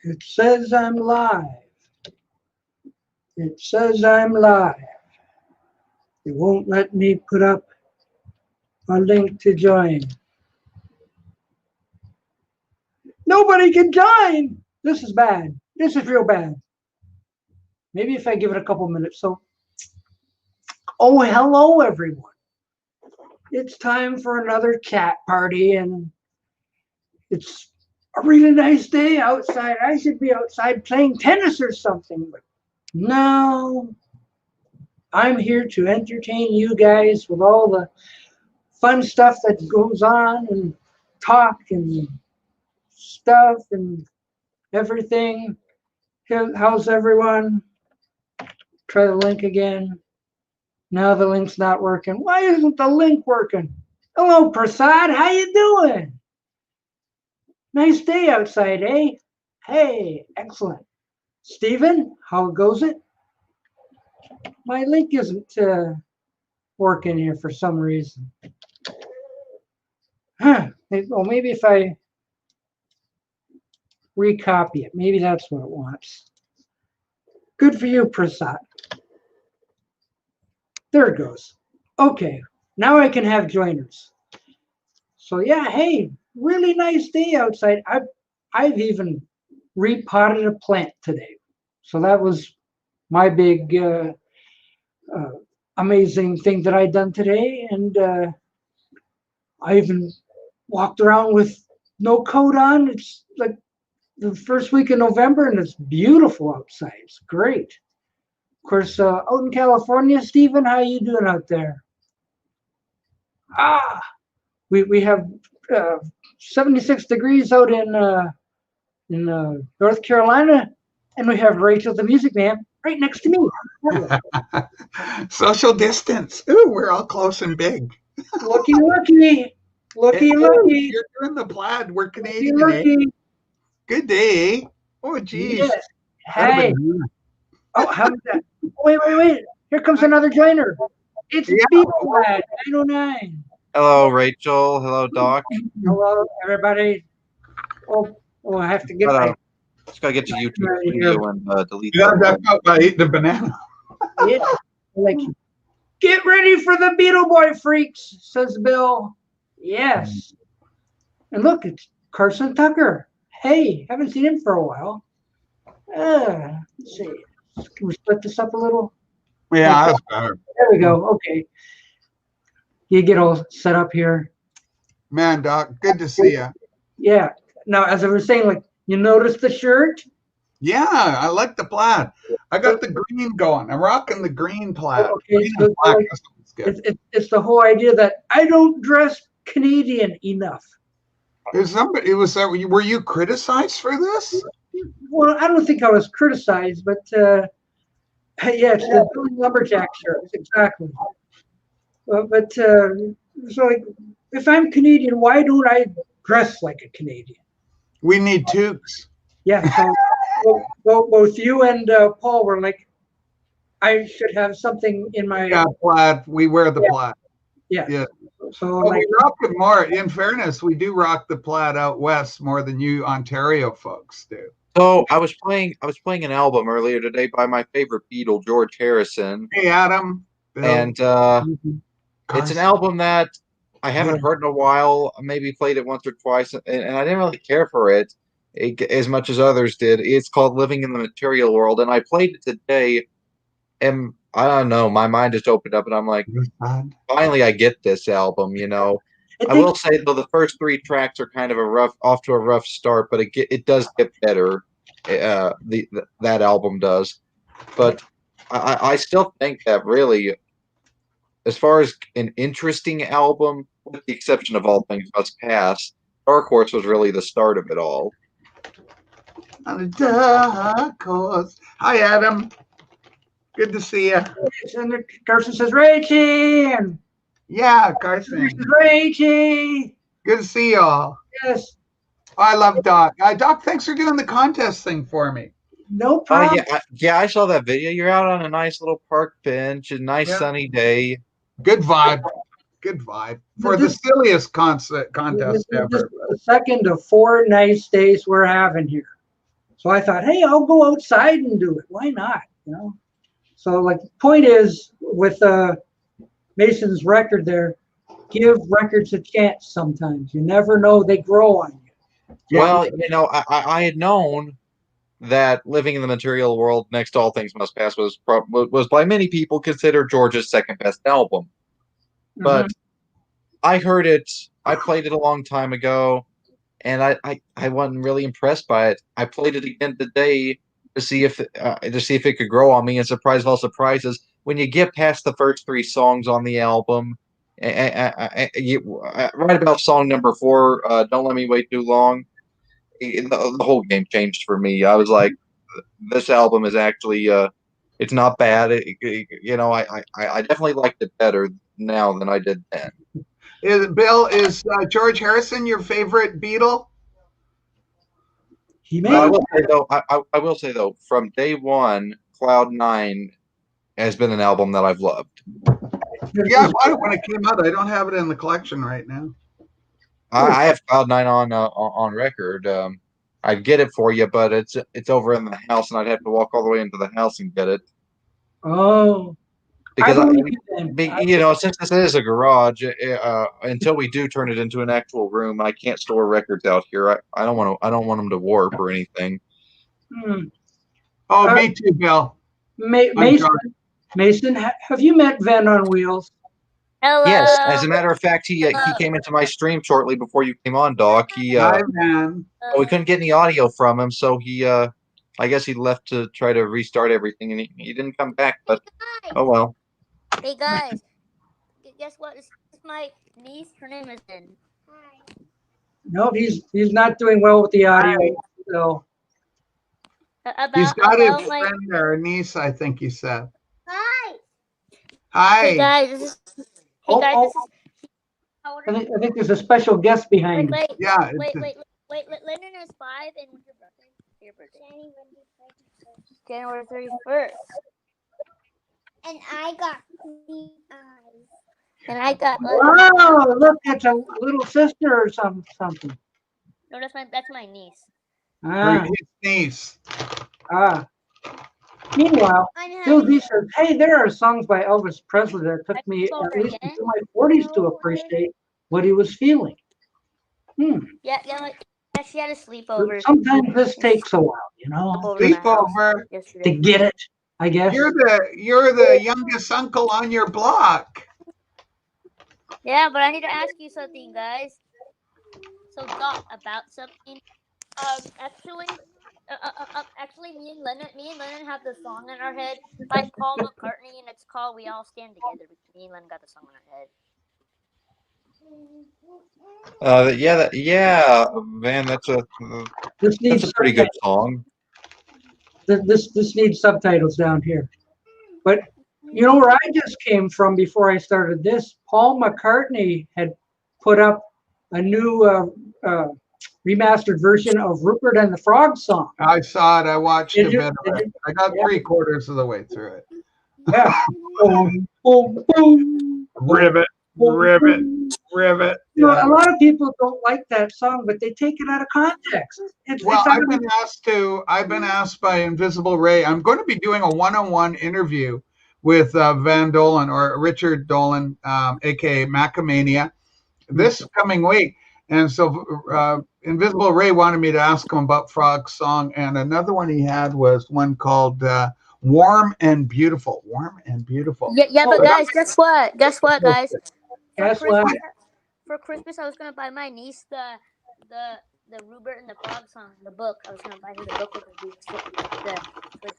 It says I'm live. It says I'm live. It won't let me put up a link to join. Nobody can join. This is bad. This is real bad. Maybe if I give it a couple minutes. So, oh, hello, everyone. It's time for another chat party, and it's a really nice day outside. I should be outside playing tennis or something, but no. I'm here to entertain you guys with all the fun stuff that goes on and talk and stuff and everything. How's everyone? Try the link again. Now the link's not working. Why isn't the link working? Hello, Prasad. How you doing? Nice day outside, eh? Hey, excellent. Steven, how goes it? My link isn't working here for some reason. Huh. Well, maybe if I recopy it, maybe that's what it wants. Good for you, Prasad. There it goes. Okay, now I can have joiners. So yeah, hey, really nice day outside. I've even repotted a plant today. So that was my big amazing thing that I done today, and I even walked around with no coat on. It's like the first week of November, and it's beautiful outside. It's great. Of course, out in California, Stephen, how you doing out there? Ah, we have 76 degrees out in North Carolina, and we have Rachel, the music man, right next to me. Social distance. Ooh, we're all close and big. Looky, looky. Looky, looky. You're doing the plaid. We're Canadian. Looky. Good day. Oh, geez. Yes. Hey. Oh, how's that? Wait. Here comes another joiner. It's Beatlad 909. Hello, Rachel. Hello, Doc. Hello, everybody. Oh, I have to get my... Just gotta get to YouTube video and delete that. I ate the banana. Yeah, like, get ready for the Beetle Boy freaks, says Bill. Yes. And look, it's Carson Tucker. Hey, haven't seen him for a while. Let's see. Can we split this up a little? Yeah, that's better. There we go. Okay. You get all set up here. Man, Doc, good to see you. Yeah. Now, as I was saying, like, you notice the shirt? Yeah, I like the plaid. I got the green going. I'm rocking the green plaid. Okay, green and black. Good. It's the whole idea that I don't dress Canadian enough. Were you criticized for this? Well, I don't think I was criticized, but yeah, it's the Billy Lumberjack shirt, exactly. But so, like, if I'm Canadian, why don't I dress like a Canadian? We need toques. Yeah, so both you and Paul were like, I should have something in my... Yeah, plaid. We wear the plaid. Yeah. So we rock it more. In fairness, we do rock the plaid out west more than you Ontario folks do. So I was playing an album earlier today by my favorite Beatle, George Harrison. Hey, Adam. Bill. And it's an album that I haven't heard in a while. I maybe played it once or twice, and I didn't really care for it as much as others did. It's called Living in the Material World, and I played it today, and I don't know, my mind just opened up, and I'm like, finally I get this album, you know. I will say, though, the first 3 tracks are kind of off to a rough start, but it does get better. That album does. But I still think that really, as far as an interesting album, with the exception of All Things Must Pass, Dark Horse was really the start of it all. On the Dark Horse. Hi, Adam. Good to see you. And Carson says, Richie. And yeah, Carson. Richie. Good to see you all. Yes. I love Doc. Doc, thanks for doing the contest thing for me. No problem. Yeah, I saw that video. You're out on a nice little park bench, a nice sunny day. Good vibe. Good vibe. For the silliest contest ever. The second of 4 nice days we're having here. So I thought, hey, I'll go outside and do it. Why not? So like, point is with Mason's record there, give records a chance. Sometimes you never know, they grow on you. Well, I had known that Living in the Material World, Next to All Things Must Pass, was by many people considered George's second best album. But I heard it, I played it a long time ago, and I wasn't really impressed by it. I played it again today to see if it could grow on me, and surprise of all surprises, when you get past the first 3 songs on the album, right about song number 4, Don't Let Me Wait Too Long, the whole game changed for me. I was like, this album is actually it's not bad. I definitely liked it better now than I did then. Is George Harrison your favorite Beatle? I will say though, from day one, Cloud 9 has been an album that I've loved. Yeah, I bought it when it came out. I don't have it in the collection right now. I have Cloud 9 on record. I'd get it for you, but it's over in the house, and I'd have to walk all the way into the house and get it. Oh, because since this is a garage, until we do turn it into an actual room, I can't store records out here. I don't want them to warp or anything. Oh, me too, Bill. Mason, have you met Van on Wheels? Hello. Yes, as a matter of fact, he came into my stream shortly before you came on, Doc. Hi, man. We couldn't get any audio from him, so he I guess he left to try to restart everything, and he didn't come back. But oh well. Hey guys, guess what? This is my niece. Her name is Lynn. Hi. No, he's not doing well with the audio. So. He's got a friend there, a niece, I think you said. Hi. Hi. Hey guys, I think there's a special guest behind you. Yeah. Wait. Lennon is 5, and when's your birthday? January 31st. And I got 3 eyes. And I got. Wow! Look, that's a little sister or something. No, that's my niece. His niece. Meanwhile, Susie says, "Hey, there are songs by Elvis Presley that took me at least into my 40s to appreciate what he was feeling." Yeah, she had a sleepover. Sometimes this takes a while, Sleepover to get it. I guess you're the youngest uncle on your block. Yeah, but I need to ask you something, guys. So, Doc, about something. Actually, me and Lennon have the song in our head by Paul McCartney, and it's called "We All Stand Together." Me and Lennon got the song in our head. Yeah, man, that's a pretty good song. This needs subtitles down here. But you know where I just came from before I started this? Paul McCartney had put up a new remastered version of Rupert and the Frog song. I saw it. I watched a bit of it. I got 3/4 of the way through it. Yeah. Boom, boom, boom. Ribbit. You know, a lot of people don't like that song, but they take it out of context. I've been asked by Invisible Ray. I'm going to be doing a one-on-one interview with Van Dolen or Richard Dolan, aka Macamania, this coming week. And so Invisible Ray wanted me to ask him about Frog's song, and another one he had was one called Warm and Beautiful. Warm and Beautiful. Yeah, but guys, guess what, guys? For Christmas, I was gonna buy my niece the Rupert and the Frog song, the book. I was gonna buy her the book with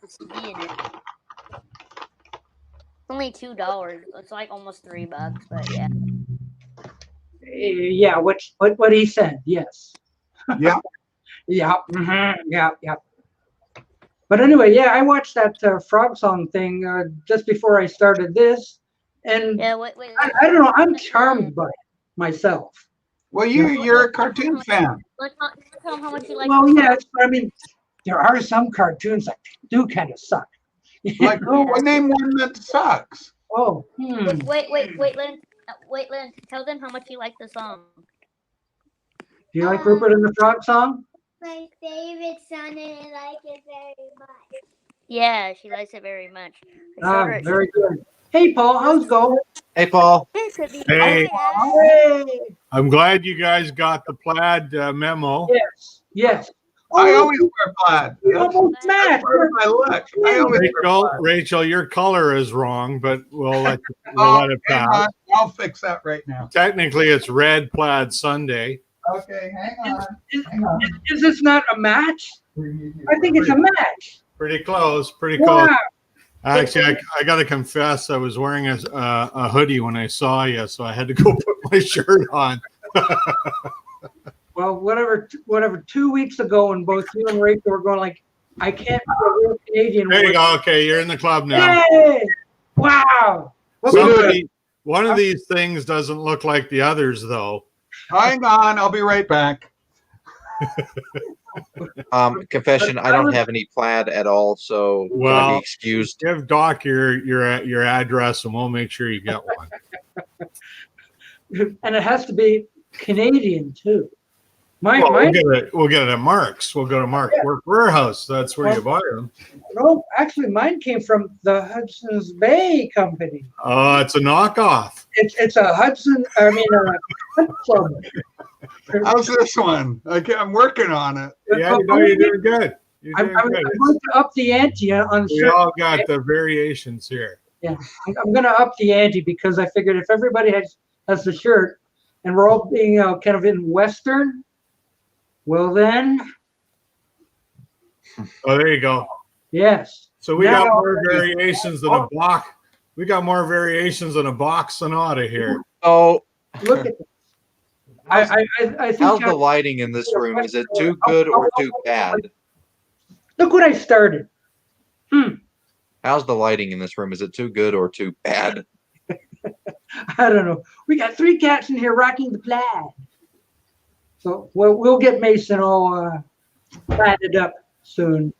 the CD in it. It's only $2. It's like almost $3, but yeah. Yeah, what he said, yes. Yeah. Yeah. Yeah. But anyway, yeah, I watched that Frog song thing just before I started this, and wait, I don't know, I'm charmed by it myself. Well, you're a cartoon fan. Tell him how much you like. Well, yeah, I mean, there are some cartoons that do kind of suck. Like, name one that sucks. Oh, Wait, Lynn. Tell them how much you like the song. Do you like Rupert and the Frog song? my favorite song and I like it very much. Yeah, she likes it very much. Very good. Hey, Paul, how's it going? Hey, Paul. Hey, Hey. I'm glad you guys got the plaid memo. Yes. I always wear plaid. We almost matched. Part of my look. I always wear plaid. Rachel, your color is wrong, but we'll let it Hang pass. on. I'll fix that right now. Technically, it's red plaid Sunday. Okay, hang on. Is this not a match? I think it's a match. Pretty close. Pretty Wow. close. Actually, I got to confess, I was wearing a hoodie when I saw you, so I had to go put my shirt on. Well, whatever. 2 weeks ago, when both you and Rachel were going like, I can't be a real Canadian. There you go. Okay, you're in the club now. Hey! Wow. One of these things doesn't look like the others, though. Hang on. I'll be right back. Confession, I don't have any plaid at all, so can I be excused? Give Doc your address, and we'll make sure you get one. And it has to be Canadian too. We'll get it at Mark's. We'll go to Mark's warehouse. That's where you buy them. No, actually, mine came from the Hudson's Bay Company. Oh, it's a knockoff. It's a hunt club. How's this one? I'm working on it. Yeah, you're doing good. I'm going to up the ante on We all got the variations here. Yeah, I'm going to up the ante because I figured if everybody has the shirt and we're all being kind of in Western, well then. Oh, there you go. Yes. So we got more variations than a Bach. We got more variations than a Bach sonata here. Oh, look at this. I think how's the lighting in this room? Is it too good or too bad? Look what I started. How's the lighting in this room? Is it too good or too bad? I don't know. We got 3 cats in here rocking the plaid. So we'll get Mason all plaided up soon.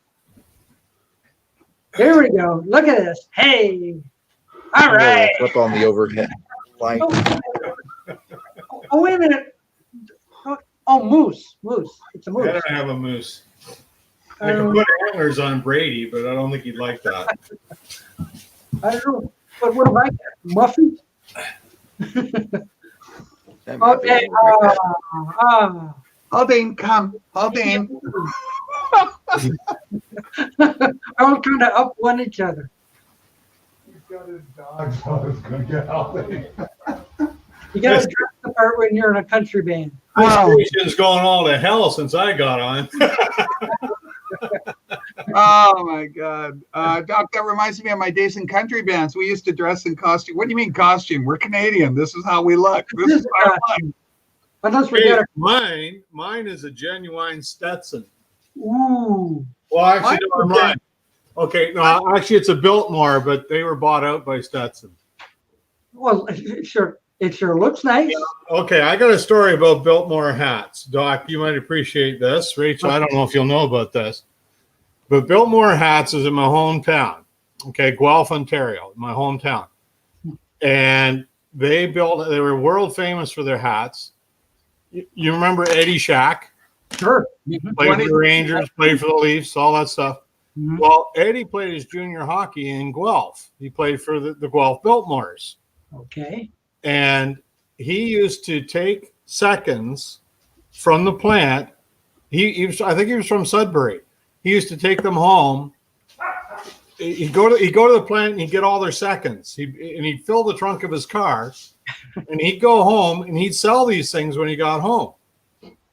There we go. Look at this. Hey. All right. Flip on the overhead light. Oh, wait a minute. Oh, moose. It's a moose. I don't have a moose. I can put antlers on Brady, but I don't think he'd like that. I don't know. But what am I got? Muffin? Okay. Aldine, come. Aldine. All trying to up one each other. He's got his dog, so it's going to get Aldine. You got to dress the part when you're in a country band. Wow. This station's going all to hell since I got on. Oh my God, Doc, that reminds me of my days in country bands. We used to dress in costume. What do you mean costume? We're Canadian. This is how we look. This is our look. Unless we get mine is a genuine Stetson. Ooh. Well, actually, no, mine. Okay, no, actually, it's a Biltmore, but they were bought out by Stetson. Well, it sure looks nice. Yeah. Okay, I got a story about Biltmore hats. Doc, you might appreciate this. Rachel, I don't know if you'll know about this. But Biltmore hats is in my hometown. Okay, Guelph, Ontario, my hometown. And they were world famous for their hats. You remember Eddie Shack? Sure. Played for the Rangers, played for the Leafs, all that stuff. Mm-hmm. Well, Eddie played his junior hockey in Guelph. He played for the Guelph Biltmores. Okay. And he used to take seconds from the plant. I think he was from Sudbury. He used to take them home. He'd go to the plant and he'd get all their seconds. He'd fill the trunk of his car, and he'd go home and he'd sell these things when he got home.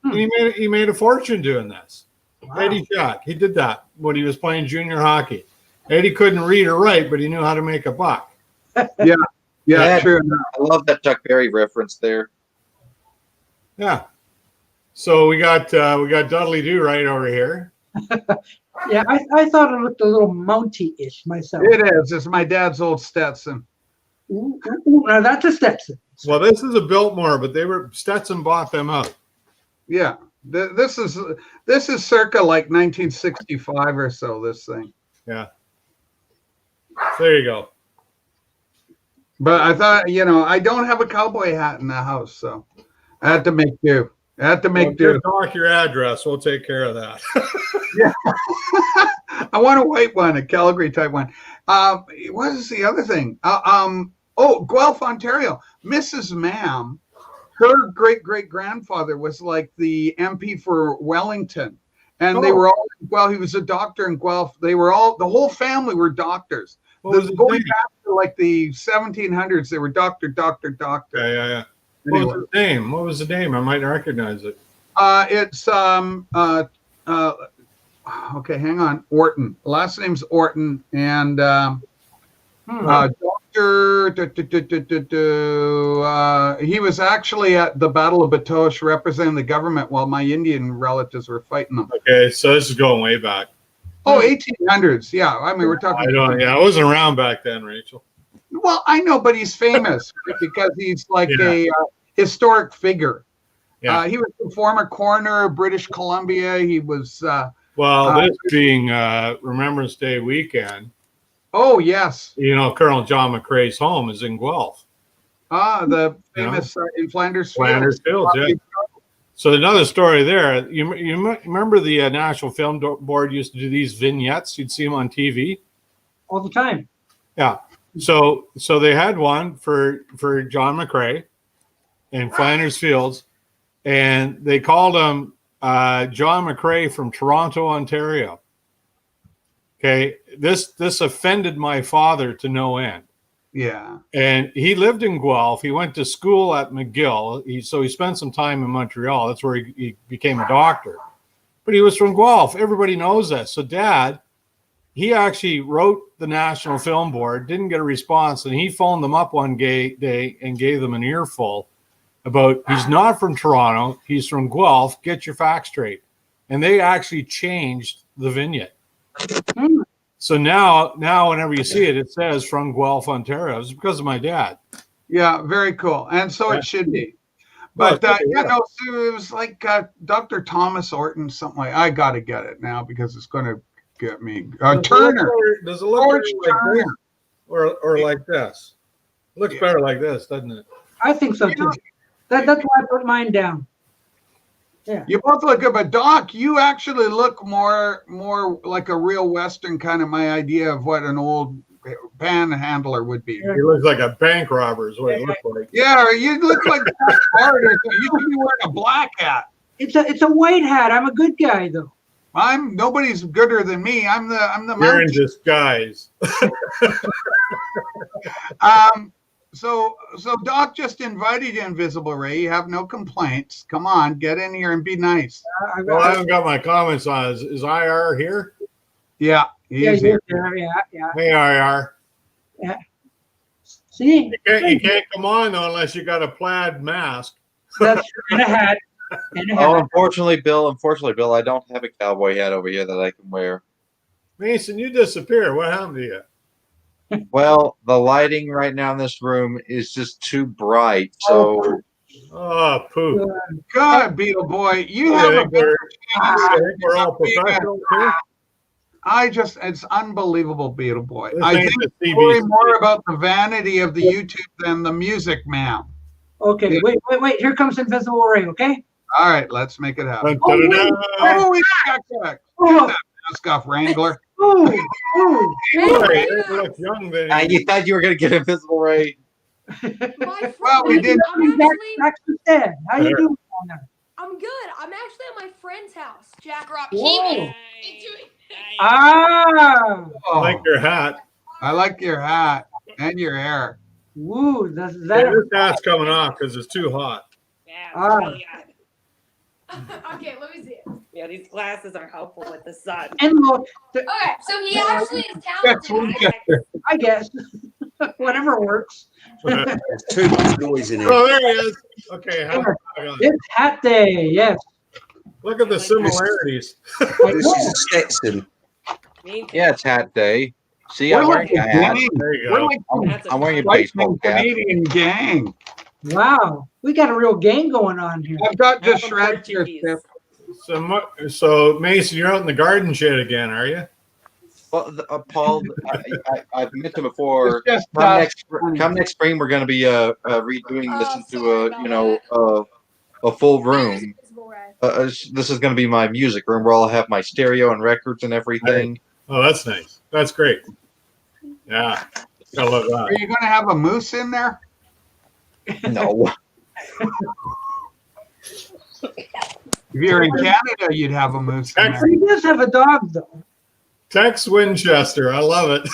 And he made a fortune doing this. Wow. Eddie Shack, he did that when he was playing junior hockey. Eddie couldn't read or write, but he knew how to make a buck. Yeah, true. I love that Chuck Berry reference there. Yeah. So we got Dudley Do right over here. Yeah, I thought it looked a little mounty-ish myself. It is. It's my dad's old Stetson. Ooh, now that's a Stetson. Well, this is a Biltmore, but Stetson bought them out. Yeah, this is circa like 1965 or so. This thing. Yeah. There you go. But I thought, I don't have a cowboy hat in the house, so I had to make do. I had to make Well, do. Doc, your address. We'll take care of that. Yeah. I want a white one, a Calgary type one. What is the other thing? Guelph, Ontario. Mrs. Mam, her great-great-grandfather was like the MP for Wellington. And they were all, well, he was a doctor in Guelph. They were all, the whole family were doctors. Going back to like the 1700s, they were doctor. Yeah. Anyway. What was his name? What was the name? I might recognize it. It's okay, hang on. Orton. Last name's Orton, and Doctor. He was actually at the Battle of Batoche representing the government while my Indian relatives were fighting them. Okay, so this is going way back. Oh, 1800s. Yeah, I mean we're talking. I wasn't around back then, Rachel. Well, I know, but he's famous because he's like a historic figure. Yeah. He was the former coroner of British Columbia. He was. This being Remembrance Day weekend. Oh, yes. Colonel John McCrae's home is in Guelph. The famous in Flanders Fields. Flanders Fields, yeah. So another story there. You remember the National Film Board used to do these vignettes? You'd see them on TV. All the time. Yeah. So they had one for John McCrae in Flanders Fields, and they called him John McCrae from Toronto, Ontario. Okay, this offended my father to no end. Yeah. And he lived in Guelph. He went to school at McGill. So he spent some time in Montreal. That's where he became a doctor. But he was from Guelph. Everybody knows that. So Dad, he actually wrote the National Film Board, didn't get a response, and he phoned them up one day and gave them an earful about he's not from Toronto, he's from Guelph, get your facts straight. And they actually changed the vignette. So now whenever you see it, it says from Guelph, Ontario. It's because of my dad. Yeah, very cool. And so it should be. But so it was like Dr. Thomas Orton, something like I got to get it now because it's going to get me. Turner. Does it look like this or like this? It looks better like this, doesn't it? I think so too. That's why I put mine down. Yeah. You both look good, but Doc, you actually look more like a real Western kind of my idea of what an old panhandler would be. He looks like a bank robber is what he looks like. Yeah, you look like you should be wearing a black hat. It's a white hat. I'm a good guy though. Nobody's gooder than me. I'm the You're in disguise. So Doc just invited you, Invisible Ray. You have no complaints. Come on, get in here and be nice. I haven't got my comments on. Is IR here? Yeah, he's here. Yeah. Hey, IR. Yeah. See? You can't come on though unless you got a plaid mask. That's and a hat. Oh, unfortunately, Bill, I don't have a cowboy hat over here that I can wear. Mason, you disappear. What happened to you? Well, the lighting right now in this room is just too bright. So, poop. God, Beetle Boy, you have a better chance. We're all professionals here. It's unbelievable, Beetle Boy. This I ain't think the worry CBC. more about the vanity of the YouTube than the music, ma'am. Okay, wait. Here comes Invisible Ray, okay? All right, let's make it happen. Oh, Get that mask off, Wrangler. You thought you were going to get Invisible Ray. Well, we did. How you doing? I'm good. I'm actually at my friend's house. Jack Rock. Ah! I like your hat. I like your hat and your hair. Woo, this hat's coming off because it's too hot. Yeah, really okay, let me see it. Yeah, these glasses are helpful with the sun. And look. Okay, so he actually is talented. I guess. Whatever works. There's too much noise in here. Oh, there he is. Okay, it's hat day. Yes. Look at the similarities. This is a Stetson. Yeah, it's hat day. See, I'm wearing a hat. There you go. I'm wearing a baseball cap. Canadian gang. Wow, we got a real gang going on here. I've got just shred here. So Mason, you're out in the garden shed again, are you? Well, Paul, I've mentioned before. Just, come next spring, we're going to be redoing this into a full room. this is going to be my music room where I'll have my stereo and records and everything. Oh, that's nice. That's great. Yeah, I love Are that. you going to have a moose in there? No. If you're in Canada, you'd have a moose in there. He does have a dog, though. Tex Winchester, I love it.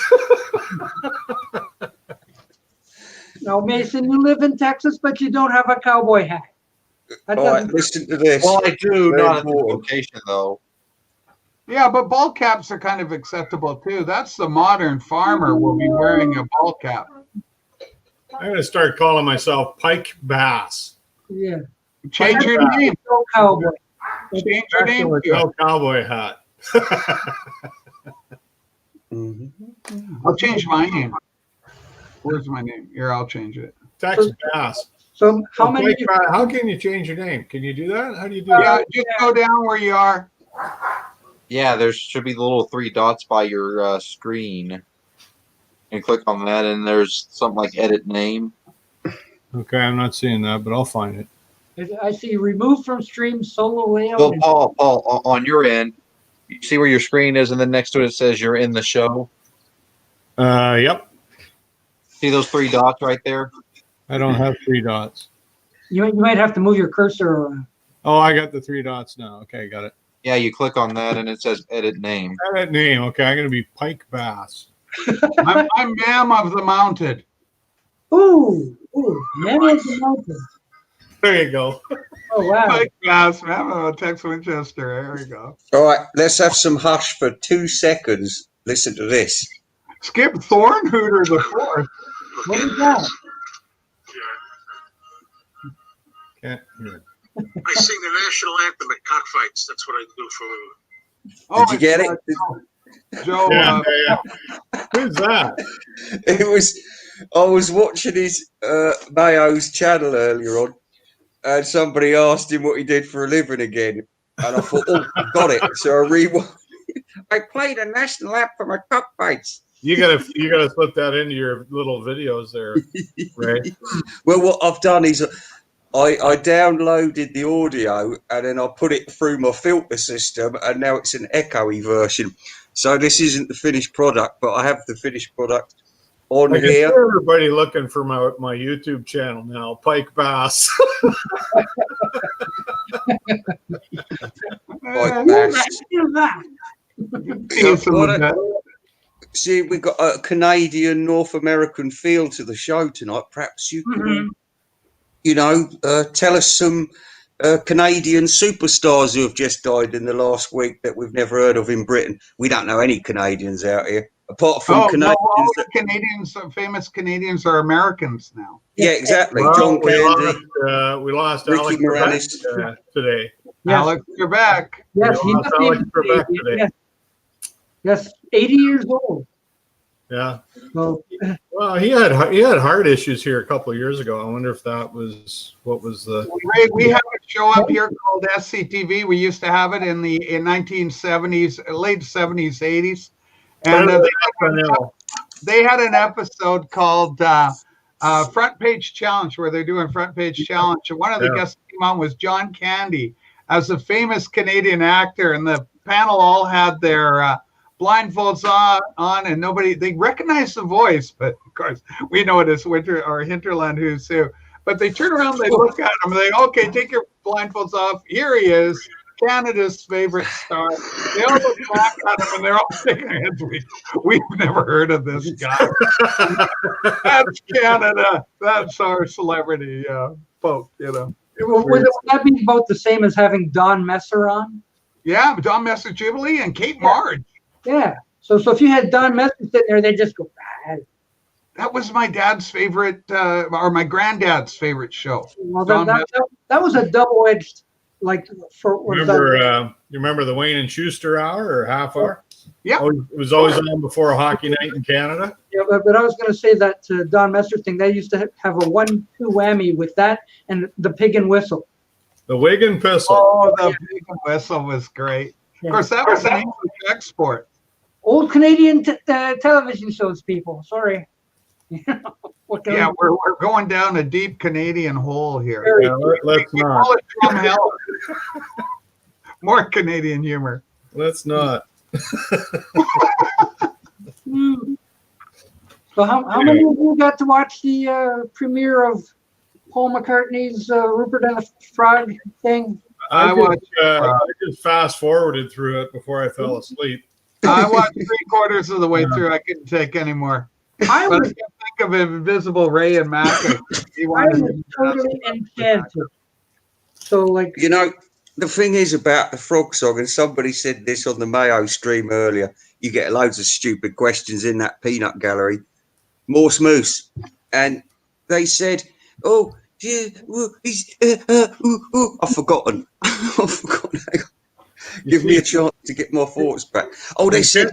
Now, Mason, you live in Texas, but you don't have a cowboy hat. That All right, doesn't- listen to this. Well, I do, Very not at the important. location, though. Yeah, but ball caps are kind of acceptable too. That's the modern farmer will be wearing a ball cap. I'm going to start calling myself Pike Bass. Yeah. Change your name. No cowboy. Change your name With to it. no cowboy hat. Mhm. I'll change my name. Where's my name? Here, I'll change it. Tex Bass. So how many? Pike Bass, how can you change your name? Can you do that? How do you do Yeah, that? just go down where you are. Yeah, there should be the little 3 dots by your screen. And click on that, and there's something like edit name. Okay, I'm not seeing that, but I'll find it. I see remove from stream solo layout. Well, and- Paul, on your end, you see where your screen is, and then next to it, it says you're in the show. Yep. See those 3 dots right there? I don't have 3 dots. You might have to move your cursor around. Oh, I got the 3 dots now. Okay, got it. Yeah, you click on that, and it says edit name. That name. Okay, I'm going to be Pike Bass. I'm Ma'am of the Mounted. Ooh, man of the mountain. There you go. Oh wow. Like, yes, Ma'am of Tex Winchester. There we go. All right, let's have some hush for 2 seconds. Listen to this. Skip Thornhooter the Fourth. What is that? Can't hear it. I sing the national anthem at cockfights. That's what I do for a living. Oh, Did you get it? Joe, Yeah, Who's that? It was. I was watching his Mayo's channel earlier on, and somebody asked him what he did for a living again, and I thought, oh, I got it. So I rewound. I played a national anthem at cockfights. You gotta slip that into your little videos there, Ray. Well, what I've done is I downloaded the audio and then I put it through my filter system, and now it's an echoey version. So this isn't the finished product, but I have the finished product on I can see here. everybody looking for my YouTube channel now, Pike Bass. Like that. Here's that. See, we've got a Canadian, North American feel to the show tonight. Perhaps you can, tell us some Canadian superstars who have just died in the last week that we've never heard of in Britain. We don't know any Canadians out here, apart from Canadians. No, all the Canadians, famous Canadians, are Americans now. Yeah, exactly. Well, John Candy, we lost Ricky Alex Moranis. Trebek, Yes. today. Alex, you're back. Yes, We lost Alex Trebek Canadian. today. Yes, 80 years old. Yeah. So, Well, he had heart issues here a couple of years ago. I wonder if that was what was the. Ray, we have a show up here called SCTV. We used to have it in 1970s, late 70s, 80s, and they had an episode called Front Page Challenge, where they're doing Front Page Challenge, and one of the guests that came on was John Candy, as a famous Canadian actor, and the panel all had their blindfolds on, and they recognized the voice, but of course we know it as Winter or Hinterland Who's Who. But they turn around, they look at him, and they okay, take your blindfolds off. Here he is, Canada's favorite star. They all look back at him, and they're all shaking their heads. We've never heard of this guy. That's Canada. That's our celebrity folk. would that be about the same as having Don Messer on? Yeah, Don Messer Jubilee and Kate Marge. Yeah. So if you had Don Messer sitting there, they just go, That was my dad's favorite, or my granddad's favorite show. well, that was a double-edged, like, You remember the Wayne and Schuster hour or half hour? Yeah. Oh, it was always on before a hockey night in Canada. Yeah, but I was going to say that Don Messer thing, they used to have a 1-2 whammy with that and the Pig and Whistle. The Wig and Pistol. Oh, the Pig and Whistle was great. Of course, that was an English export. Old Canadian television shows, people. Sorry. Yeah, we're going down a deep Canadian hole here. Yeah, let's We not. call it from hell. More Canadian humor. Let's not. So how many of you got to watch the premiere of Paul McCartney's Rupert and the Frog thing? I just fast forwarded through it before I fell asleep. I watched 3/4 of the way through. I couldn't take any more. I was think of Invisible Ray and Mac. I was totally enchanted. So, like, you know, the thing is about the frog song, and somebody said this on the Mayo stream earlier. You get loads of stupid questions in that peanut gallery. Morse Moose, and they said, "Oh, he's I've forgotten. I've forgotten. Give me a chance to get my thoughts back." Oh, they said,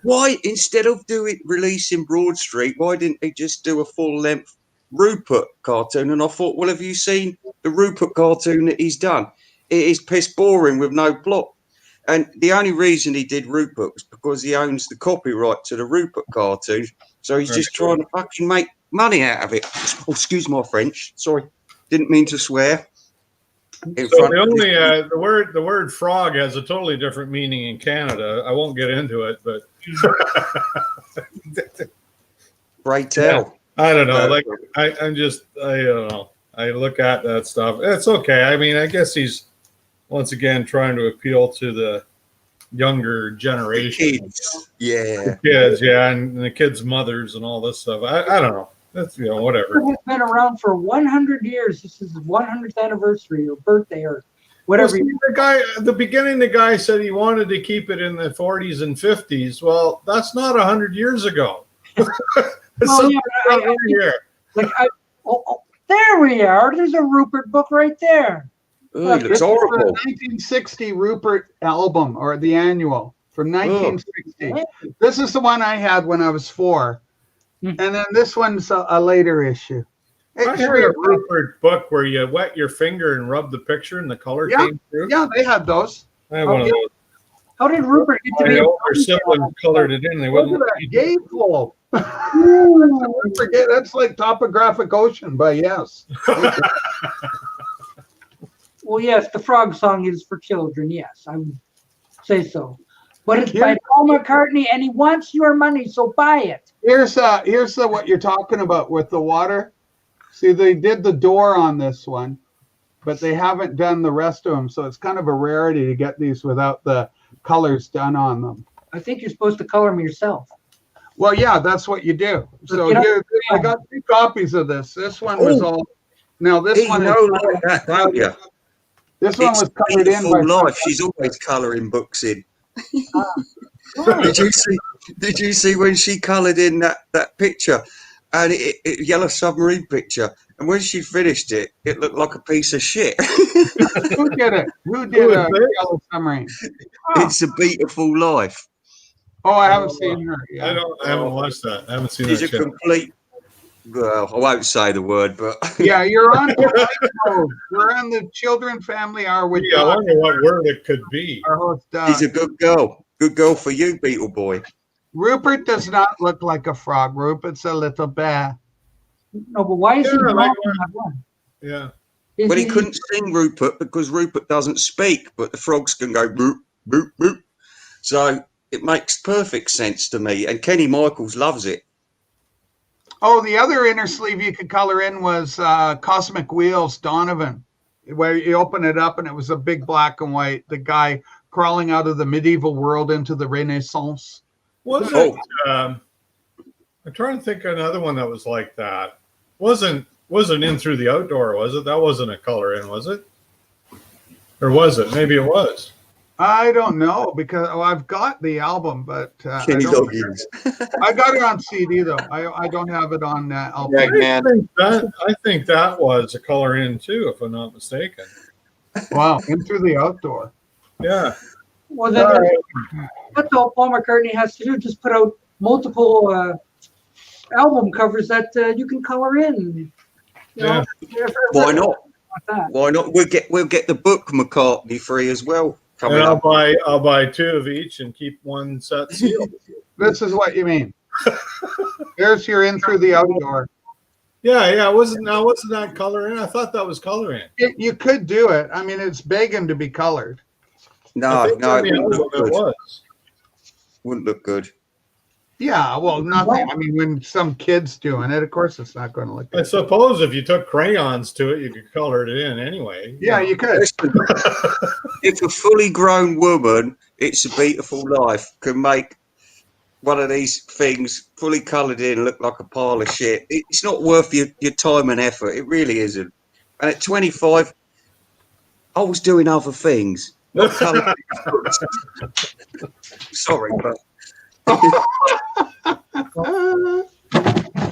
why instead of releasing Broad Street, why didn't they just do a full length Rupert cartoon? And I thought, well, have you seen the Rupert cartoon that he's done? It is piss boring with no plot. And the only reason he did Rupert was because he owns the copyright to the Rupert cartoon. So he's just trying to fucking make money out of it. Oh, excuse my French. Sorry. Didn't mean to swear. So the word frog has a totally different meaning in Canada. I won't get into it, but right tell. I don't know. Like I don't know. I look at that stuff. It's okay. I mean, I guess he's once again trying to appeal to the younger generation. The kids. Yeah. The kids, yeah, and the kids' mothers and all this stuff. I don't know. That's, whatever. It's been around for 100 years. This is his 100th anniversary or birthday or whatever. Well, the guy at the beginning, the guy said he wanted to keep it in the 40s and 50s. Well, that's not 100 years ago. Well, there we are. There's a Rupert book right there. Ooh, it looks horrible. 1960 Rupert album or the annual from 1960. This is the one I had when I was 4. And then this one's a later issue. I heard a Rupert book where you wet your finger and rub the picture and the color came through. Yeah, they had those. I have one of those. How did Rupert get to be? My older siblings colored it in. They wouldn't. Gay flow. Forget that's like Topographic Ocean by Yes. Well, yes, the frog song is for children. Yes, I would say so. But it's by Paul McCartney, and he wants your money, so buy it. Here's what you're talking about with the water. See, they did the door on this one, but they haven't done the rest of them, so it's kind of a rarity to get these without the colors done on them. I think you're supposed to color them yourself. Well, yeah, that's what you do. So here, I got 2 copies of this. This one was all. Now this one is. Like that, don't you? This one was colored in by life. She's always colouring books in. Did you see when she coloured in that picture, and it yellow submarine picture, and when she finished it, it looked like a piece of shit. Who did it? Who did a yellow submarine? It's a Beautiful Life. Oh, I haven't seen her. Yeah. I haven't watched that. I haven't seen She's that. a complete. Well, I won't say the word, but yeah, you're on the mode. We're on the Children Family Hour with. I wonder what word it could be. Our host, she's a good girl. Good girl for you, Beetle Boy. Rupert does not look like a frog. Rupert's a little bear. No, but why is he blocking that one? Yeah. Well, he couldn't sing Rupert because Rupert doesn't speak, but the frogs can go boop, boop, boop. So it makes perfect sense to me, and Kenny Michaels loves it. Oh, the other inner sleeve you could color in was Cosmic Wheels, Donovan, where you open it up and it was a big black and white, the guy crawling out of the medieval world into the Renaissance. Was it? I'm trying to think of another one that was like that. Wasn't In Through the Outdoor, was it? That wasn't a color in, was it? Or was it? Maybe it was. I don't know because I've got the album, but Kenny Loggins. I got it on CD though. I don't have it on album. I think that was a color in too, if I'm not mistaken. Wow, In Through the Outdoor. Yeah. Well, that's all Paul McCartney has to do. Just put out multiple album covers that you can color in. You know? Why not? Why not? We'll get the book McCartney free as well. And I'll buy 2 of each and keep one set sealed. This is what you mean. There's your In Through the Outdoor. Yeah. Wasn't that color in? I thought that was color in. You could do it. I mean, it's begging to be colored. No, think no, on it the wouldn't album look it good. was. Wouldn't look good. Yeah, well, nothing. I mean, when some kid's doing it, of course it's not going to look I good. suppose if you took crayons to it, you could color it in anyway. Yeah, you could. Listen, if a fully grown woman, It's a Beautiful Life, can make one of these things fully coloured in look like a pile of shit, it's not worth your time and effort. It really isn't. And at 25, I was doing other things, not colouring books. Sorry, but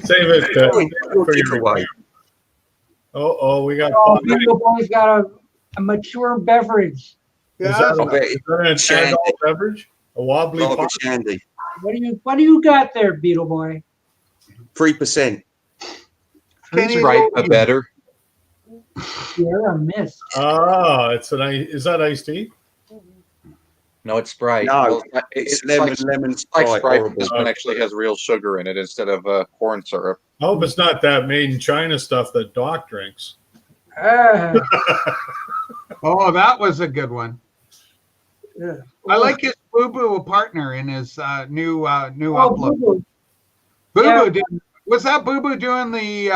Save it for your giveaway. Oh, we got. Oh, Beagle Boy's got a mature beverage. Is Yeah, that an adult beverage? A wobbly Like a pop? shandy. What do you got there, Beetle Boy? 3%. Kenny, Right, but better. Sierra Mist. Oh, is that iced tea? No, it's Sprite. No, Well, it's like, lemon like Sprite. Sprite, Horrible. this one actually has real sugar in it instead of corn syrup. I hope it's not that made in China stuff that Doc drinks. Ah, oh, that was a good one. yeah. I like his Boo Boo partner in his new Oh, upload. Boo-Boo. Boo Yeah. Boo was that Boo Boo doing the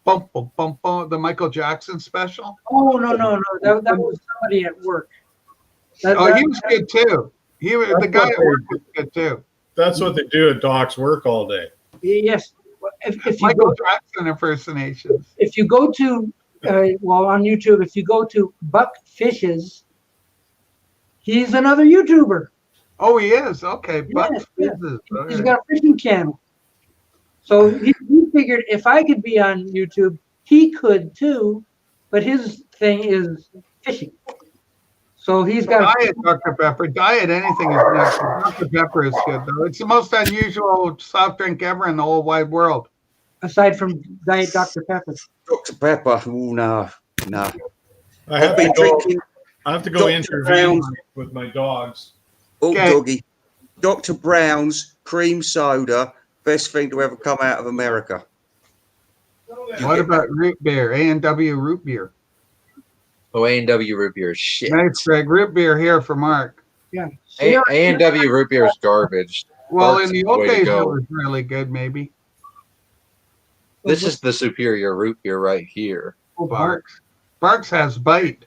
bump bump bump bump, the Michael Jackson special? Oh, no. That was somebody at work. He was good too. The guy at work was good too. That's what they do at Doc's work all day. Yes. If you Michael go, Jackson impersonations. if you go to on YouTube, if you go to Buck Fishes, he's another YouTuber. Oh, he is. Okay, Buck Yeah. Fizzes. He's got a fishing channel. So he figured if I could be on YouTube, he could too. But his thing is fishing. So he's got Diet Dr. Pepper. Diet anything is next. Dr. Pepper is good though. It's the most unusual soft drink ever in the whole wide world. aside from Diet Dr. Pepper. Dr. Pepper. Oh, no. I have been to go. drinking I have to go Dr. interview Brown's. with my dogs. Oh, Okay. doggy. Dr. Brown's cream soda, best thing to ever come out of America. What about root beer? A&W root beer. Oh, A&W root beer is shit. Nice, Greg. Root beer here for Mark. Yeah. A&W root beer is garbage. Well, Barks in the is the old way to days, it go. was really good, maybe. This is the superior root beer right here. Barks has bite.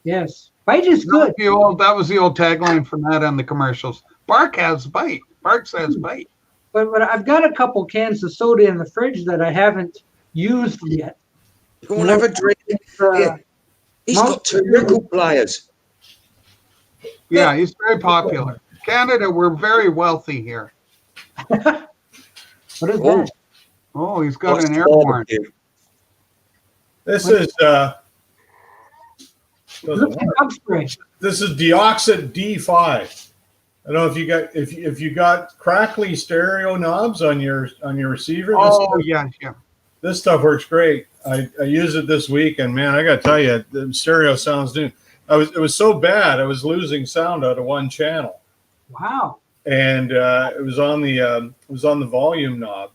Yes. Bite is good. That was the old tagline from that on the commercials. Bark has bite. Barks has bite. But I've got a couple cans of soda in the fridge that I haven't used yet. Go and have a drink. Yeah. He's got two record players. Yeah, he's very popular. Canada, we're very wealthy here. What is Oh. that? Oh, he's got What's an the airborne. barbecue? This is Bug spray. this is Deoxit D5. I don't know if you got crackly stereo knobs on your receiver. Oh, yeah. This stuff works great. I used it this week, and man, I got to tell you, the stereo sounds new. It was so bad, I was losing sound out of one channel, Wow. and it was on the volume knob.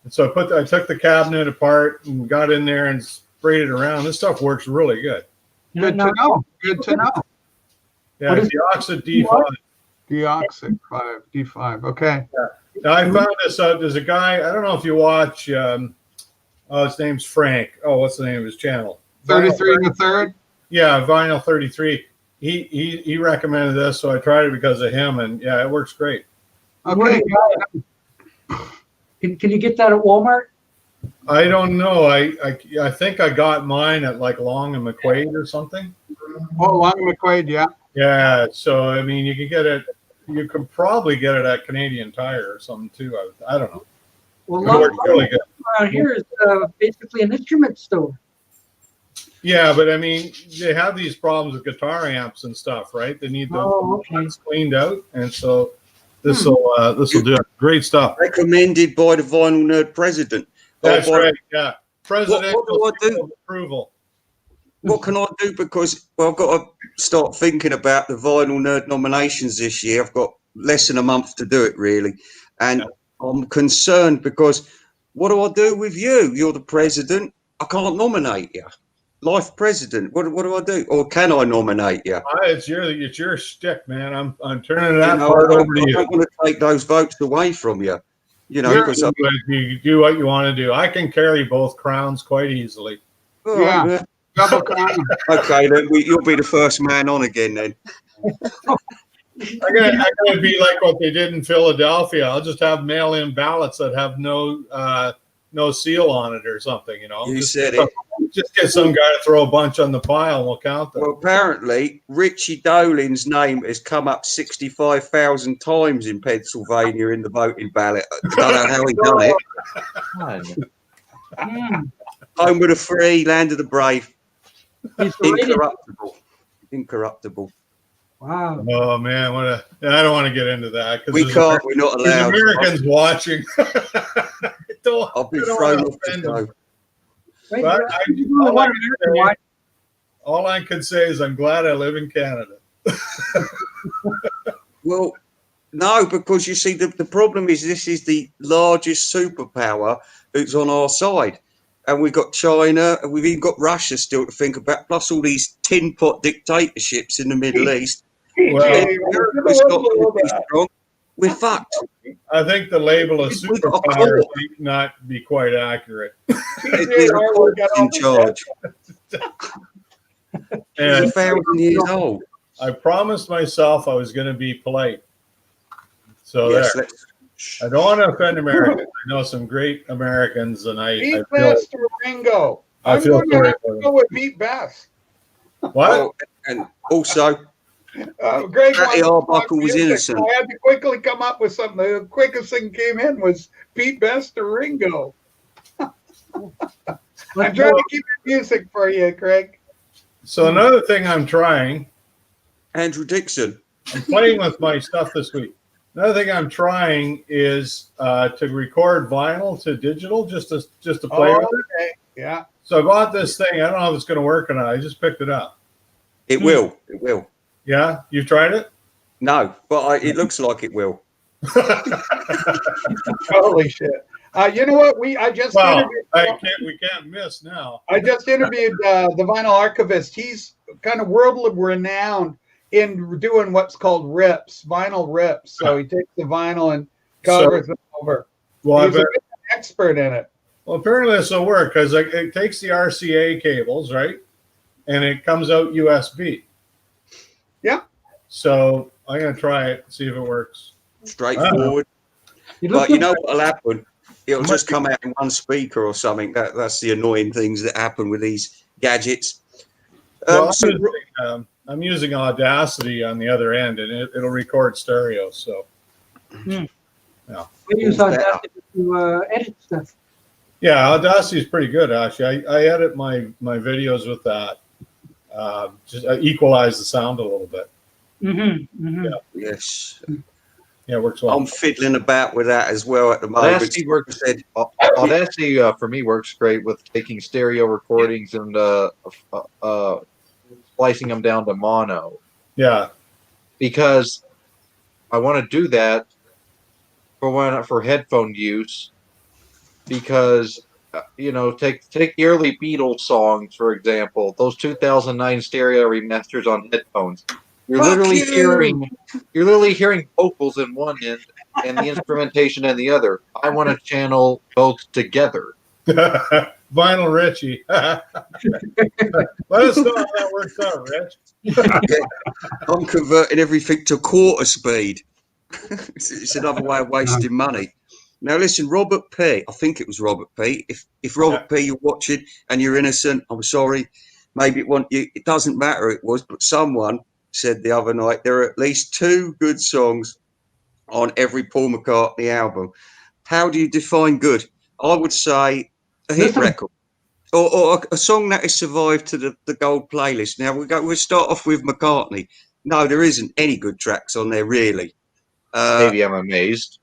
And so I took the cabinet apart and got in there and sprayed it around. This stuff works really good. Good to know. Good to know. Yeah, Deoxit D5. Deoxit 5, D5. Okay. Now I found this out. There's a guy. I don't know if you watch. His name's Frank. Oh, what's the name of his channel? 33 and a third. Yeah, Vinyl 33. He recommended this, so I tried it because of him, and yeah, it works great. Okay. Can you get that at Walmart? I don't know. I think I got mine at like Long and McQuaid or something. Oh, Long McQuaid, yeah. Yeah. So I mean, you can get it. You can probably get it at Canadian Tire or something too. I don't know. Well, It works really good. around here is basically an instrument store. Yeah, but I mean, they have these problems with guitar amps and stuff, right? They need the ones cleaned out, and so this will do it. Great stuff. Recommended by the Vinyl Nerd president. That's by- right. Yeah, presidential What do I do? approval. What can I do? Because I've got to start thinking about the Vinyl Nerd nominations this year. I've got less than a month to do it, really, and I'm concerned because what do I do with you? You're the president. I can't nominate you. life president. What do I do? Or can I nominate you? It's your shtick, man. I'm turning that You know, part I over to you. don't want to take those votes away from you. You know, You because do what you want to do. I can carry both crowns quite easily. Yeah. Double crown. Okay, then you'll be the first man on again then. I'm gonna be like what they did in Philadelphia. I'll just have mail-in ballots that have no seal on it or something. You know, You said it. Just get some guy to throw a bunch on the pile, and we'll count them. Well, apparently, Richie Dolan's name has come up 65,000 times in Pennsylvania in the voting ballot. I don't know how he done it. Home of the free, land of the brave. Incorruptible. Incorruptible. Wow. Oh man, I don't want to get into that because we're not allowed. There's Americans watching. I'll be thrown off the show. All I could say is I'm glad I live in Canada. Well, no, because you see, the problem is this is the largest superpower that's on our side. And we've got China, and we've even got Russia still to think about, plus all these tin pot dictatorships in the Middle East. Well, we're fucked. I think the label of superpower might not be quite accurate. In charge. And 1,000 years old. I promised myself I was going to be polite. So yes, there. I don't want to offend Americans. I know some great Americans, and I Beat feel, Best or Ringo. I feel I'm going sorry to for them. go with Beat Best. What? Oh, and also, Greg Patty wanted to talk Arbuckle was music, innocent. so I had to quickly come up with something. The quickest thing came in was Beat Best or Ringo. I'm trying to keep the music for you, Craig. So another thing I'm trying, Andrew Dixon. I'm playing with my stuff this week. Another thing I'm trying is to record vinyl to digital, just to play with it. Okay. Yeah. So I bought this thing. I don't know if it's going to work or not. I just picked it up. It will. It will. Yeah, you've tried it? No, but it looks like it will. Holy shit. You know what? We can't miss now. I just interviewed the vinyl archivist. He's kind of world renowned in doing what's called rips, vinyl rips. So he takes the vinyl and covers it over. Well, He's an expert in it. Well, apparently this will work because it takes the RCA cables, right? And it comes out USB. Yeah. So I'm going to try it, see if it works. Straightforward. But you know what will happen? It'll just come out in one speaker or something. That's the annoying things that happen with these gadgets. Well, I'm using Audacity on the other end, and it'll record stereo. So, yeah. We use Audacity to edit stuff. Yeah, Audacity is pretty good, actually. I edit my videos with that. Just equalize the sound a little bit. Mm-hmm. Yeah. Yes. Yeah, it works well. I'm fiddling about with that as well at the moment. Audacity works. Audacity for me works great with taking stereo recordings and splicing them down to mono. Yeah, because I want to do that for headphone use. Because take the early Beatles songs for example. Those 2009 stereo remasters on headphones. You're literally hearing vocals in one end and the instrumentation in the other. I want to channel both together. Vinyl Richie. Let us know how that works out, Rich. I'm converting everything to quarter speed. It's another way of wasting money. Now listen, Robert P. I think it was Robert P. If Robert P. you're watching and you're innocent, I'm sorry. Maybe it doesn't matter. It was, but someone said the other night there are at least 2 good songs on every Paul McCartney album. How do you define good? I would say a hit record or a song that has survived to the gold playlist. Now we'll start off with McCartney. No, there isn't any good tracks on there really. Maybe I'm amazed.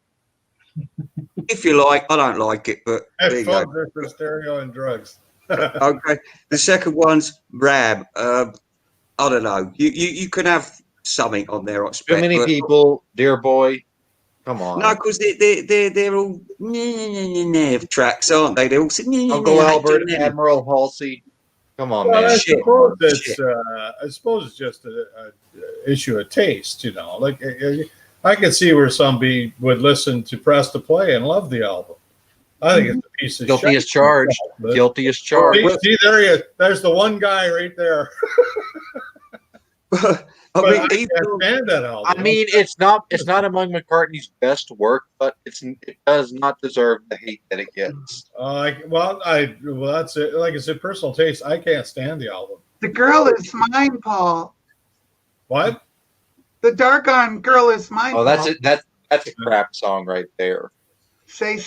If you like, I don't like it, but there you go. For stereo and drugs. Okay. The second one's Rab. I don't know. You can have something on there. I expect. Too many people, dear boy. Come on. No, because they're all tracks, aren't they? They're all Uncle Albert, Admiral Halsey. Come on, Well, man. I suppose it's just a issue of taste, you know. Like I could see where somebody would listen to Press to Play and love the album. I think it's a piece of Guilty shit. as charged. Guilty as charged. See, there's the one guy right there. I mean, I can't stand that album. I mean, it's not among McCartney's best work, but it does not deserve the hate that it gets. Well, that's it. Like I said, personal taste. I can't stand the album. The girl is mine, Paul. What? The doggone girl is mine. Oh, that's Paul. it. That's a crap song right there. Say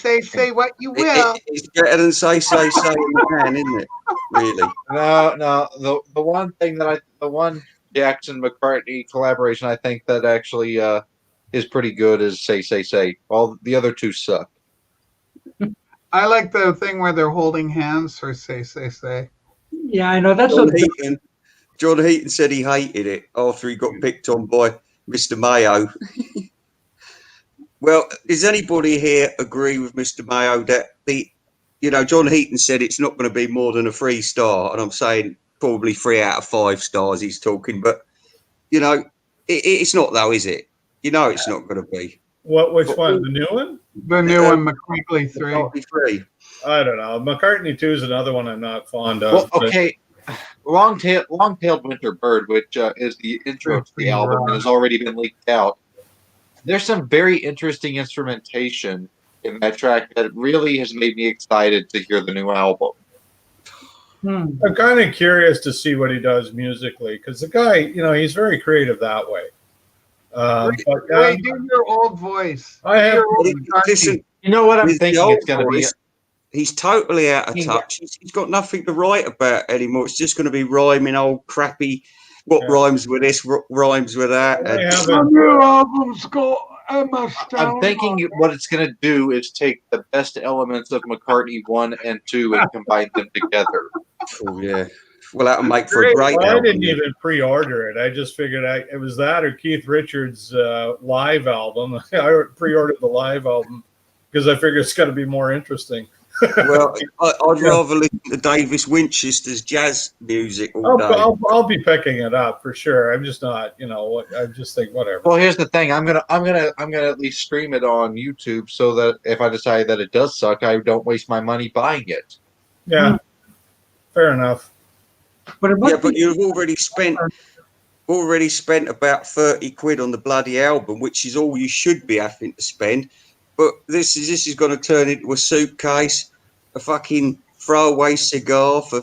what you will. It's better than say in the can, isn't it? Really? No. The one Jackson McCartney collaboration I think that actually is pretty good is Say. All the other two suck. I like the thing where they're holding hands for Say. Yeah, I know that's John Heaton said he hated it after he got picked on by Mr. Mayo. Well, does anybody here agree with Mr. Mayo that John Heaton said it's not going to be more than a 3-star, and I'm saying probably 3 out of 5 stars he's talking, but it's not though, is it? It's not going to be. Which one? The new one? The new one, McCreakley 3. I don't know. McCartney 2 is another one I'm not fond of. Well, okay. Long-tailed winter bird, which is the intro to the album and has already been leaked out. There's some very interesting instrumentation in that track that really has made me excited to hear the new album. I'm kind of curious to see what he does musically because the guy, he's very creative that way. Do your old voice. I have. Listen, you know what I'm thinking it's going to be? He's totally out of touch. He's got nothing to write about anymore. It's just going to be rhyming old crappy. What rhymes with this? What rhymes with that? Your album's got Emma Stone. I'm thinking what it's going to do is take the best elements of McCartney 1 and 2 and combine them together. Oh yeah. Well, that'll make for a great album. I didn't even pre-order it. I just figured it was that or Keith Richards' live album. I pre-ordered the live album because I figured it's going to be more interesting. Well, I'd rather listen to Davis Winchester's jazz music all day. I'll be picking it up for sure. I'm just not, I just think whatever. Well, here's the thing. I'm gonna at least stream it on YouTube so that if I decide that it does suck, I don't waste my money buying it. Yeah, fair enough. But you've already spent about 30 quid on the bloody album, which is all you should be having to spend. But this is going to turn into a suitcase, a fucking throwaway cigar for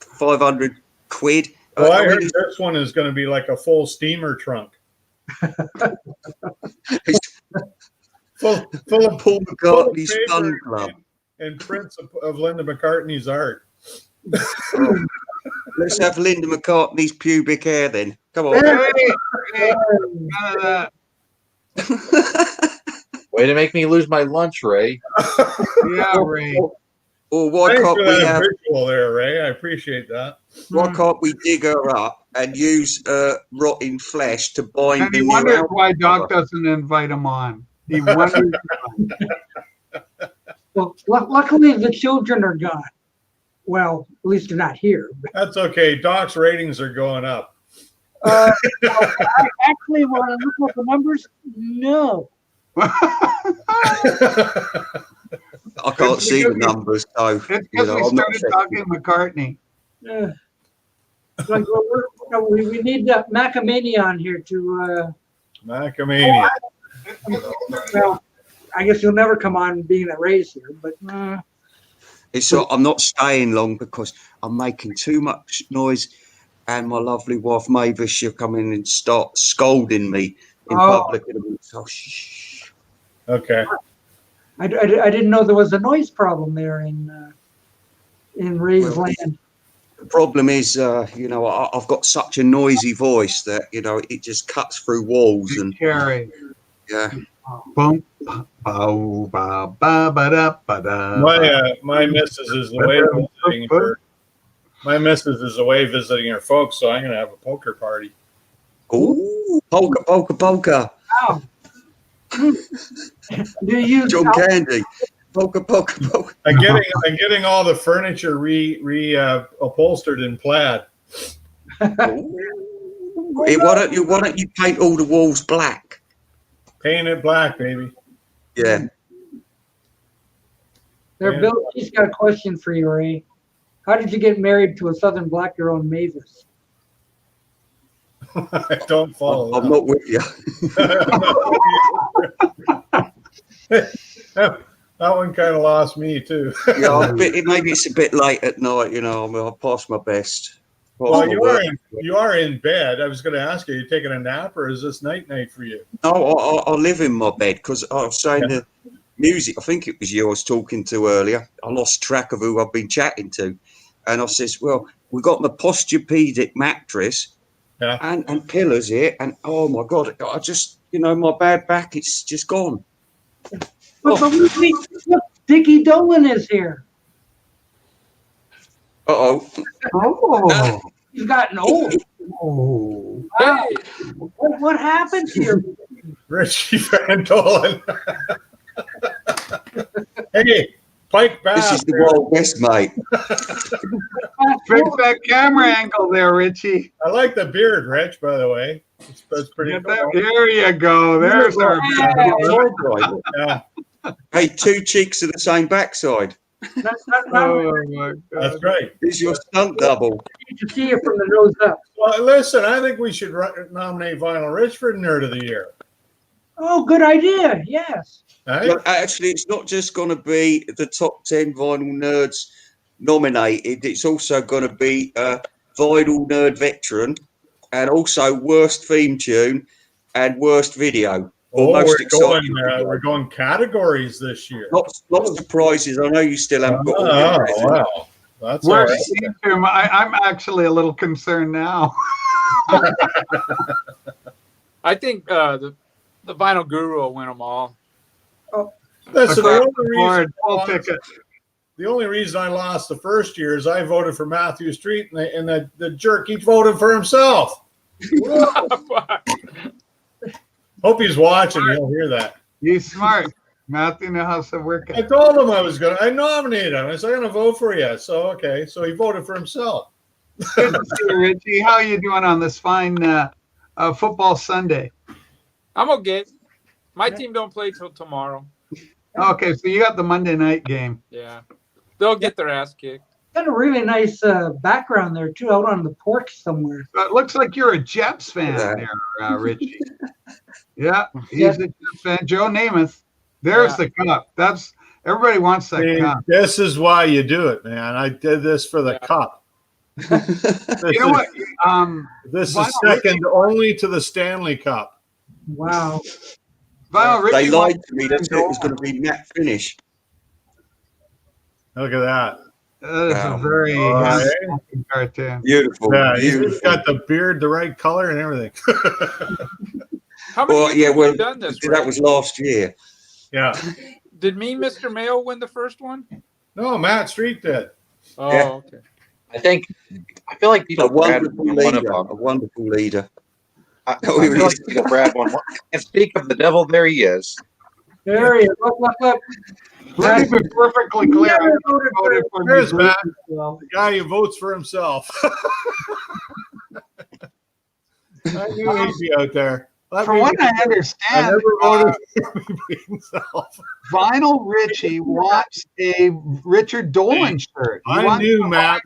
500 quid. Well, I heard this one is going to be like a full steamer trunk. full of Paul McCartney's Fun Club. And prints of Linda McCartney's art. Let's have Linda McCartney's pubic hair then. Come on. Hey, none of that. Way to make me lose my lunch, Ray. Yeah, Ray. Or why Thanks can't for we that have? visual there, Ray. I appreciate that. Why can't we dig her up and use rotting flesh to bind And he the new wonders album why Doc cover? doesn't invite him on. He wonders. Well, luckily the children are gone. Well, at least they're not here. That's okay. Doc's ratings are going up. Actually, when I look at the numbers, no. I can't see the numbers, so It's because we started talking McCartney. We need Macamania on here to. Macamania. Well, I guess you'll never come on being a Ray's here, but. I'm not staying long because I'm making too much noise, and my lovely wife Mavis, she'll come in and start scolding me in public. So shh. Okay. I didn't know there was a noise problem there in Ray's land. The problem is, I've got such a noisy voice that it just cuts through walls and Carrie. yeah. Boom. Bow, ba, ba, ba, da, ba, da. My missus is away visiting her. My missus is away visiting her folks, so I'm gonna have a poker party. Ooh, polka. Wow. Do you use John Candy. Polka, polka, polka. I'm getting all the furniture upholstered in plaid. Hey, why don't you paint all the walls black? Paint it black, baby. Yeah. There, Bill, she's got a question for you, Ray. How did you get married to a Southern black girl in Mavis? I don't follow. I'm not with you. That one kind of lost me too. Yeah, maybe it's a bit late at night. I'll pass my best. Well, you are in bed. I was going to ask you, are you taking a nap or is this night for you? No, I live in my bed because I was saying the music. I think it was you I was talking to earlier. I lost track of who I've been chatting to, and I says, "Well, we got my posturepedic mattress and pillows here, and oh my god, I just my bad back, it's just gone." But look, Dickie Dolan is here. Oh, he's gotten old. Oh, wow. What happened to you, Richie Van Dolan? Hey, Pike Bass. This is the Wild West, mate. Fix that camera angle there, Richie. I like the beard, Rich, by the way. That's pretty cool. There you go. There's our yeah. Hey, two cheeks of the same backside. That's That's right. This is your stunt double. You can see it from the nose up. Well, listen, I think we should nominate Vinyl Rich for Nerd of the Year. Oh, good idea. Yes. Right? Well, actually, it's not just going to be the top 10 vinyl nerds nominated. It's also going to be Vinyl Nerd Veteran and also Worst Theme Tune and Worst Video. We're going categories this year. Lots of prizes. I know you still haven't got all the wow. That's Worst theme tune. I'm actually a little concerned now. I think the Vinyl Guru will win them all. Oh, listen, The only reason I lost the first year is I voted for Matthew Street, and the jerk, he voted for himself. Hope he's watching. He'll hear that. He's smart. Matthew knows how to work it. I told him I nominated him. I said, I'm going to vote for you. So, okay. So he voted for himself. Good to see you, Richie. How are you doing on this fine football Sunday? I'm okay. My team don't play till tomorrow. Okay, so you got the Monday night game. Yeah. They'll get their ass kicked. Got a really nice background there, too, out on the porch somewhere. It looks like you're a Jets fan there, Richie. Yeah, he's a Jets fan. Joe Namath. There's the cup. Everybody wants that cup. This is why you do it, man. I did this for the cup. You know what? This is second only to the Stanley Cup. Wow. They lied to me. They said it was going to be matte finish. Look at that. That is a very cartoon. Beautiful. Yeah, beautiful. He's got the beard the right color and everything. How many years have we done this? That was last year. Yeah. Did Mr. Mayo win the first one? No, Matt Street did. Oh, Yeah. okay. I feel like Tito A Brad wonderful won one of leader. them. A wonderful leader. I feel like Tito Brad won one. And speak of the devil, there he is. There he is. Look. Let me be perfectly clear. I voted for There's me. Matt, the guy who votes for himself. I knew he'd be out there. From what I understand, himself. Vinyl Richie wants a Richard Dolan shirt. I knew Matt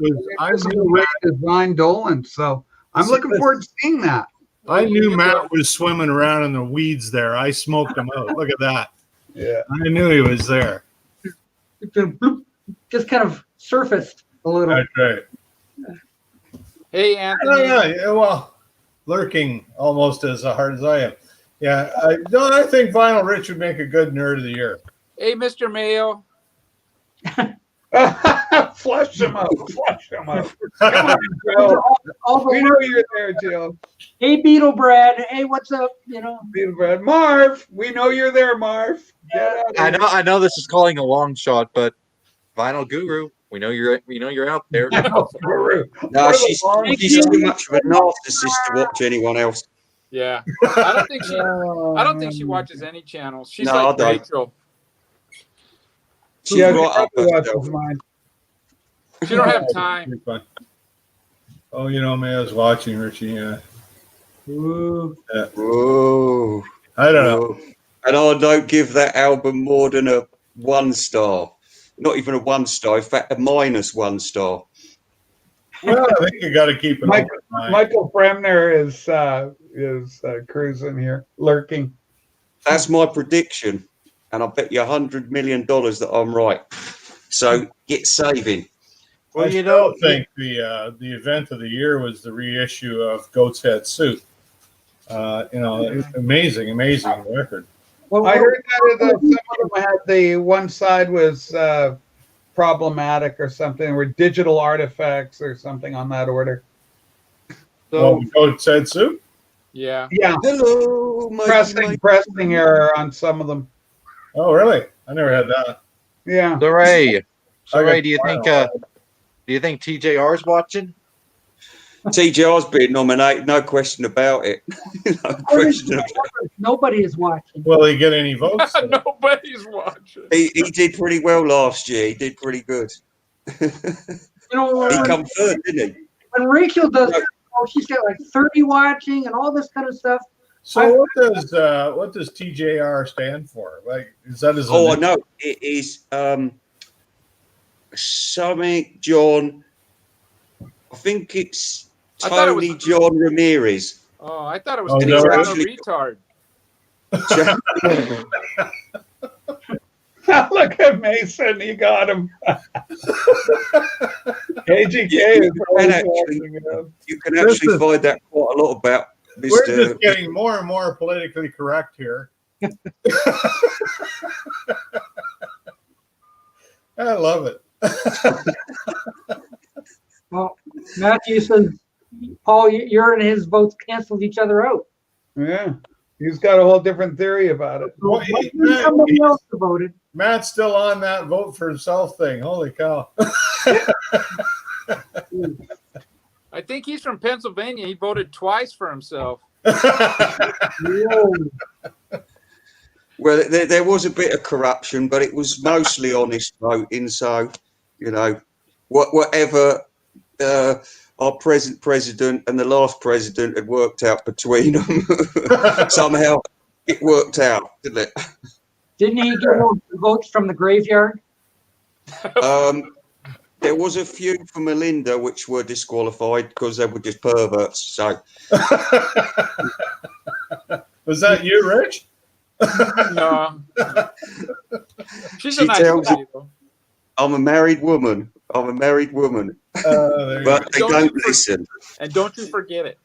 designed Dolan, so I'm looking forward to seeing that. I knew Matt was swimming around in the weeds there. I smoked him out. Look at that. Yeah, I knew he was there. Just kind of surfaced a little. That's right. Hey, Anthony. Yeah, well, lurking almost as hard as I am. Yeah, I think Vinyl Rich would make a good Nerd of the Year. Hey, Mr. Mayo. Flush him up. Come on, Joe. We know you're there, Joe. Hey, Beetle Brad. Hey, what's up? Beetle Brad. Marv, we know you're there, Marv. I know this is calling a long shot, but Vinyl Guru, we know you're out there. No, she's too much of a narcissist to watch anyone else. Yeah, I don't think she watches any channels. She's No, like I don't. Rachel. She's Yeah, right up she herself. watches mine. She don't have time. Pretty fun. Oh, you know me, I was watching Richie. Yeah. Ooh. Whoa. I don't know. Whoa. And I don't give that album more than a 1 star. Not even a 1 star. In fact, a -1 star. Well, I think you got to keep an open mind. Michael Bremner is cruising here, lurking. That's my prediction. And I bet you $100 million that I'm right. So get saving. Well, I you still know, think the event of the year was the reissue of Goat's Head Soup. Amazing record. Well, I heard that some of them had the one side was problematic or something, or digital artifacts or something on that order. so Goat's Head Soup? Yeah. Yeah, Hello, pressing error on some of them. Oh, really? I never had that. Yeah. so Ray, I got do you think vinyl. TJR's watching? TJR's been nominated, no question about it. No question about it. Nobody is watching. Will he get any votes? Nobody's watching. He did pretty well last year. He did pretty good. You know, He when, come third, didn't he? when Rachel does, she's got like 30 watching and all this kind of stuff. So what does TJR stand for? Like, is that his? Oh, I know. It is something John. I think it's I thought it Tony was- John Ramirez. Oh, I thought it was Oh, oh, no, a actually- retard. Look at Mason, he got him. AGK is always watching him. You can actually is- find that quite a lot about We're Mr. just getting more and more politically correct here. I love it. Well, Matthew says, Paul, your and his votes canceled each other out. Yeah, he's got a whole different theory about it. Well, Somebody else voted. Matt's still on that vote for himself thing. Holy cow. I think he's from Pennsylvania. He voted twice for himself. Whoa. Well, there was a bit of corruption, but it was mostly honest voting. So, you know, whatever our present president and the last president had worked out between them, somehow it worked out, didn't it? Didn't he get all the votes from the graveyard? There was a few for Melinda which were disqualified because they were just perverts. So, Was that you, Rich? No. She's She a nice tells lady, though. I'm a married woman. There you But they Don't don't you listen. And don't you forget it.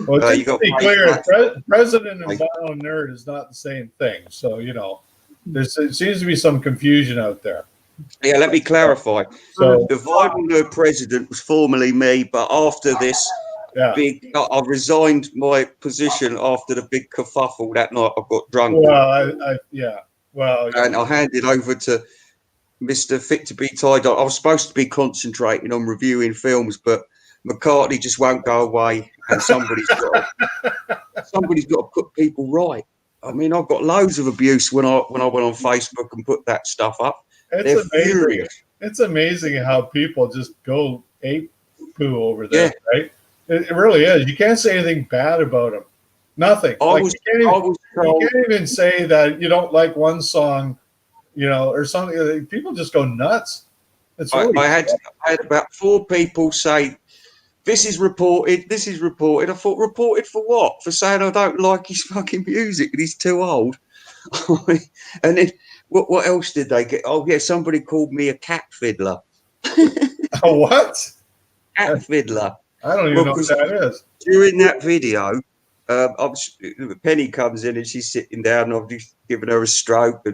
Well, You just to got be Mike clear, Matt. president and Mike. vinyl nerd is not the same thing. So, you know, there seems to be some confusion out there. Yeah, let me clarify. So, The vinyl nerd president was formerly me, but after this yeah. I resigned my position after the big kerfuffle that night. I got drunk Well, yeah. Well, and I handed over to Mr. FitToBe TieDyed. I was supposed to be concentrating on reviewing films, but McCartney just won't go away, and somebody's got to put people right. I mean, I got loads of abuse when I went on Facebook and put that stuff up. They're it's amazing. furious. It's amazing how people just go ape poo over there, right? It really is. You can't say anything bad about them. Nothing. You can't even say that you don't like one song, you know, or something. People just go nuts. It's really I had about 4 people say, this is reported. I thought, reported for what? For saying I don't like his fucking music and he's too old. And then what else did they get? Oh, yeah, somebody called me a cat fiddler. A what? Cat fiddler. I don't even know what that is. During that video, Penny comes in and she's sitting down and I've just given her a stroke.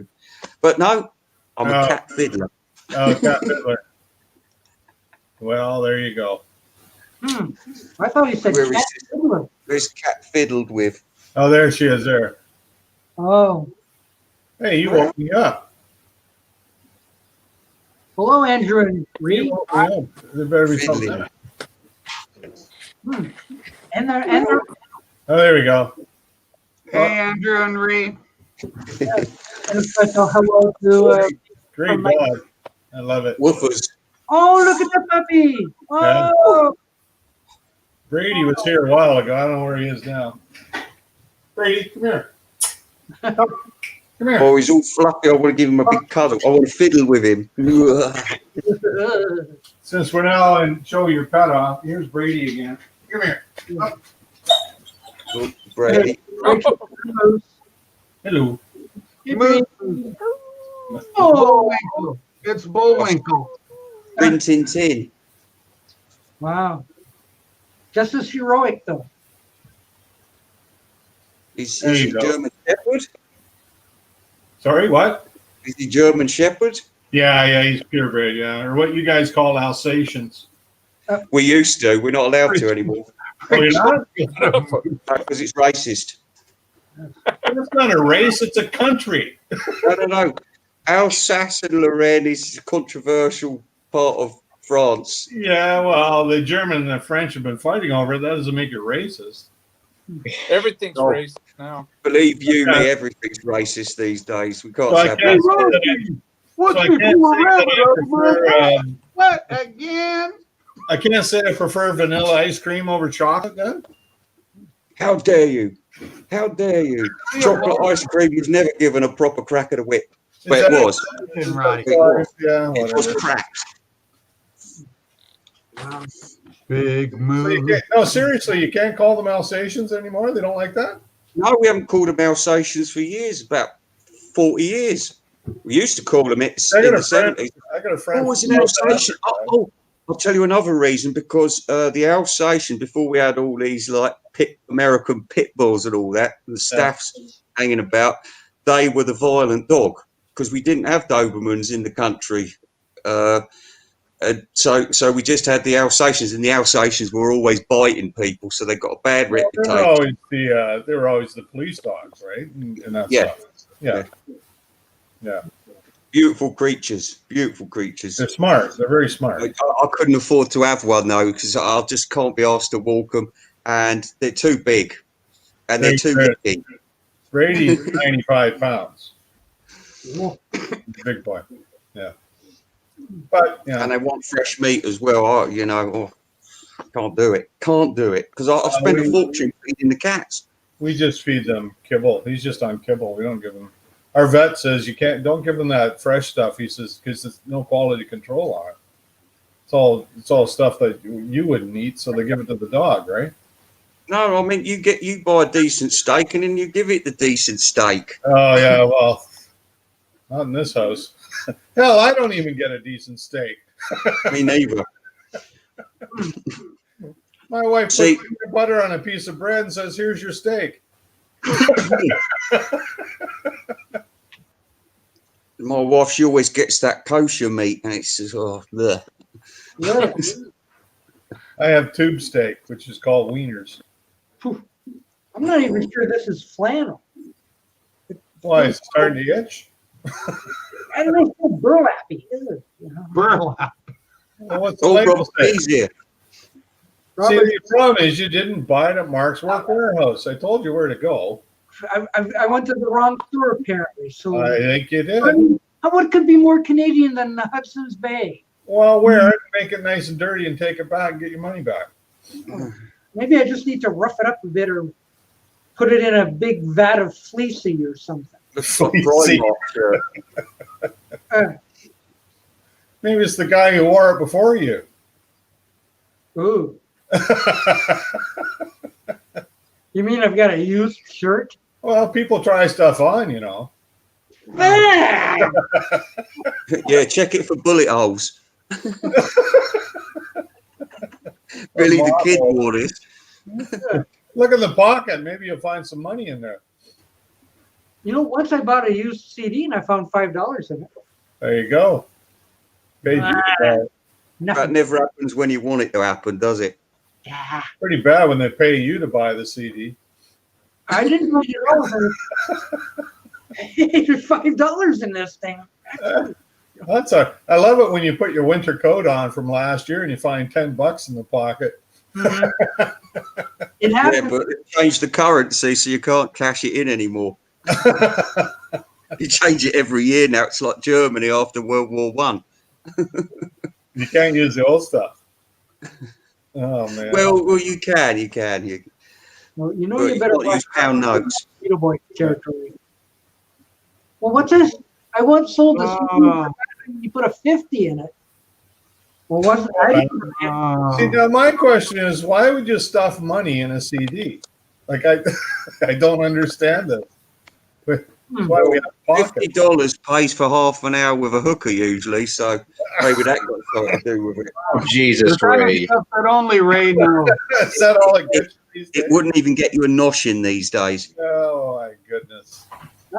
But no, I'm a cat fiddler. Oh, cat fiddler. Well, there you go. I thought he said cat fiddler. Where's cat fiddled with? Oh, there she is there. Oh. Hey, you woke me up. Hello, Andrew and Reed. There better be something there. And they're Oh, there we go. Hey, Andrew and Ree. And a special hello to Great Mike. dog. I love it. Woofers. oh, look at the puppy. Yeah. Oh, Brady was here a while ago. I don't know where he is now. Brady, come here. Come here. Oh, he's all fluffy. I want to give him a big cuddle. I want to fiddle with him. Since we're now in show your pet off, here's Brady again. Come here. Oh, Brady. Hello. Moose. Bullwinkle. It's Bullwinkle. Rin Tin Tin. wow. Just as heroic, though. Is There you he go. German Shepherd? Sorry, what? Is he German Shepherd? Yeah, he's purebred, yeah. Or what you guys call Alsatians. We used to. We're not allowed to anymore Oh, you're not? because it's racist. It's not a race, it's a country. I don't know. Alsace and Lorraine is a controversial part of France. Yeah, well, the German and the French have been fighting over it. That doesn't make it racist. Everything's No. racist now. Believe you me, everything's racist these days. We can't So I have can't that. say that What's I before can't say that I prefer, What again? I can't say I prefer vanilla ice cream over chocolate then? How dare you? How dare you? Chocolate ice cream was never given a proper crack of the whip. But Is it that- was. Right. It was. Yeah, It was whatever. cracked. Big So move. you can't, no, seriously, you can't call them Alsatians anymore? They don't like that? No, we haven't called them Alsatians for years, about 40 years. We used to call them it I in got the a friend. 70s. I got a friend. Oh, was from an South Alsatian? Africa. I'll tell you another reason, because the Alsatian, before we had all these like American pit bulls and all that, and the staffs hanging about, they were the violent dog, because we didn't have Dobermans in the country. So we just had the Alsatians, and the Alsatians were always biting people, so they got a bad Well, reputation. they were always the police dogs, right? And that Yeah. stuff. Yeah. Beautiful creatures, beautiful creatures. They're smart. They're very smart. I couldn't afford to have one though, because I just can't be asked to walk them, and they're too big, and they're too licky. Brady's 95 pounds. Big boy. Yeah. But, And they want fresh meat as well. Can't do it. Can't do it, because I spend a fortune feeding the cats. we just feed them kibble. He's just on kibble. We don't give him. Our vet says don't give them that fresh stuff. He says because there's no quality control on it. It's all stuff that you wouldn't eat, so they give it to the dog, right? No, I mean you buy a decent steak and then you give it the decent steak. Oh yeah, well, not in this house. Hell, I don't even get a decent steak. Me neither. My wife puts See- butter on a piece of bread and says, "Here's your steak." My wife, she always gets that kosher meat, and it's just bleh. Yeah. I have tube steak, which is called wieners. I'm not even sure this is flannel. Why, it's starting to itch? I don't know if it's burlappy. Is it? Burlap. Well, what's the Oh, label Robert, say? easier. See, the problem is you didn't buy it at Mark's Work Warehouse. I told you where to go. I went to the wrong store apparently. So I think you did. what could be more Canadian than the Hudson's Bay? Well, wear it, make it nice and dirty, and take it back and get your money back. Maybe I just need to rough it up a bit or put it in a big vat of fleecy or something. Looks like Fleecy. Primark, Maybe it's the guy who wore it before you. Ooh. You mean I've got a used shirt? Well, people try stuff on, you know. Ah! Yeah, check it for bullet holes. Billy the Kid wore this. Look in the pocket. Maybe you'll find some money in there. You know, once I bought a used CD and I found $5 in it. There you go. Paid you for it. That Nothing. never happens when you want it to happen, does it? Yeah. Pretty bad when they pay you to buy the CD. I didn't know you know there's $5 in this thing. I love it when you put your winter coat on from last year and you find $10 in the pocket. It Yeah, happened. but it changed the currency, so you can't cash it in anymore. You change it every year now. It's like Germany after World War One. You can't use the old stuff. Oh man. Well, you can. Well, you know But you you better can't use pound notes. Cheeto Boy territory. Well, what's this? I once sold this. You put a 50 in it. Well, wasn't I? See, now my question is, why would you stuff money in a CD? Like I don't understand it. That's why we have pockets. $50 pays for half an hour with a hooker usually, so maybe that got something to do with it. Oh, Jesus, Ray. Stuff that only Ray knows. Is that all it gets these days? It wouldn't even get you a nosh in these days. Oh my goodness.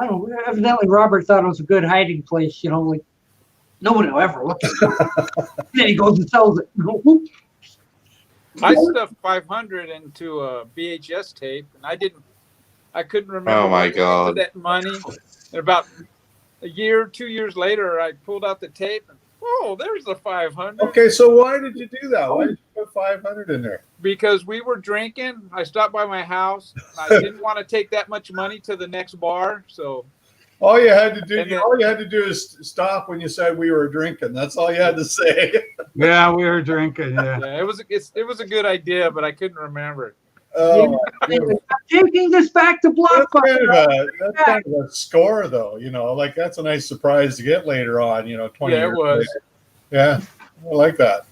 I don't know. Evidently, Robert thought it was a good hiding place. You know, like nobody will ever look at it. Then he goes and sells it. I stuffed 500 into a VHS tape, and I couldn't remember. Oh my what to do God. with that money. And about a year, 2 years later, I pulled out the tape, and there's the 500. Okay, so why did you do that? Why did you put 500 in there? Because we were drinking. I stopped by my house. I didn't want to take that much money to the next bar, so All you had to do, And then- all you had to do is stop when you said we were drinking. That's all you had to say. Yeah, we were drinking. Yeah. yeah, it was a good idea, but I couldn't remember it. Oh, my goodness. I'm taking this back to That's Blockbuster. kind of a score, though. You know, like that's a nice surprise to get later on. 20 Yeah, it years was. later. Yeah, I like that.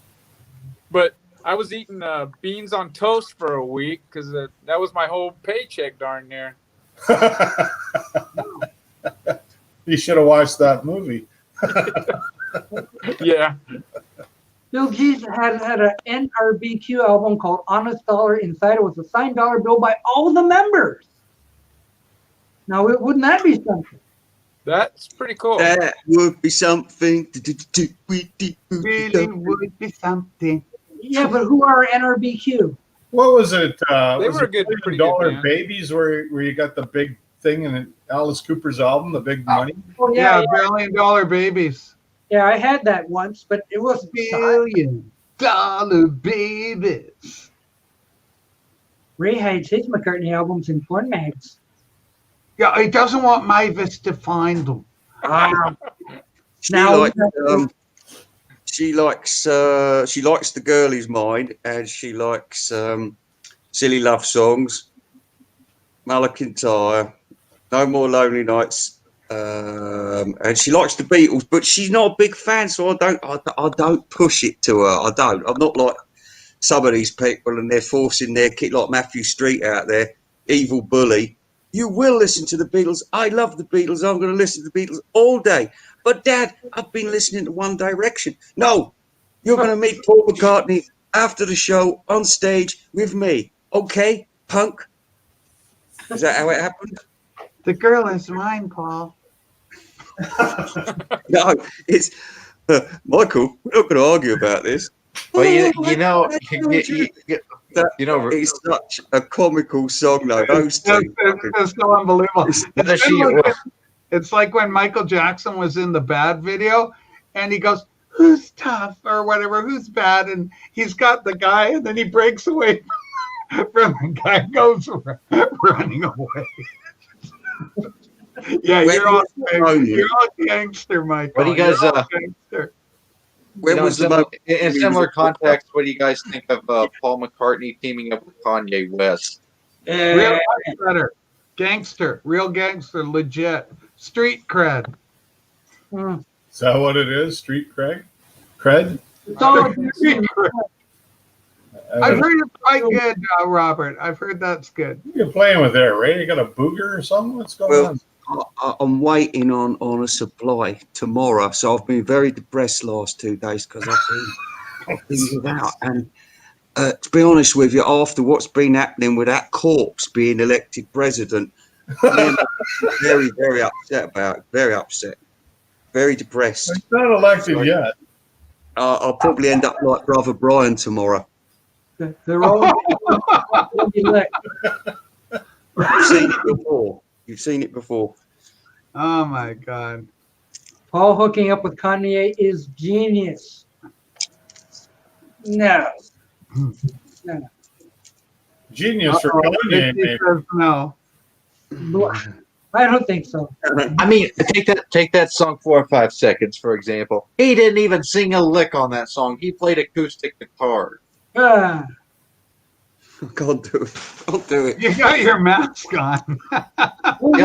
But I was eating beans on toast for a week because that was my whole paycheck, darn near. You should have watched that movie. Yeah. Bill G's had an NRBQ album called Honest Dollar. Inside it was a signed dollar bill by all the members. Now, wouldn't that be something? That's pretty cool. That would be something. Really would be something. Yeah, but who are NRBQ? What was it? They was were a it good, $1 pretty good band. Babies, where you got the big thing in Alice Cooper's album, the big money. Oh, Yeah, yeah, $1 billion babies. yeah, I had that once, but it wasn't signed. $1 billion babies. Ray hides his McCartney albums in porn mags. Yeah, he doesn't want Mavis to find them. She likes The Girl Is Mine, and she likes Silly Love Songs, Malakintyre, No More Lonely Nights, and she likes the Beatles, but she's not a big fan, so I don't push it to her. I'm not like some of these people, and they're forcing their kid like Matthew Street out there, evil bully. You will listen to the Beatles. I love the Beatles. I'm going to listen to the Beatles all day. But, Dad, I've been listening to One Direction. No, you're going to meet Paul McCartney after the show on stage with me. Okay, punk? Is that how it happened? The girl is mine, Paul. No, it's Michael. We're not going to argue about this. Well, It's such a comical song, though. Those two. It's so unbelievable. It's like when Michael Jackson was in the Bad video, and he goes, "Who's tough?" or whatever, "Who's bad?" and he's got the guy, and then he breaks away from the guy, and goes running away. Yeah, you're all gangster, Michael. What do you guys? When was the moment? In similar context, what do you guys think of Paul McCartney teaming up with Kanye West? Real better. Gangster, real gangster, legit. Street cred. Is that what it is? Street cred? Cred? I've heard it's quite good, Robert. I've heard that's good. What are you playing with there, Ray? You got a booger or something? What's going on? I'm waiting on a supply tomorrow, so I've been very depressed last 2 days because I've been without. And to be honest with you, after what's been happening with that corpse being elected president, I'm very, very upset about it. Very upset. Very depressed. It's not elected yet. I'll probably end up like Brother Brian tomorrow. They're all You've seen it before. Oh my God. Paul hooking up with Kanye is genius. No. Genius for Kanye, Richie maybe. says no. I don't think so. I mean, take that song 4 or 5 seconds, for example. He didn't even sing a lick on that song. He played acoustic guitar. Ah, Can't do it. Can't do it. You got your mask on. The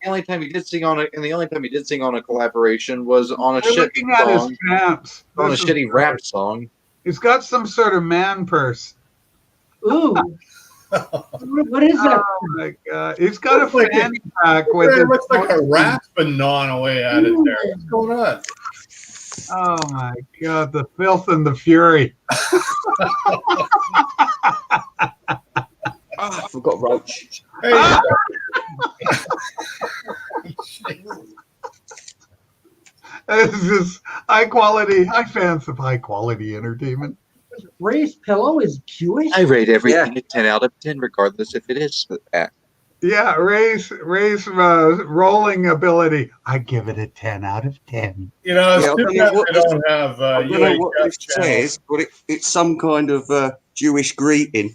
only time he did sing on it, and the only time he did sing on a collaboration was on a We're shit looking at song, his pants. on a This is shitty great. rap song. He's got some sort of man purse. ooh. What is that? Oh my god! He's got a Looks like fanny pack with It his. looks like a rasping gnawing away at it there. What's going on? Oh my god! The filth and the fury. I forgot Roach. Hey, This is high quality. High fans of high quality entertainment. Ray's pillow is Jewish? I rate everything a 10 out of 10, regardless if it is. Yeah, Ray's rolling ability. I give it a 10 out of 10. you know, it's Yeah, I too don't know bad what we don't have I don't know what UHF this channels. says, but it's some kind of Jewish greeting.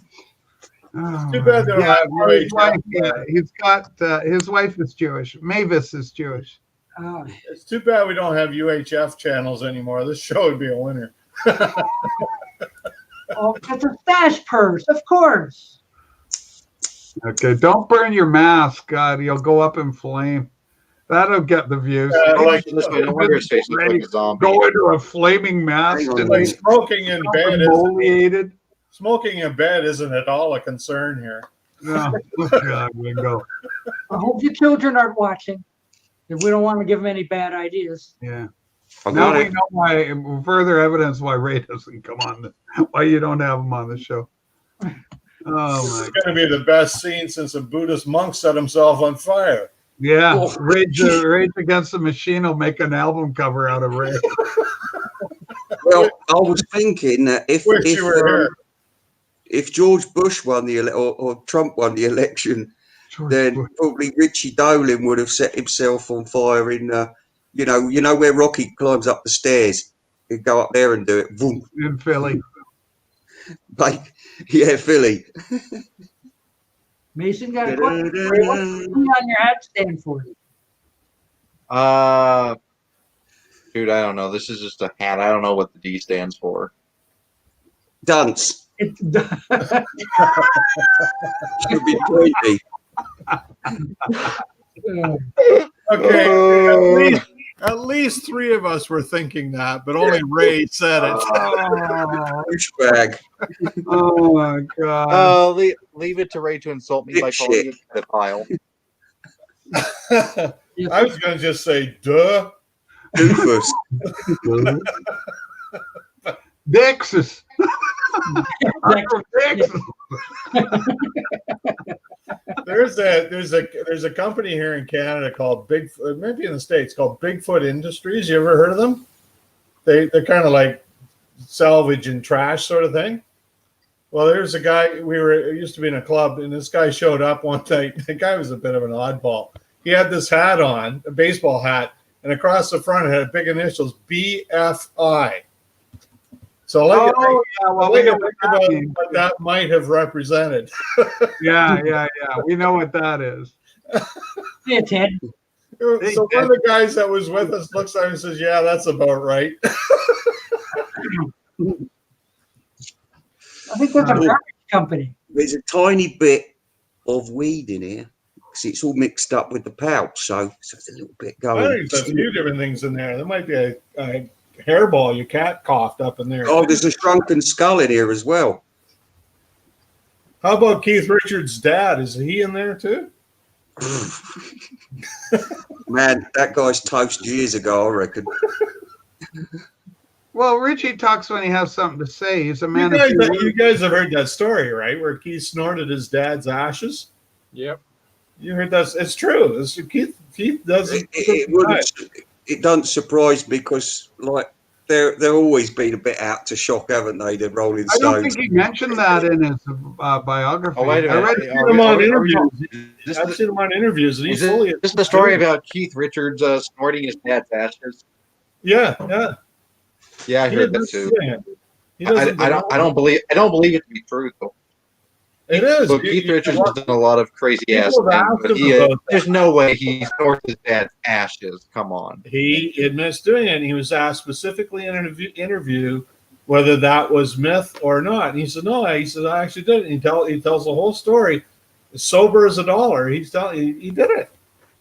Oh, Too bad they don't have his UHF. wife, he's got his wife is Jewish. Mavis is Jewish. Ah, It's too bad we don't have UHF channels anymore. This show would be a winner. oh, it's a stash purse, of course. Okay, don't burn your mask. God, you'll go up in flame. That'll get the views. Like, This way, no wonder his face looks like a zombie. Go into a flaming mask Hang on and a like minute. smoking in bed isn't, exfoliated. smoking in bed isn't at all a concern here. No, oh, God, Wingo. I hope your children aren't watching. If we don't want to give them any bad ideas. Yeah. I Now got we it. know why. Further evidence why Ray doesn't come on. Why you don't have him on the show. Oh This my is going to be the best scene since a Buddhist monk set himself on fire. Yeah, Oh. Rage Against the Machine will make an album cover out of Ray. Well, I was thinking that Wish you were here. if George Bush won the or Trump won the election, then probably Richie Dolan would have set himself on fire in, you know where Rocky climbs up the stairs. He'd go up there and do it. Boom. In Philly. Like, yeah, Philly. Mason got a question. Ray, what's the D on your hat stand for? Dude, I don't know. This is just a hat. I don't know what the D stands for. Dance. It's Should be creepy. Okay, at least 3 of us were thinking that, but only Ray said it. Douchebag. Oh my God. Leave it to Ray to insult me by calling it a pedophile. I was going to just say, duh. Doofus. Dexus. I'm from Texas. There's a company here in Canada called Bigfoot, maybe in the States, called Bigfoot Industries. You ever heard of them? They're kind of like salvage and trash sort of thing. Well, there's a guy, used to be in a club, and this guy showed up one night. The guy was a bit of an oddball. He had this hat on, a baseball hat, and across the front it had big initials, BFI. So We know what that means. what that might have represented. Yeah. We know what that is. Yeah, Ted. So one of the guys that was with us looks at him and says, "Yeah, that's about right." I think that's a garbage company. There's a tiny bit of weed in here because it's all mixed up with the pouch, so it's a little bit I going. think there's a few different things in there. There might be a hairball your cat coughed up in there. Oh, there's a shrunken skull in here as well. How about Keith Richards' dad? Is he in there too? Man, that guy's toast years ago, I reckon. Well, Richie talks when he has something to say. He's a man. You guys have heard that story, right? Where Keith snorted his dad's ashes. Yep. You heard that? It's true. Keith doesn't. It doesn't surprise me because, like, they're always been a bit out to shock, haven't they? The Rolling I Stones. don't think he mentioned that in his biography. Oh, wait a minute. I've seen him on interviews, and he's fully. Is this the story about Keith Richards snorting his dad's ashes? Yeah. Yeah, I heard that too. He doesn't. I don't believe it to be true though. It is. But Keith Richards has done a lot of crazy ass People have things, asked but him about that. there's no way he snorts his dad's ashes. Come on. He admits doing it, and he was asked specifically in an interview whether that was myth or not. And he said, no, he said, I actually did it. And he tells the whole story, sober as a dollar. He did it.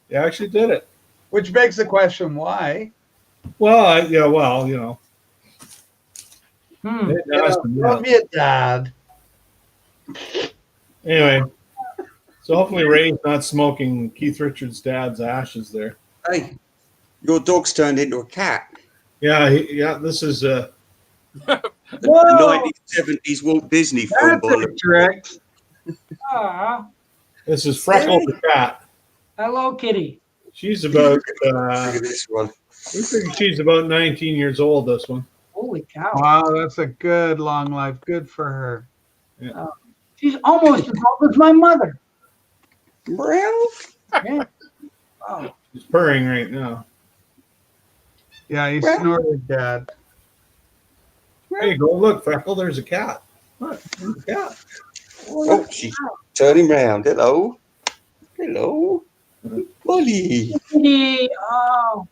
He actually did it. Which begs the question, why? Well, you know. Love your dad. Anyway, so hopefully Ray's not smoking Keith Richards' dad's ashes there. Hey, your dog's turned into a cat. Yeah, this is The 1970s Walt Disney film. That's correct. This is Freckle the cat. Hello, kitty. She's about Look at this one. we think she's about 19 years old, this one. Holy cow. Wow, that's a good long life. Good for her. Yeah. She's almost as old as my mother. Well, Yeah. Wow. She's purring right now. Yeah, he snorted, Dad. There you go. Look, Freckle, there's a cat. Look, there's a cat. oh, she's turning round. Hello. Hello. Molly. Kitty. Oh.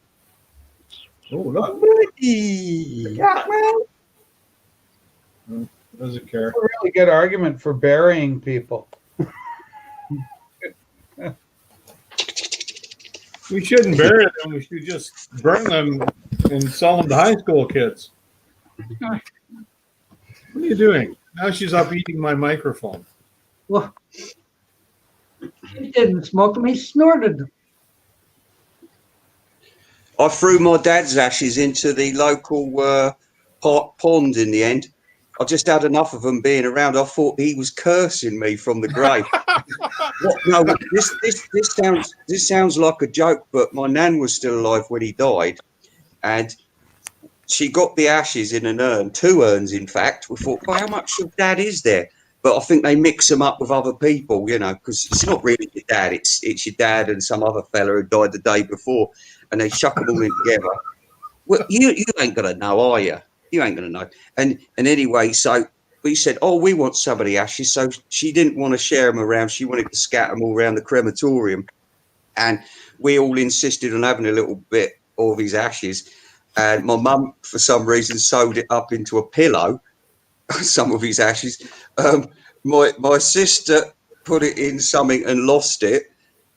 Oh, look. Molly. Cat. Doesn't care. A really good argument for burying people. We shouldn't bury them. We should just burn them and sell them to high school kids. What are you doing? Now she's up eating my microphone. Well, he didn't smoke them. He snorted them. I threw my dad's ashes into the local pond in the end. I just had enough of them being around. I thought he was cursing me from the grave. No, this sounds like a joke, but my nan was still alive when he died, and she got the ashes in an urn, 2 urns in fact. We thought, well, how much of Dad is there? But I think they mix them up with other people, you know, because it's not really your dad. It's your dad and some other fella who died the day before, and they chuck them all in together. Well, you ain't gonna know, are you? You ain't gonna know. And anyway, so we said, oh, we want some of the ashes. So she didn't want to share them around. She wanted to scatter them all around the crematorium. And we all insisted on having a little bit of his ashes. And my mum, for some reason, sewed it up into a pillow, some of his ashes. My sister put it in something and lost it.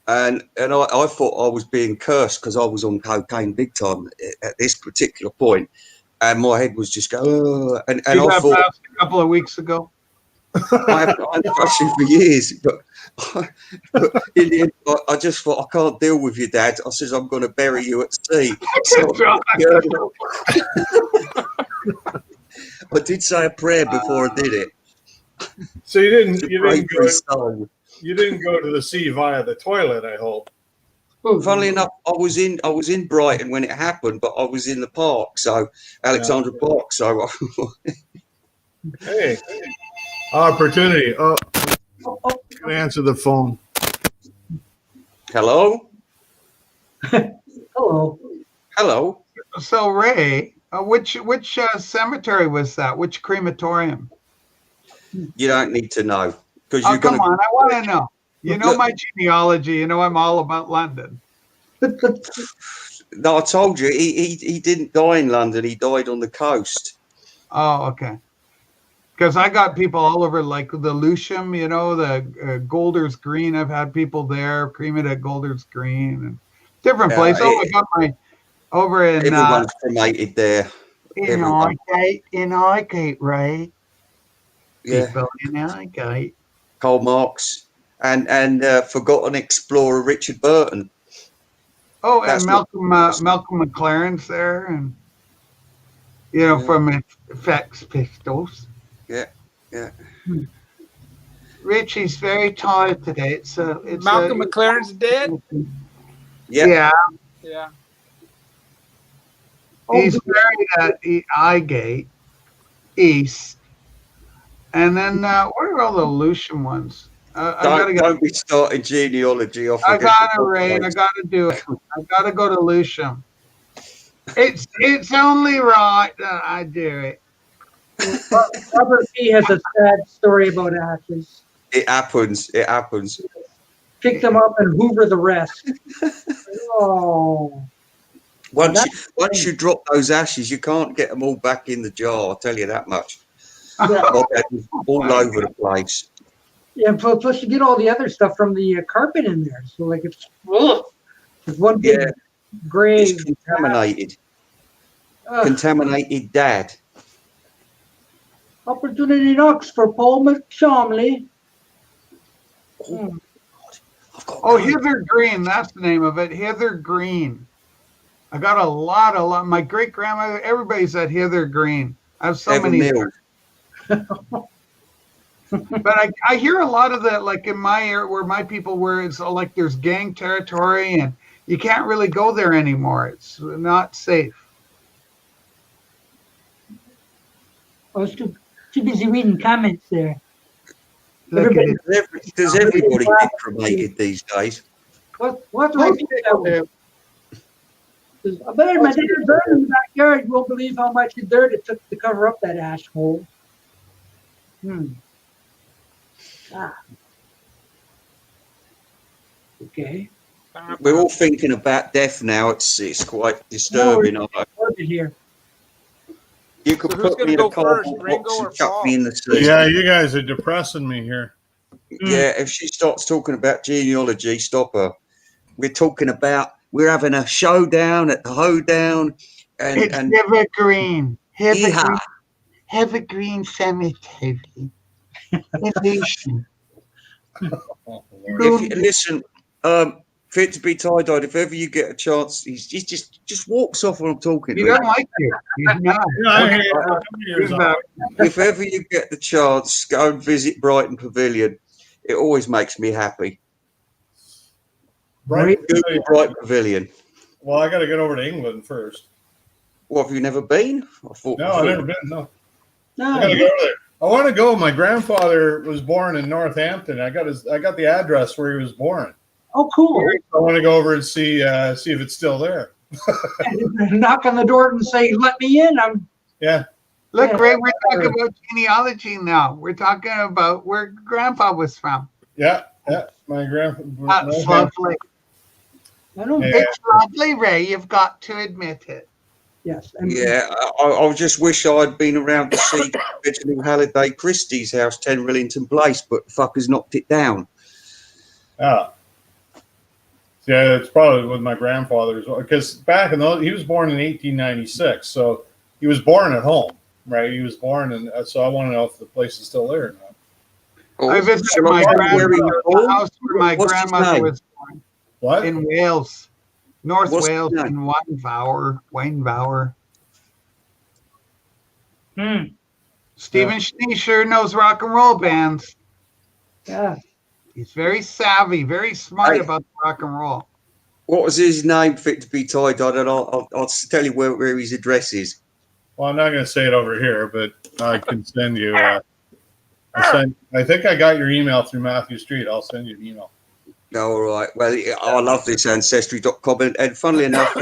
And I thought I was being cursed because I was on cocaine big time at this particular point. And my head was just going, oh, and I thought a couple of weeks ago. I've trusted you for years, but in the end, I just thought I can't deal with you, Dad. I says I'm going to bury you at sea. So, I did say a prayer before I did it. So you didn't go to the sea via the toilet, I hope. Funnily enough, I was in Brighton when it happened, but I was in the park, so Alexandra Park. So hey, opportunity. Oh, can answer the phone. Hello. Hello. Hello. So Ray, which cemetery was that? Which crematorium? You don't need to know because you're come on, I want to know. You know my genealogy. You know I'm all about London. No, I told you he didn't die in London. He died on the coast. Oh, okay. Because I got people all over, like the Lewisham, you know, the Golders Green. I've had people there cremated at Golders Green and different places. I got my over in. Everyone's cremated there. In Highgate, right? Yeah. People in Highgate. Karl Marx and forgotten explorer Richard Burton. Oh, and Malcolm McLaren's there, and you know from Sex Pistols. Yeah. Richie's very tired today. It's Malcolm McLaren's dead. Yeah. He's buried at Highgate East, and then what are all the Lewisham ones? Don't be starting genealogy off. I gotta, Ray. I gotta do it. I gotta go to Lewisham. It's only right that I do it. Robert P. has a sad story about ashes. It happens. It happens. Pick them up and hoover the rest. Oh. Once you drop those ashes, you can't get them all back in the jar. I'll tell you that much. Yeah. All over the place. Yeah, plus you get all the other stuff from the carpet in there. So like it's one big grave. It's contaminated. Contaminated dad. Opportunity knocks for Paul McShomley. Oh, Hither Green. That's the name of it. Hither Green. I got a lot. My great grandmother, everybody's at Hither Green. I have so many. But I hear a lot of that, like in my area where my people were, it's like there's gang territory and you can't really go there anymore. It's not safe. I was too busy reading comments there. Does everybody get cremated these days? What's right there? I buried my dad's dirt in the backyard. You won't believe how much dirt it took to cover up that ash hole. Okay. We're all thinking about death now. It's quite disturbing. Here. You could put me in a cardboard box and chuck me in the sea. Yeah, you guys are depressing me here. Yeah, if she starts talking about genealogy, stop her. We're having a showdown at the hoedown. It's Hither Green. Hither Green Cemetery. Listen, FitToBe TieDyed, if ever you get a chance, he just walks off when I'm talking. He doesn't like you. He's not. If ever you get the chance, go and visit Brighton Pavilion. It always makes me happy. Brighton Pavilion. Well, I got to get over to England first. Well, have you never been? I've never been. No. I got to go there. I want to go. My grandfather was born in Northampton. I got the address where he was born. Oh, cool. I want to go over and see if it's still there. Knock on the door and say, "Let me in." Look, Ray, we're talking about genealogy now. We're talking about where Grandpa was from. Yeah, my grandpa. That's lovely. It's lovely, Ray. You've got to admit it. Yes. I just wish I'd been around to see Reginald Halliday Christie's house, 10 Rillington Place, but fuckers knocked it down. Yeah, it's probably with my grandfather's, because back in he was born in 1896, so he was born at home, right? He was born, and so I want to know if the place is still there or not. I visited my grandmother's house where my grandmother was born. What? In Wales. North Wales in Wynvower. Stephen Schnee sure knows rock and roll bands. Yeah. He's very savvy, very smart about rock and roll. What was his name, FitToBe TieDyed? And I'll tell you where his address is. Well, I'm not going to say it over here, but I can send you. I think I got your email through Matthew Street. I'll send you an email. All right. Well, I love this Ancestry.com. And funnily enough,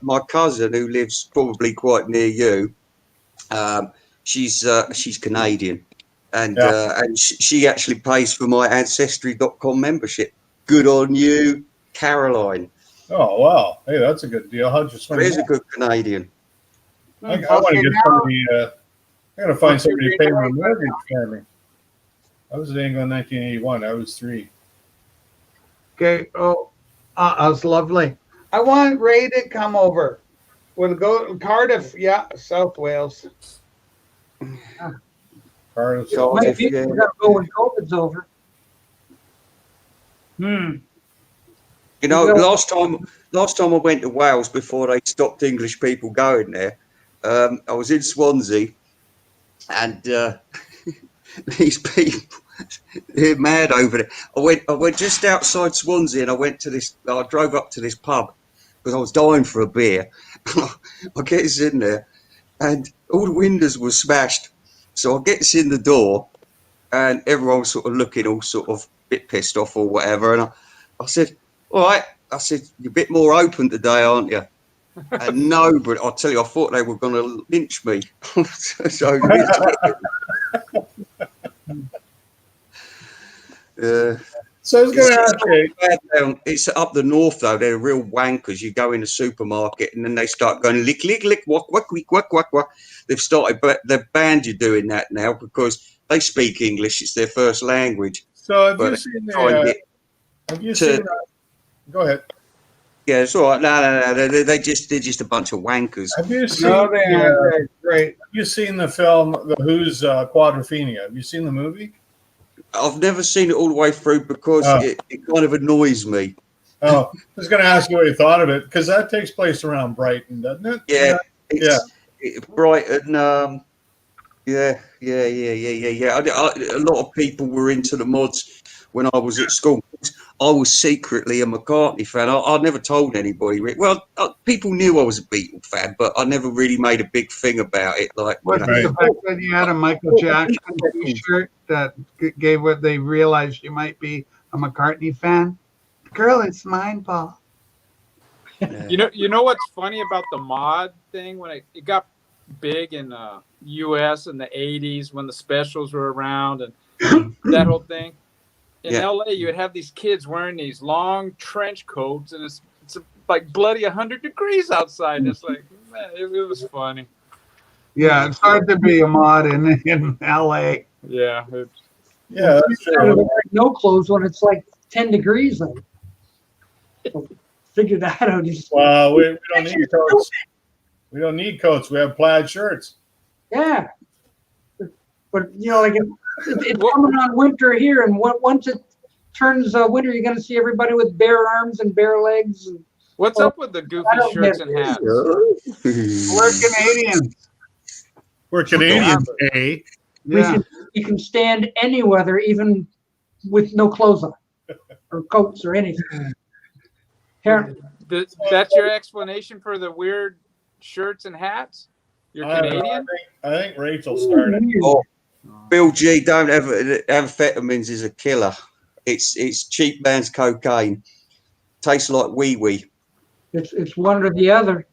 my cousin, who lives probably quite near you, she's Canadian. And she actually pays for my Ancestry.com membership. Good on you, Caroline. Oh, wow. Hey, that's a good deal. How'd you spend There's a good Canadian. I want to get somebody, I got to find somebody to pay my mortgage for me. I was in England in 1981. I was 3. Okay. Oh, that's lovely. I want Ray to come over. We'll go Cardiff. Yeah, South Wales. Cardiff. We got to go when COVID's over. You know, last time I went to Wales before they stopped English people going there, I was in Swansea, and these people, they're mad over there. I went just outside Swansea, and I drove up to this pub because I was dying for a beer. I get us in there, and all the windows were smashed. So I get us in the door, and everyone was sort of looking all sort of a bit pissed off or whatever. And I said, "All right," I said, "you're a bit more open today, aren't you?" And no, but I'll tell you, I thought they were going to lynch me. So So I was going to ask you. It's up the north though. They're real wankers. You go in a supermarket and then they start going lick, lick, lick, walk, walk, walk, walk, walk, walk. They've started, but they've banned you doing that now because they speak English. It's their first language. So have you seen the? Have you seen? Go ahead. Yeah, it's all right. No. They're just a bunch of wankers. Have you seen? Great. Have you seen the film The Who's Quadrophenia? Have you seen the movie? I've never seen it all the way through because it kind of annoys me. Oh, I was going to ask you what you thought of it because that takes place around Brighton, doesn't it? Yeah, Brighton. Yeah. A lot of people were into the mods when I was at school. I was secretly a McCartney fan. I never told anybody. Well, people knew I was a Beatle fan, but I never really made a big thing about it. Like, what's the fact that you had a Michael Jackson T-shirt that gave what they realized you might be a McCartney fan? Girl, it's mine, Paul. You know what's funny about the mod thing when it got big in U.S. in the '80s when the specials were around and that whole thing. In LA, you would have these kids wearing these long trench coats, and it's like bloody 100 degrees outside. And it's like, man, it was funny. Yeah, it's hard to be a mod in LA. Yeah. Yeah, that's true. No clothes when it's like 10 degrees. So figure that out. Well, we don't need coats. We don't need coats. We have plaid shirts. Yeah. But, like it's coming on winter here, and once it turns winter, you're going to see everybody with bare arms and bare legs. And, what's up with the goofy shirts and hats? We're Canadians. We're Canadians, eh? Yeah. We can stand any weather, even with no clothes on, or coats or anything. That's your explanation for the weird shirts and hats? You're Canadian? I think Rachel started. Bill G, don't have amphetamines is a killer. It's cheap man's cocaine. Tastes like wee. It's one or the other.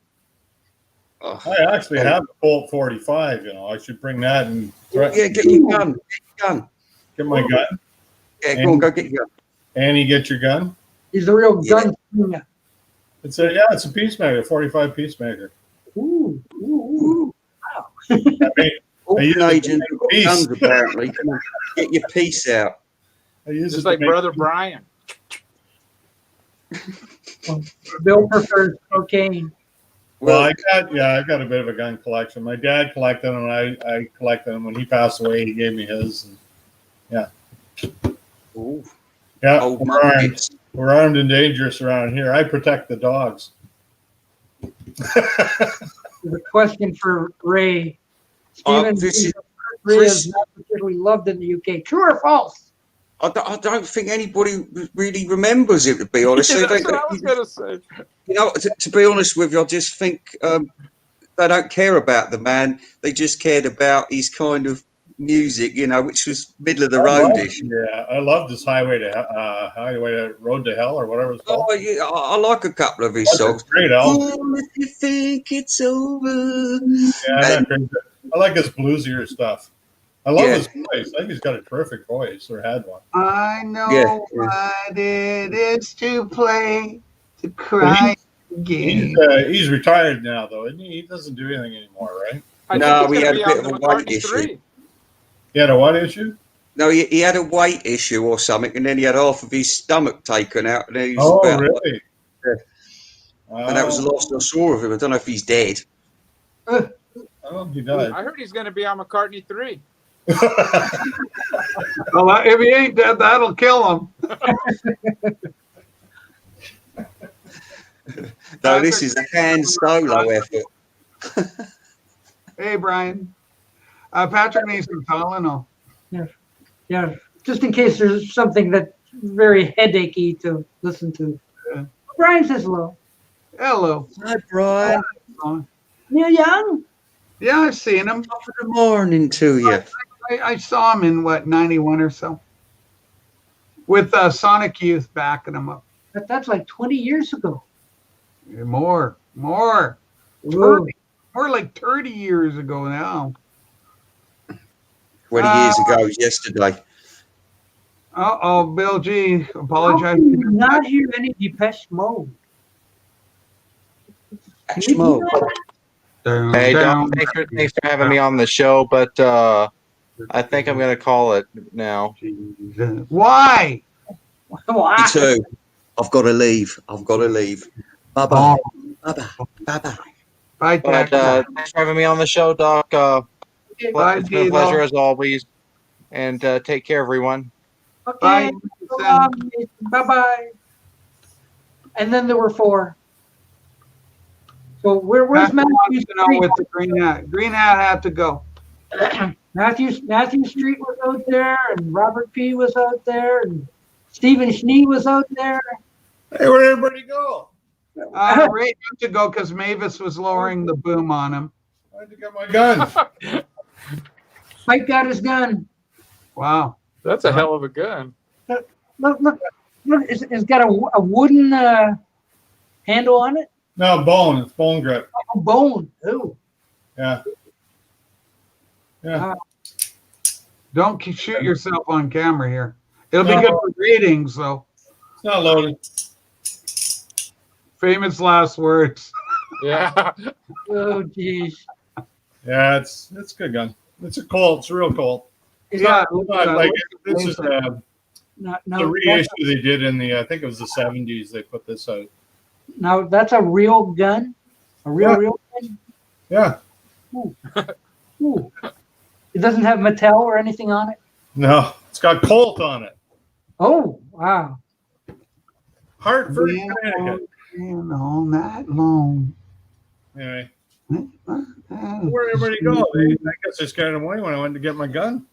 I actually have a Colt 45. I should bring that and get your gun. Get my gun. Yeah, go get your gun. Annie, get your gun. He's a real gun. It's a peacemaker, 45 peacemaker. Ooh. Wow. All Canadians got guns, apparently. Come on, get your piece out. Just like Brother Brian. Bill prefers cocaine. Well, I got a bit of a gun collection. My dad collected them, and I collected them. When he passed away, he gave me his. And, Ooh. Yeah. We're armed and dangerous around here. I protect the dogs. There's a question for Ray. Stephen, Ray is not particularly loved in the UK. True or false? I don't think anybody really remembers it, to be honest. That's what I was going to say. To be honest with you, I just think they don't care about the man. They just cared about his kind of music, which was middle of the road-ish. I love this Highway to Road to Hell or whatever it's called. Oh, yeah, I like a couple of his songs. Great album. Oh, if you think it's over. Yeah, I like his bluesier stuff. I love his voice. I think he's got a terrific voice, or had one. I know what it is to play, to cry again. He's retired now, though, isn't he? He doesn't do anything anymore, right? No, we had a bit of a weight issue. He had a what issue? No, he had a weight issue or something, and then he had half of his stomach taken out. And he was really? And that was the last I saw of him. I don't know if he's dead. Oh, he died. I heard he's going to be on McCartney 3. Well, if he ain't dead, that'll kill him. No, this is a hand solo effort. Hey, Brian. Patrick needs some Tylenol. Yeah. Just in case there's something that's very headachy to listen to. Yeah. Brian says hello. Hello. Hi, Brian. Neil Young? Yeah, I've seen him. Top of the morning to you. I saw him in, 91 or so. With Sonic Youth backing him up. That's like 20 years ago. More. 30, more like 30 years ago now. 20 years ago was yesterday. Uh-oh, Bill G. How Apologize. can you not hear any Depeche Mode? Can you Schmo. do that? Down, Hey, down. Doc, thanks for having me on the show, but I think I'm going to call it now. Jesus. Why? Me Why? too. I've got to leave. Bye bye. Bye bye. Bye bye. Bye, But Tax. thanks for having me on the show, Doc. Bye, It's been a Dino. pleasure as always. And take care, everyone. Bye, Okay. So long. Bye-bye. And then there were 4. So where's Matthew Matthew wants to know Street? with the green hat. Green hat had to go. Matthew Street was out there, and Robert P. was out there, and Stephen Schnee was out there. Hey, where'd everybody go? Ray had to go because Mavis was lowering the boom on him. I had to get my gun. Mike got his gun. Wow. That's a hell of a gun. Look! It's got a wooden handle on it. No, bone. It's bone grip. A bone. Ooh. Yeah. Yeah. Don't shoot yourself on camera here. It'll be good for ratings, though. It's not loaded. Famous last words. Yeah. Oh, geez. Yeah, it's a good gun. It's a Colt. It's a real Colt. It's not like this is the reissue they did in the I think it was the 70s. They put this out. Now that's a real gun. A real gun. Yeah. Ooh. Ooh. It doesn't have Mattel or anything on it. No, it's got Colt on it. Oh, wow. Hartford, Connecticut. All night long. Anyway, where'd everybody go? I guess they scared away when I went to get my gun.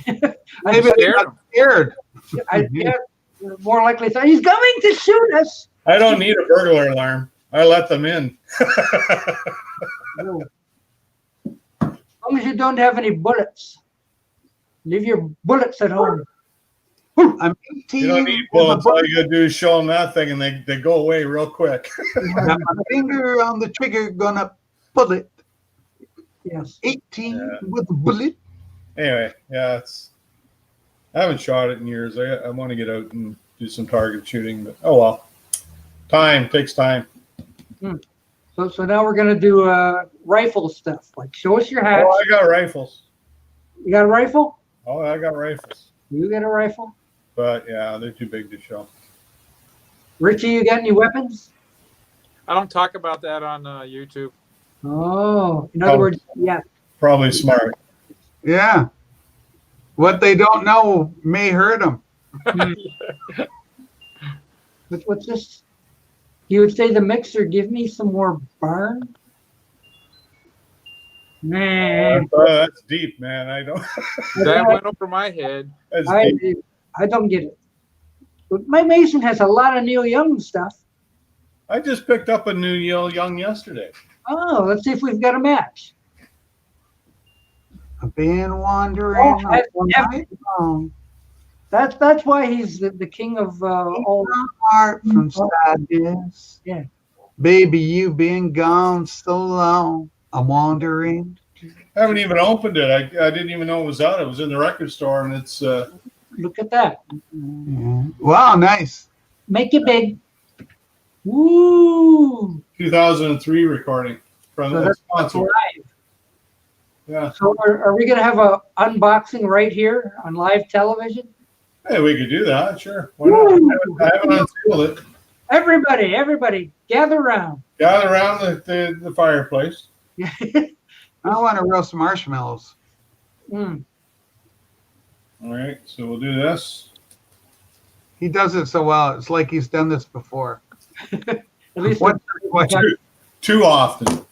Maybe they got scared. Yeah, more likely he's coming to shoot us. I don't need a burglar alarm. I let them in. No. As long as you don't have any bullets. Leave your bullets at home. I'm 18. You don't need bullets. All you gotta do is show them that thing, and they go away real quick. Got my finger on the trigger, gonna pull it. Yes. 18 with a bullet. Anyway, yeah, I haven't shot it in years. I want to get out and do some target shooting, but oh well. Time takes time. So now we're gonna do rifle stuff. Like show us your hats. Oh, I got rifles. You got a rifle? Oh, I got rifles. You got a rifle? But yeah, they're too big to show. Richie, you got any weapons? I don't talk about that on YouTube. Oh, in other words, yeah. Probably smart. Yeah. What they don't know may hurt them. What's this? You would say the mixer, give me some more burn? Man. That's deep, man. I don't. That went over my head. I don't get it. But my Mason has a lot of Neil Young stuff. I just picked up a new Neil Young yesterday. Oh, let's see if we've got a match. I've been wandering all night long. That's why he's the king of all heart from sadness. Yeah. Baby, you've been gone so long. I'm wandering. I haven't even opened it. I didn't even know it was out. It was in the record store, and it's. Look at that. Wow, nice. Make it big. Woo! 2003 recording from the sponsor. Live. Yeah. So are we going to have a unboxing right here on live television? Hey, we could do that. Sure. Why not? I haven't unsealed it. Everybody, gather around. Gather around the fireplace. I want to roast marshmallows. Mm. All right, so we'll do this. He does it so well. It's like he's done this before. At least too often.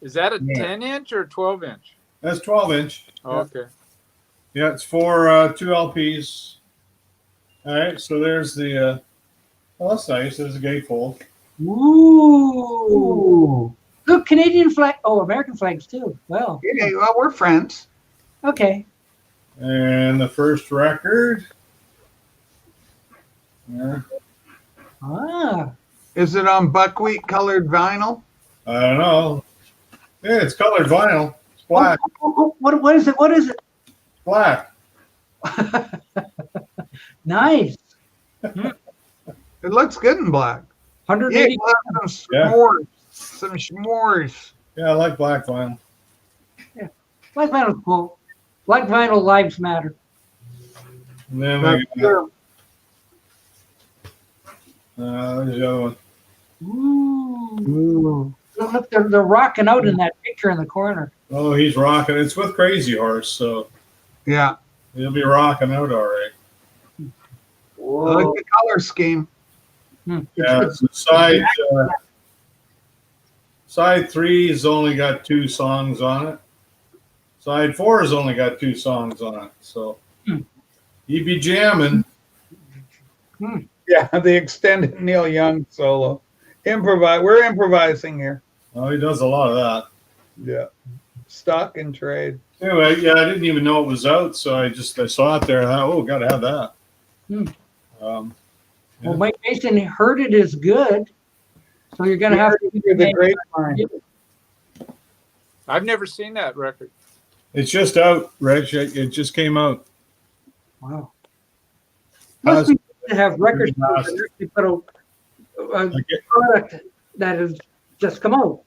Is that a 10-inch or 12-inch? That's 12-inch. Oh, okay. Yeah, it's for 2 LPs. All right, so there's the. Oh, that's nice. There's a gatefold. Ooh. Look, Canadian flag. Oh, American flags too. Well. Yeah, well, we're friends. Okay. And the first record. Yeah. Ah. Is it on buckwheat colored vinyl? I don't know. Yeah, it's colored vinyl. It's black. What is it? What is it? Black. Nice. It looks good in black. 180. Some s'mores. Some s'mores. Yeah, I like black vinyl. Yeah. Black vinyl's cool. Black vinyl lives matter. And then That's true. there's the other one. Ooh. Look, they're rocking out in that picture in the corner. Oh, he's rocking. It's with Crazy Horse, so Yeah. he'll be rocking out all right. I like the color scheme. Yeah, so side 3 has only got 2 songs on it. Side 4 has only got 2 songs on it. So he'd be jamming. Yeah, the extended Neil Young solo. We're improvising here. Oh, he does a lot of that. Yeah. Stock and trade. Anyway, yeah, I didn't even know it was out, so I saw it there. And I thought, oh, gotta have that. Well, Mike Mason heard it is good, so you're gonna have to do the grapevine. I've never seen that record. It's just out, Reg. It just came out. Wow. Must be good to have record stores that actually put a product that has just come out.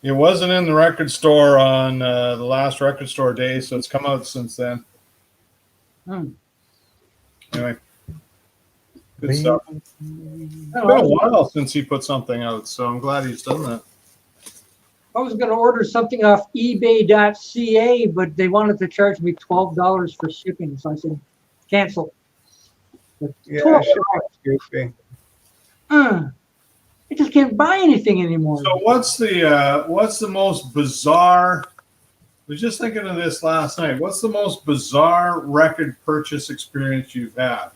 It wasn't in the record store on the last record store day, so it's come out since then. Anyway, good stuff. It's been a while since he put something out, so I'm glad he's done that. I was going to order something off eBay.ca, but they wanted to charge me $12 for shipping, so I said cancel. But Yeah, $12. goofy. I just can't buy anything anymore. So what's the most bizarre? I was just thinking of this last night. What's the most bizarre record purchase experience you've had?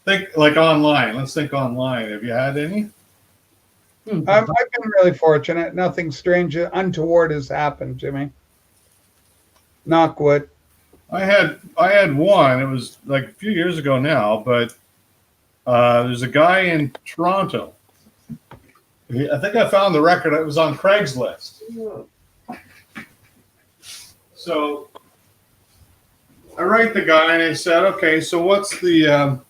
Think like online. Let's think online. Have you had any? I've been really fortunate. Nothing strange, untoward has happened to me. Knock wood. I had one. It was like a few years ago now, but there's a guy in Toronto. I think I found the record. It was on Craigslist. So I write the guy and I said, okay, so what's the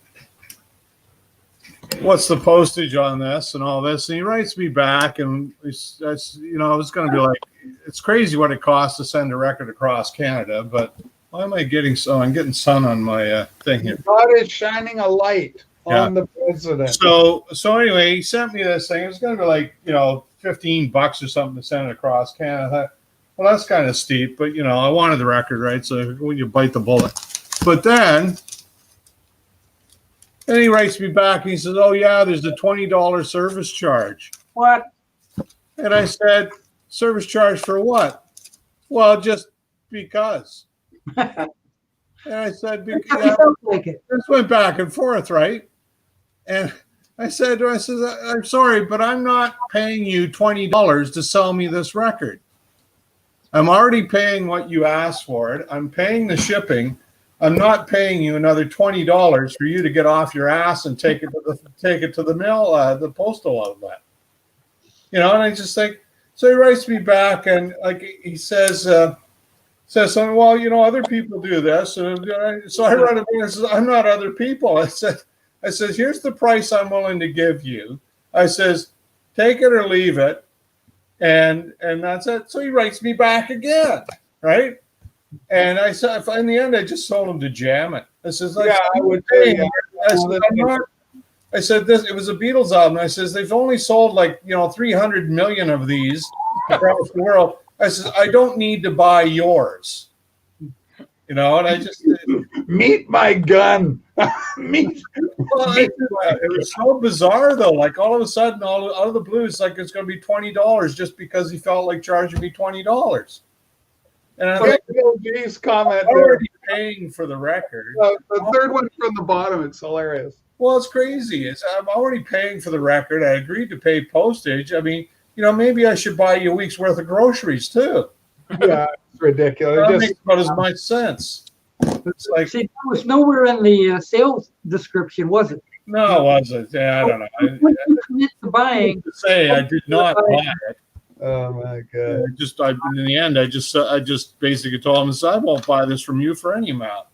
postage on this and all this? And he writes me back, and I was going to be like, it's crazy what it costs to send a record across Canada, but why am I getting so? I'm getting sun on my thing here. God is shining a light on the president. So anyway, he sent me this thing. It was going to be like, $15 or something to send it across Canada. I thought, well, that's kind of steep, but I wanted the record, right? So when you bite the bullet, but then he writes me back and he says, "Oh yeah, there's a $20 service charge." What? And I said, "Service charge for what?" "Well, just because." And I said, "Because this went back and forth, right?" And I said, "I'm sorry, but I'm not paying you $20 to sell me this record. I'm already paying what you asked for it. I'm paying the shipping. I'm not paying you another $20 for you to get off your ass and take it to the mail, the postal outlet." And I just think, so he writes me back and like he says something, well, other people do this. So I wrote him and says, "I'm not other people." I said, "Here's the price I'm willing to give you." I says, "Take it or leave it." And that's it. So he writes me back again, right? And I said, in the end, I just told him to jam it. I says, like, yeah, I would say, yeah. I said, this. It was a Beatles album. I says, they've only sold like 300 million of these across the world. I says, I don't need to buy yours. And I just meet my gun. Meet. Well, it was so bizarre though. Like all of a sudden, out of the blue, it's like it's going to be $20 just because he felt like charging me $20. And I'm like, G's comment. I'm already paying for the record. The third one from the bottom, it's hilarious. Well, it's crazy. I'm already paying for the record. I agreed to pay postage. I mean, maybe I should buy you a week's worth of groceries too. Yeah, it's ridiculous. That makes about as much sense. It's like, see, that was nowhere in the sales description, was it? No, it wasn't. Yeah, I don't know. When you commit to buying, I did not buy it. Oh my god! In the end, I just basically told him, I won't buy this from you for any amount.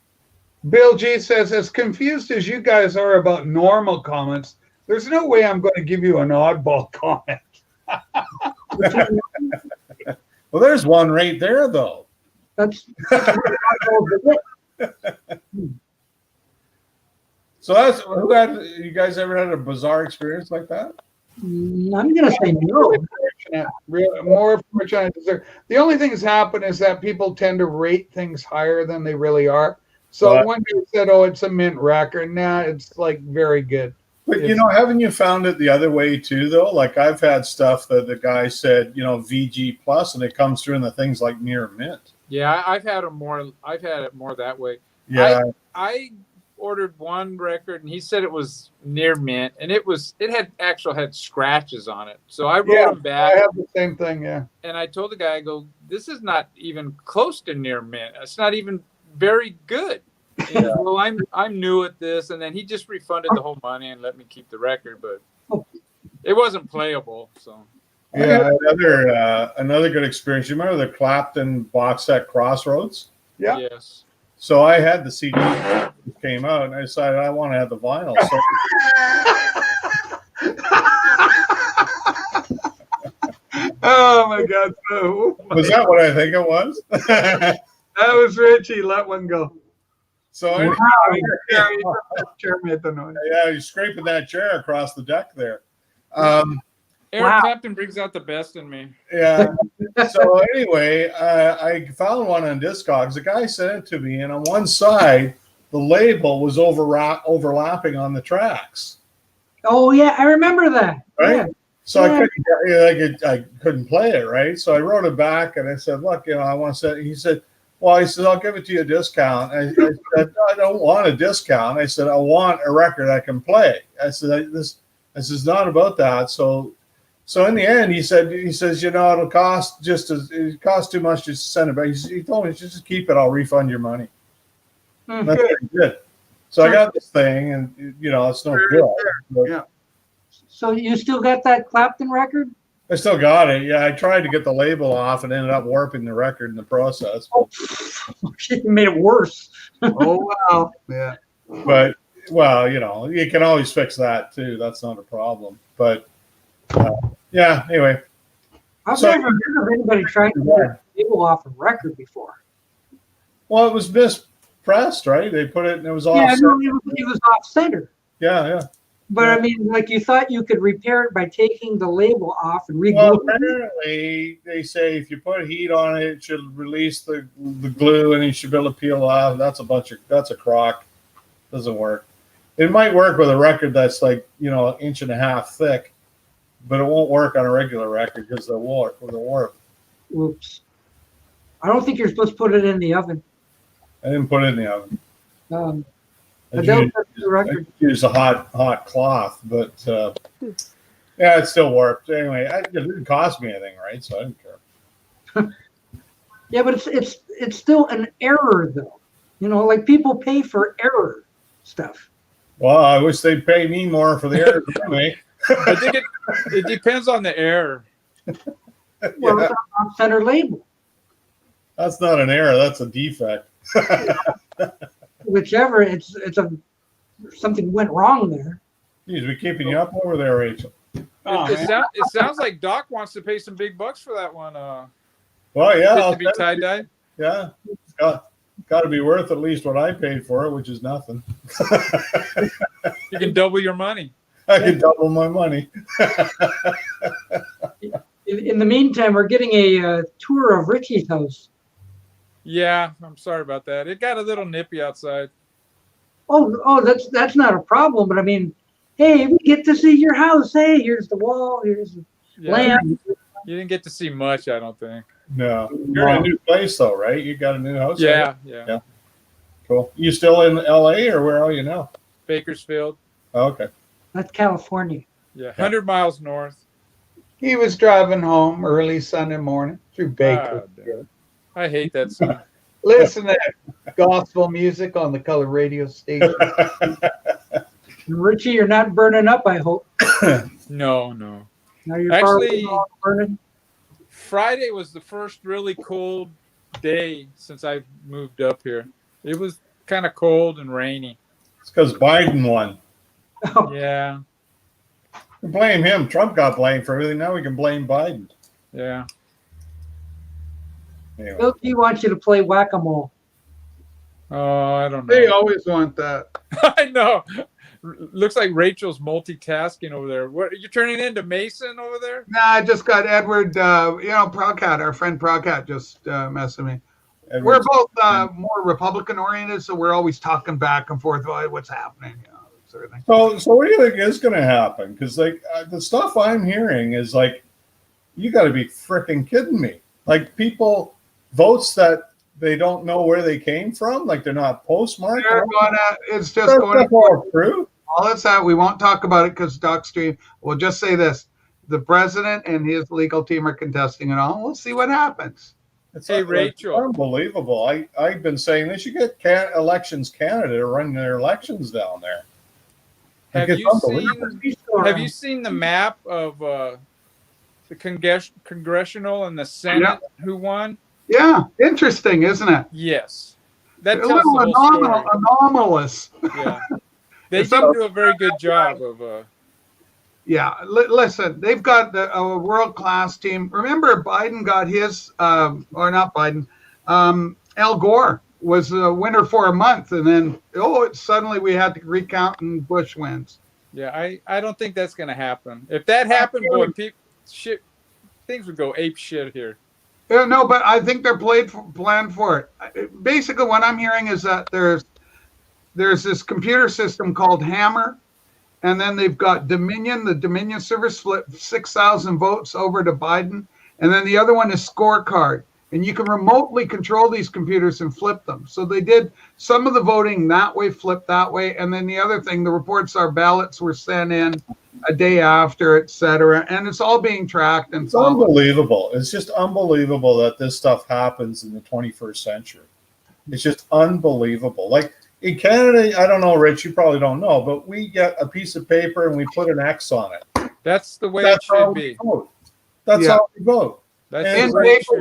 Bill G says, as confused as you guys are about normal comments, there's no way I'm going to give you an oddball comment. Well, there's one right there, though. That's So that's you guys ever had a bizarre experience like that? I'm gonna say no. More fortunate. The only thing that's happened is that people tend to rate things higher than they really are. So when you said, "Oh, it's a mint record," nah, it's like very good. But haven't you found it the other way too, though? Like I've had stuff that the guy said, VG plus, and it comes through in the things like near mint. Yeah, I've had it more that way. Yeah, I ordered one record and he said it was near mint, and it had scratches on it. So I wrote him back. I have the same thing, yeah. And I told the guy, I go, this is not even close to near mint. It's not even very good. And well, I'm new at this, and then he just refunded the whole money and let me keep the record, but it wasn't playable. So yeah, another good experience. You remember the Clapton box set Crossroads? Yeah. Yes. So I had the CD that came out, and I decided I want to have the vinyl. So oh my God! No. Was that what I think it was? That was Richie. Let one go. So wow. Chair made the noise. Yeah, you're scraping that chair across the deck there. Eric Clapton brings out the best in me. Yeah. So anyway, I found one on Discogs. The guy sent it to me, and on one side, the label was overlapping on the tracks. Oh yeah, I remember that. Right. Yeah. So I couldn't play it. Right. So I wrote it back, and I said, "Look, I want to say." He said, "Well," he said, "I'll give it to you a discount." I said, "I don't want a discount." I said, "I want a record I can play." I said, "This is not about that." So in the end, he says, it'll cost it costs too much to send it back. He told me, just keep it. I'll refund your money. Mm-hmm. That's what he did. So I got this thing, and it's no good. Yeah. So you still got that Clapton record? I still got it. Yeah, I tried to get the label off and ended up warping the record in the process. Oh, it made it worse. Oh wow. Yeah. But you can always fix that too. That's not a problem. But yeah. Anyway, I've never heard of anybody trying to get a label off a record before. Well, it was mispressed, right? They put it, and it was off. Yeah, it was off center. Yeah. But I mean, like you thought you could repair it by taking the label off and reglue. Well, apparently they say if you put heat on it, it should release the glue, and you should be able to peel off. That's a crock. Doesn't work. It might work with a record that's like an inch and a half thick, but it won't work on a regular record because they'll warp. Oops. I don't think you're supposed to put it in the oven. I didn't put it in the oven. I use a hot cloth, but yeah, it still worked. Anyway, it didn't cost me anything, right? So I didn't care. Yeah, but it's still an error, though. Like people pay for error stuff. Well, I wish they'd pay me more for the errors I make. I think it depends on the error. Well, it's an off-center label. That's not an error. That's a defect. Whichever, it's something went wrong there. Geez, we keeping you up over there, Rachel. It sounds like Doc wants to pay some big bucks for that one. Well, yeah, to be tie-dyed. Yeah, it's got to be worth at least what I paid for it, which is nothing. You can double your money. I can double my money. In the meantime, we're getting a tour of Richie's house. Yeah, I'm sorry about that. It got a little nippy outside. Oh, that's not a problem. But I mean, hey, we get to see your house. Hey, here's the wall. Here's the lamp. You didn't get to see much, I don't think. No, you're in a new place though, right? You got a new house. Yeah. Cool. You still in LA or where are you now? Bakersfield. Oh, okay. That's California. Yeah, 100 miles north. He was driving home early Sunday morning through Bakersfield. I hate that song. Listen to gospel music on the color radio station. Richie, you're not burning up, I hope. No. Now you're actually burning. Friday was the first really cold day since I moved up here. It was kind of cold and rainy. It's because Biden won. Yeah. Blame him. Trump got blamed for everything. Now we can blame Biden. Yeah. Anyway. Milky wants you to play whack-a-mole. Oh, I don't know. They always want that. I know. Looks like Rachel's multitasking over there. What are you turning into Mason over there? Nah, I just got Edward, Proudcat, our friend Proudcat just messing me. We're both more Republican oriented, so we're always talking back and forth about what's happening, sort of thing. So what do you think is going to happen? Because the stuff I'm hearing is like, you got to be freaking kidding me. Like people votes that they don't know where they came from, like they're not postmarked. It's just going all through. All it's that we won't talk about it because DocStream. We'll just say this: the president and his legal team are contesting it all. We'll see what happens. Rachel, unbelievable. I've been saying they should get Elections Canada to run their elections down there. Have you seen the map of the congressional and the Senate who won? Yeah, interesting, isn't it? Yes, that a tells little the whole story. anomalous. Yeah, they didn't do a very good job of. Yeah, listen, they've got a world-class team. Remember, Biden got his, or not Biden, Al Gore was a winner for a month, and then suddenly we had to recount and Bush wins. Yeah, I don't think that's going to happen. If that happened, boy, things would go ape shit here. Yeah, no, but I think they're planned for it. Basically, what I'm hearing is that there's this computer system called Hammer, and then they've got Dominion. The Dominion server split 6,000 votes over to Biden, and then the other one is Scorecard. And you can remotely control these computers and flip them. So they did some of the voting that way, flipped that way. And then the other thing, the reports are ballots were sent in a day after, et cetera. And it's all being tracked. And it's unbelievable. It's just unbelievable that this stuff happens in the 21st century. It's just unbelievable. Like in Canada, I don't know, Rich, you probably don't know, but we get a piece of paper and we put an X on it. That's the way it should be. That's how we vote. In paper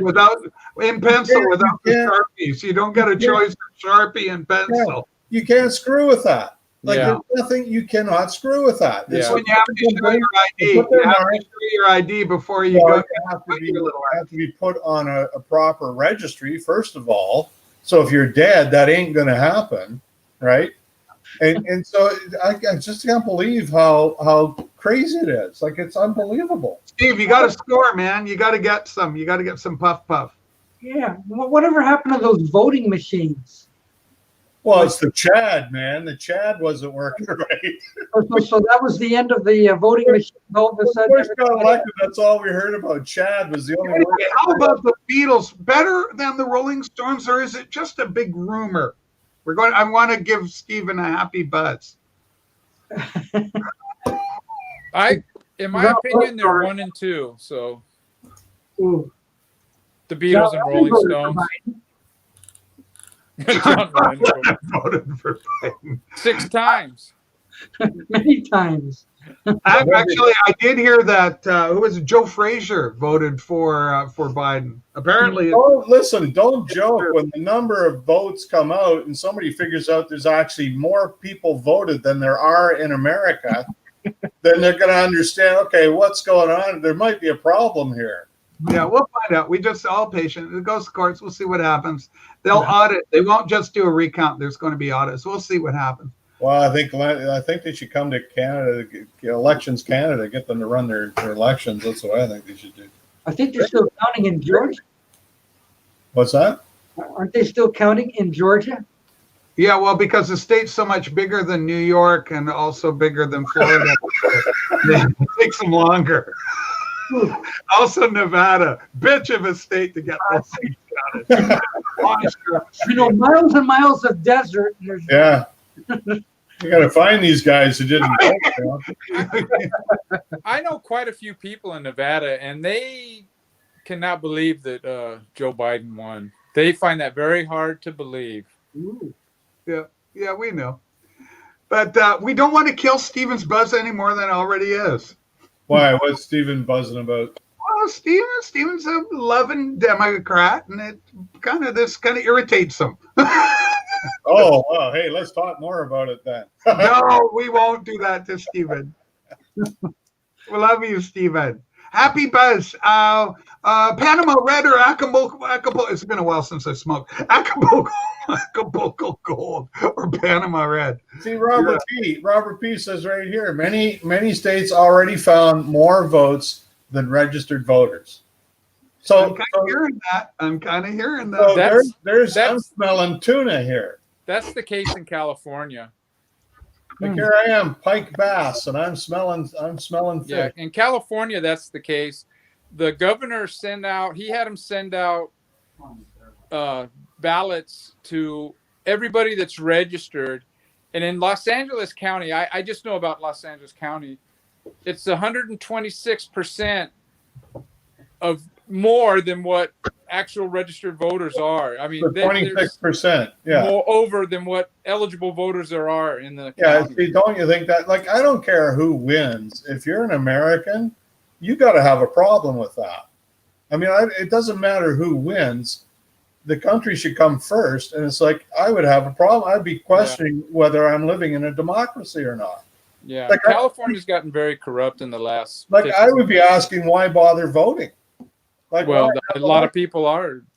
in pencil without the Sharpies. You don't get a choice of Sharpie and pencil. Yeah. You can't screw with that. Like there's nothing, you cannot screw with that. Yeah. When you have to show your ID. You have to show your ID before you go. You have to be put on a proper registry, first of all. So if you're dead, that ain't going to happen, right? And so I just can't believe how crazy it is. Like it's unbelievable. Steve, you got to score, man. You got to get some. You got to get some puff. Yeah. Whatever happened to those voting machines? Well, it's the Chad, man. The Chad wasn't working right. So that was the end of the voting machine. All of a sudden, Bush got elected. That's all we heard about. Chad was the only one. How about the Beatles? Better than the Rolling Stones, or is it just a big rumor? I want to give Stephen a happy buzz. In my opinion, they're 1 and 2. So Ooh. The Beatles and Rolling Stones. John voted for Biden 6 times. Many times. Actually, I did hear that who was it? Joe Frazier voted for Biden. Apparently, listen, don't joke when the number of votes come out and somebody figures out there's actually more people voted than there are in America. Then they're going to understand. Okay, what's going on? There might be a problem here. Yeah, we'll find out. We just all patient. It goes to courts. We'll see what happens. They'll audit. They won't just do a recount. There's going to be audits. We'll see what happens. Well, I think they should come to Canada, Elections Canada, get them to run their elections. That's what I think they should do. I think they're still counting in Georgia. What's that? Aren't they still counting in Georgia? Yeah, well, because the state's so much bigger than New York and also bigger than Florida, it takes them longer. Also, Nevada, bitch of a state to get those things counted. Miles and miles of desert. Yeah. You got to find these guys who didn't vote. I know quite a few people in Nevada, and they cannot believe that Joe Biden won. They find that very hard to believe. Ooh. Yeah, we know. But we don't want to kill Stephen's buzz any more than it already is. Why? What's Stephen buzzing about? Well, Stephen's a loving Democrat, and this kind of irritates him. Oh, well, hey, let's talk more about it then. No, we won't do that to Stephen. We love you, Stephen. Happy Buzz. Panama Red or Acapulco. It's been a while since I smoked. Acapulco Gold or Panama Red. See, Robert P says right here, many states already found more votes than registered voters. So I'm kind of hearing that. So I'm smelling tuna here. That's the case in California. Like here I am, pike bass, and I'm smelling fish. Yeah, in California, that's the case. The governor had him send out ballots to everybody that's registered. And in Los Angeles County, I just know about Los Angeles County, it's 126% of more than what actual registered voters are. I mean, 26%, yeah, more over than what eligible voters there are in the yeah. county. See, don't you think that? Like, I don't care who wins. If you're an American, you got to have a problem with that. I mean, it doesn't matter who wins. The country should come first, and it's like I would have a problem. I'd be questioning whether I'm living in a democracy or not. Yeah, like California's gotten very corrupt in the last. Like, I would be asking, why bother voting? Like, well, a lot of people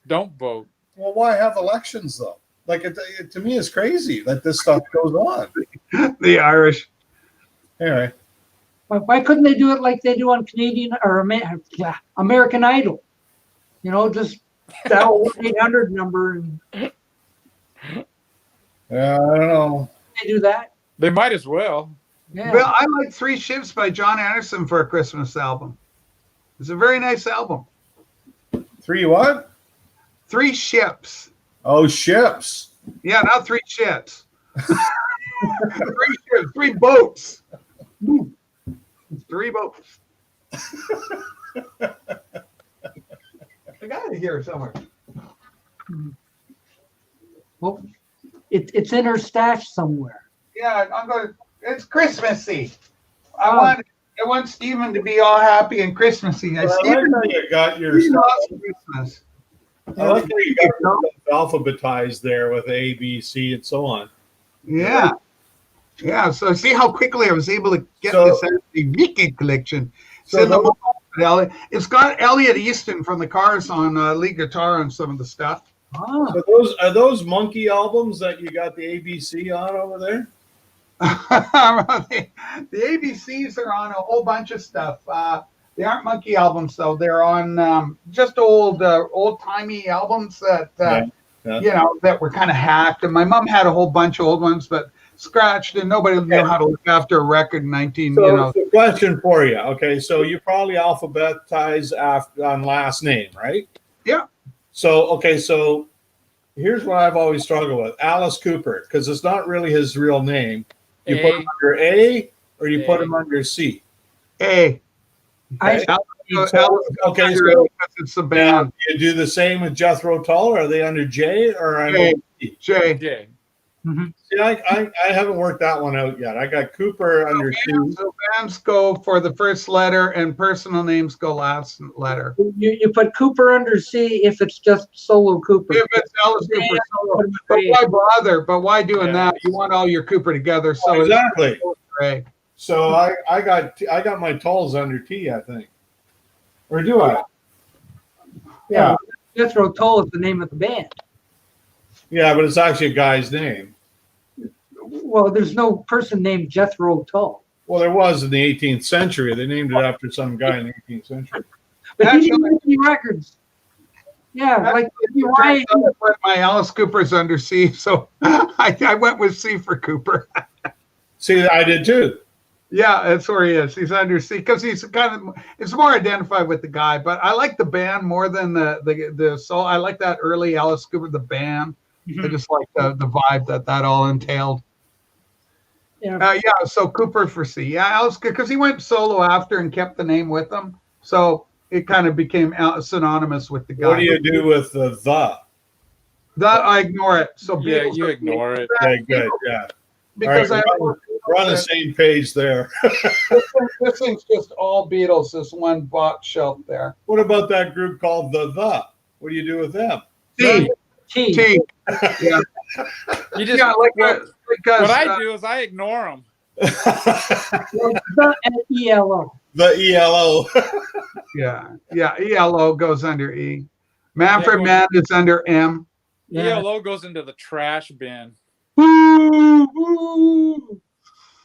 don't vote. Well, why have elections though? Like, it to me, it's crazy that this stuff goes on. The Irish. Anyway, why couldn't they do it like they do on Canadian or American Idol? You know, just dial 1-800 number. And yeah, I don't know. They do that. They might as well. Yeah. Well, I like Three Ships by John Anderson for a Christmas album. It's a very nice album. Three what? Three Ships. Oh, ships. Yeah, not three ships. 3 ships, 3 boats. 3 boats. I got it here somewhere. Well, it's in her stash somewhere. Yeah, I'm going to. It's Christmassy. I want Stephen to be all happy and Christmassy. Well, Stephen, I like how you got your Christmas. I like how you got yourself alphabetized there with A, B, C, and so on. Yeah. Yeah. So see how quickly I was able to get this out of the Wicked collection. It's got Elliot Easton from the Cars on lead guitar on some of the stuff. So are those Monkey albums that you got the ABC on over there? The ABCs are on a whole bunch of stuff. They aren't Monkey albums, though. They're on just old-timey albums that you know, that were kind of hacked. And my mom had a whole bunch of old ones, but scratched, and nobody knew how to look after a record in 19. So, you know. the question for you. Okay, so you probably alphabetize on last name, right? Yeah. So so here's what I've always struggled with: Alice Cooper, because it's not really his real name. You put him under A, or you put him under C. A. Okay, it's the band. You do the same with Jethro Tull. Are they under J or under J? J. Mm-hmm. See, I haven't worked that one out yet. I got Cooper under C. So bands go for the first letter, and personal names go last letter. You put Cooper under C if it's just solo Cooper. If it's Alice Cooper solo, but why bother? But why doing that? You want all your Cooper together. So exactly. Right. So I got my Tulls under T, I think. Or do I? Yeah. Jethro Tull is the name of the band. Yeah, but it's actually a guy's name. Well, there's no person named Jethro Tull. Well, there was in the 18th century. They named it after some guy in the 18th century. But he didn't make any records. Yeah, like why my Alice Cooper's under C, so I went with C for Cooper. See, I did too. Yeah, that's where he is. He's under C because he's kind of, it's more identified with the guy. But I like the band more than the soul. I like that early Alice Cooper, the band. Mm-hmm. I just like the vibe that all entailed. Yeah. So Cooper for C. Yeah, Alice, because he went solo after and kept the name with him, so it kind of became synonymous with the guy. What do you do with the? That I ignore it. So yeah, you ignore it. Okay, good. Yeah. Because right, we're on the same page there. this thing's just all Beatles. This one box shelf there. What about that group called the? What do you do with them? T. Yeah. You just Yeah, because what I do is I ignore them. The ELO. The ELO. yeah, ELO goes under E. Manfred Yeah, Mann is under M. ELO goes into the trash bin. Woo, woo.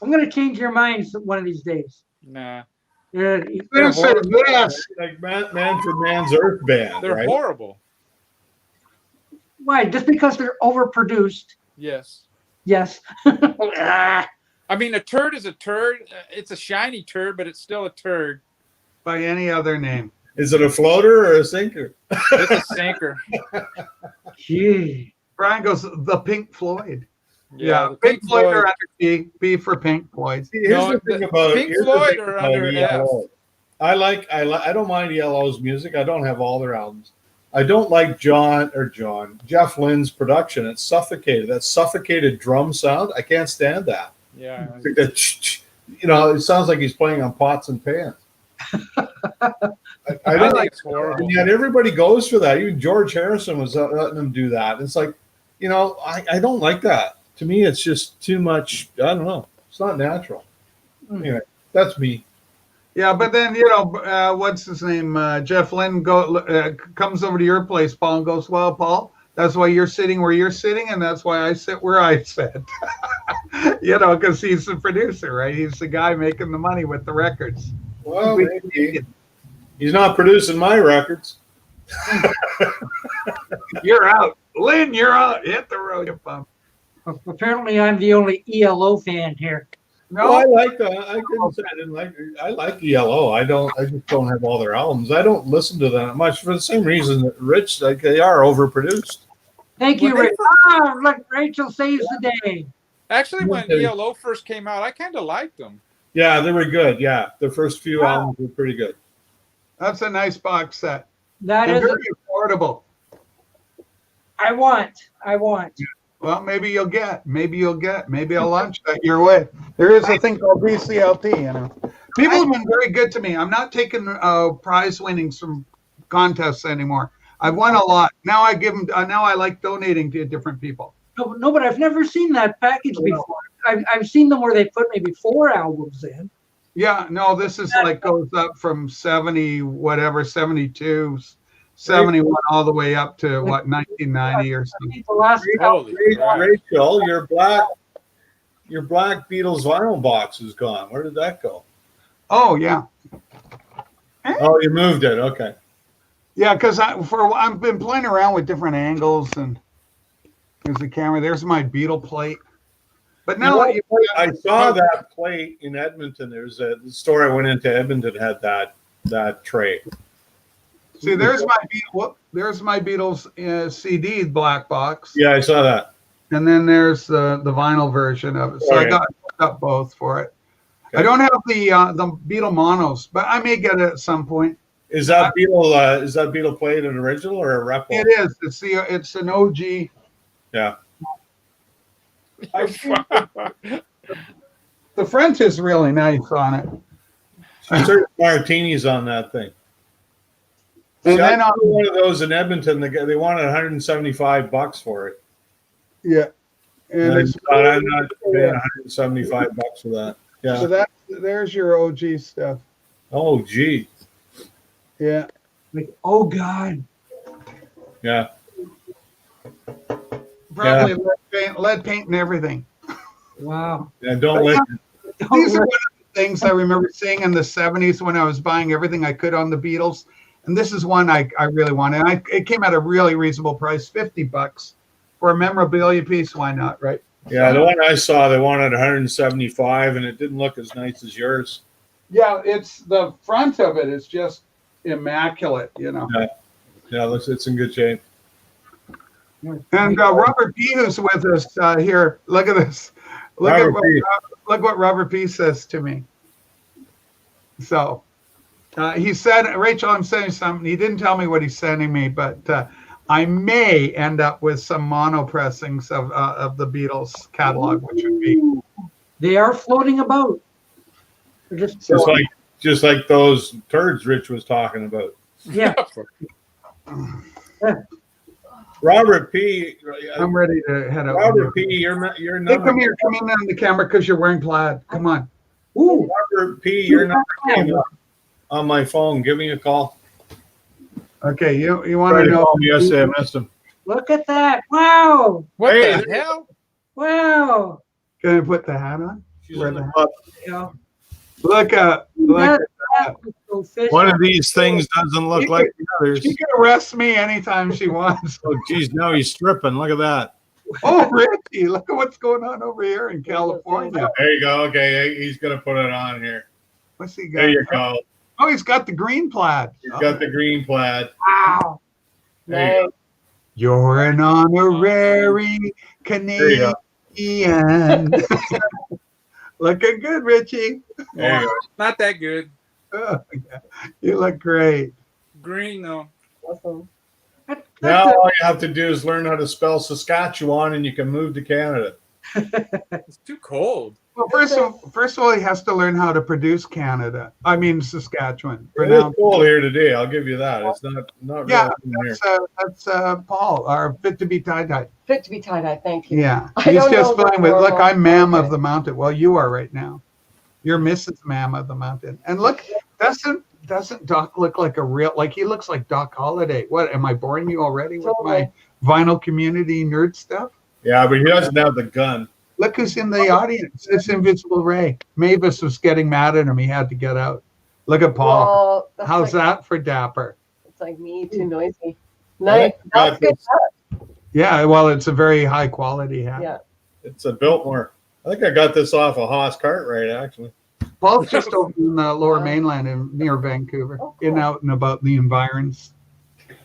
I'm gonna change your minds one of these days. Nah, Yeah, This or this. Like Man for Man's Earth Band, they're right? horrible. why? Just because they're overproduced? Yes. Yes. I mean, a turd is a turd. It's a shiny turd, but it's still a turd. By any other name. Is it a floater or a sinker? It's a sinker. Gee. Brian goes, the Pink Floyd. Yeah, Yeah, Pink Floyd are under B. B for Pink Floyd. Here's No, the thing about Pink Floyd are under ELO. I don't mind ELO's music. I don't have all their albums. I don't like Jeff Lynne's production. It's suffocated. That suffocated drum sound. I can't stand that. Yeah. You know, it sounds like he's playing on pots and pans. I don't think it's horrible. And yet everybody goes for that. Even George Harrison was letting them do that. It's like, you know, I don't like that. To me, it's just too much. I don't know. It's not natural. Anyway, that's me. Yeah, but then, you know, what's his name? Jeff Lynne comes over to your place, Paul, and goes, well, Paul, that's why you're sitting where you're sitting, and that's why I sit where I sit. You know, because he's the producer, right? He's the guy making the money with the records. Well, maybe. He's not producing my records. You're out. Lynn, you're out. Hit the road, you bum. Apparently, I'm the only ELO fan here. No, Well, I like that. I didn't say I didn't like. I like ELO. I just don't have all their albums. I don't listen to them much for the same reason that Rich. Like they are overproduced. Thank you, Rachel. Look, Rachel saves the day. Actually, when ELO first came out, I kind of liked them. Yeah, they were good. Yeah, the first few albums were pretty good. that's a nice box set. That And is. very affordable. I want. Well, maybe I'll launch that your way. There is a thing called BCLT, you know. People have been very good to me. I'm not taking prize winnings from contests anymore. I've won a lot. Now I give them. Now I like donating to different people. No, but I've never seen that package before. I've seen them where they put maybe 4 albums in. Yeah, no, this is like goes up from 70, whatever, 72, 71, all the way up to what, 1990 or something. The last Rachel, your black Beatles vinyl box is gone. Where did that go? Oh yeah. Oh, you moved it. Okay. Yeah, because I've been playing around with different angles, and there's the camera. There's my Beatle plate. But now I saw that plate in Edmonton. There's the store I went into Edmonton had that tray. See, there's my Beatles CD black box. Yeah, I saw that. And then there's the vinyl version of it. So I got both for it. Okay. I don't have the Beatle monos, but I may get it at some point. Is that Beatle plate an original or a replica? It is. It's an OG. Yeah. The French is really nice on it. I served martinis on that thing. And See, then I one of those in Edmonton. They wanted $175 for it. Yeah. And I'm not paying $175 for that. Yeah. So there's your OG stuff. Oh, gee. Yeah. Like, oh God. Yeah. Probably lead paint and everything. Wow. Yeah, don't let. These are one of the things I remember seeing in the 70s when I was buying everything I could on the Beatles. And this is one I really wanted. It came at a really reasonable price, $50 for a memorabilia piece. Why not, right? Yeah, the one I saw, they wanted $175, and it didn't look as nice as yours. Yeah, it's the front of it is just immaculate, you know. Yeah, it's in good shape. And Robert P, who's with us here, look at this. Look what Robert P says to me. So he said, Rachel, I'm sending something. He didn't tell me what he's sending me, but I may end up with some mono pressings of the Beatles catalog, which would be. They are floating about. Just like those turds Rich was talking about. Yeah. Robert P. I'm ready to head out. Robert P. Your Hey, number. come here. Come in on the camera because you're wearing plaid. Come on. Ooh, Robert P. Your number came up on my phone. Give me a call. Okay, you want Tried to to know? call me yesterday. I missed him. Look at that. Wow. What Hey, the hell? Wow. Can I put the hat on? She's Wear in the the hat. club. Yeah. Look at That was so official. One of these things doesn't look like the others. She can arrest me anytime she wants. Oh, geez, now he's stripping. Look at that. Oh, Richie, look at what's going on over here in California. There you go. Okay, he's going to put it on here. What's he got? There you go. Oh, he's got the green plaid. He's got the green plaid. Wow. There you go. You're an honorary Canadian. Looking good, Richie. There you go. Not that good. Oh, yeah. You look great. Green though. Now all you have to do is learn how to spell Saskatchewan, and you can move to Canada. It's too cold. Well, first of all, he has to learn how to produce Canada. I mean, Saskatchewan. It is cold here today. I'll give you that. It's not Yeah, really here. that's Paul, our FitToBe TieDyed. FitToBe TieDyed, thank you. Yeah, I he's don't just know the fine with. Look, normal- I'm Ma'am okay. of the Mountain. Well, you are right now. You're Mrs. Ma'am of the Mountain. And look, doesn't Doc look like a real? Like he looks like Doc Holliday. What? Am I boring you already with my vinyl community nerd stuff? Yeah, but he doesn't have the gun. Look who's in the audience. It's Invisible Ray. Mavis was getting mad at him. He had to get out. Look at Paul. Well, that's How's like, that for dapper? It's like me, too noisy. Nice. got That's good. Yeah, well, it's a very high quality hat. Yeah. It's a Biltmore. I think I got this off a Haas Cartwright, actually. Paul's just over in the Lower Mainland near Vancouver, Oh, cool. in out and about the environs.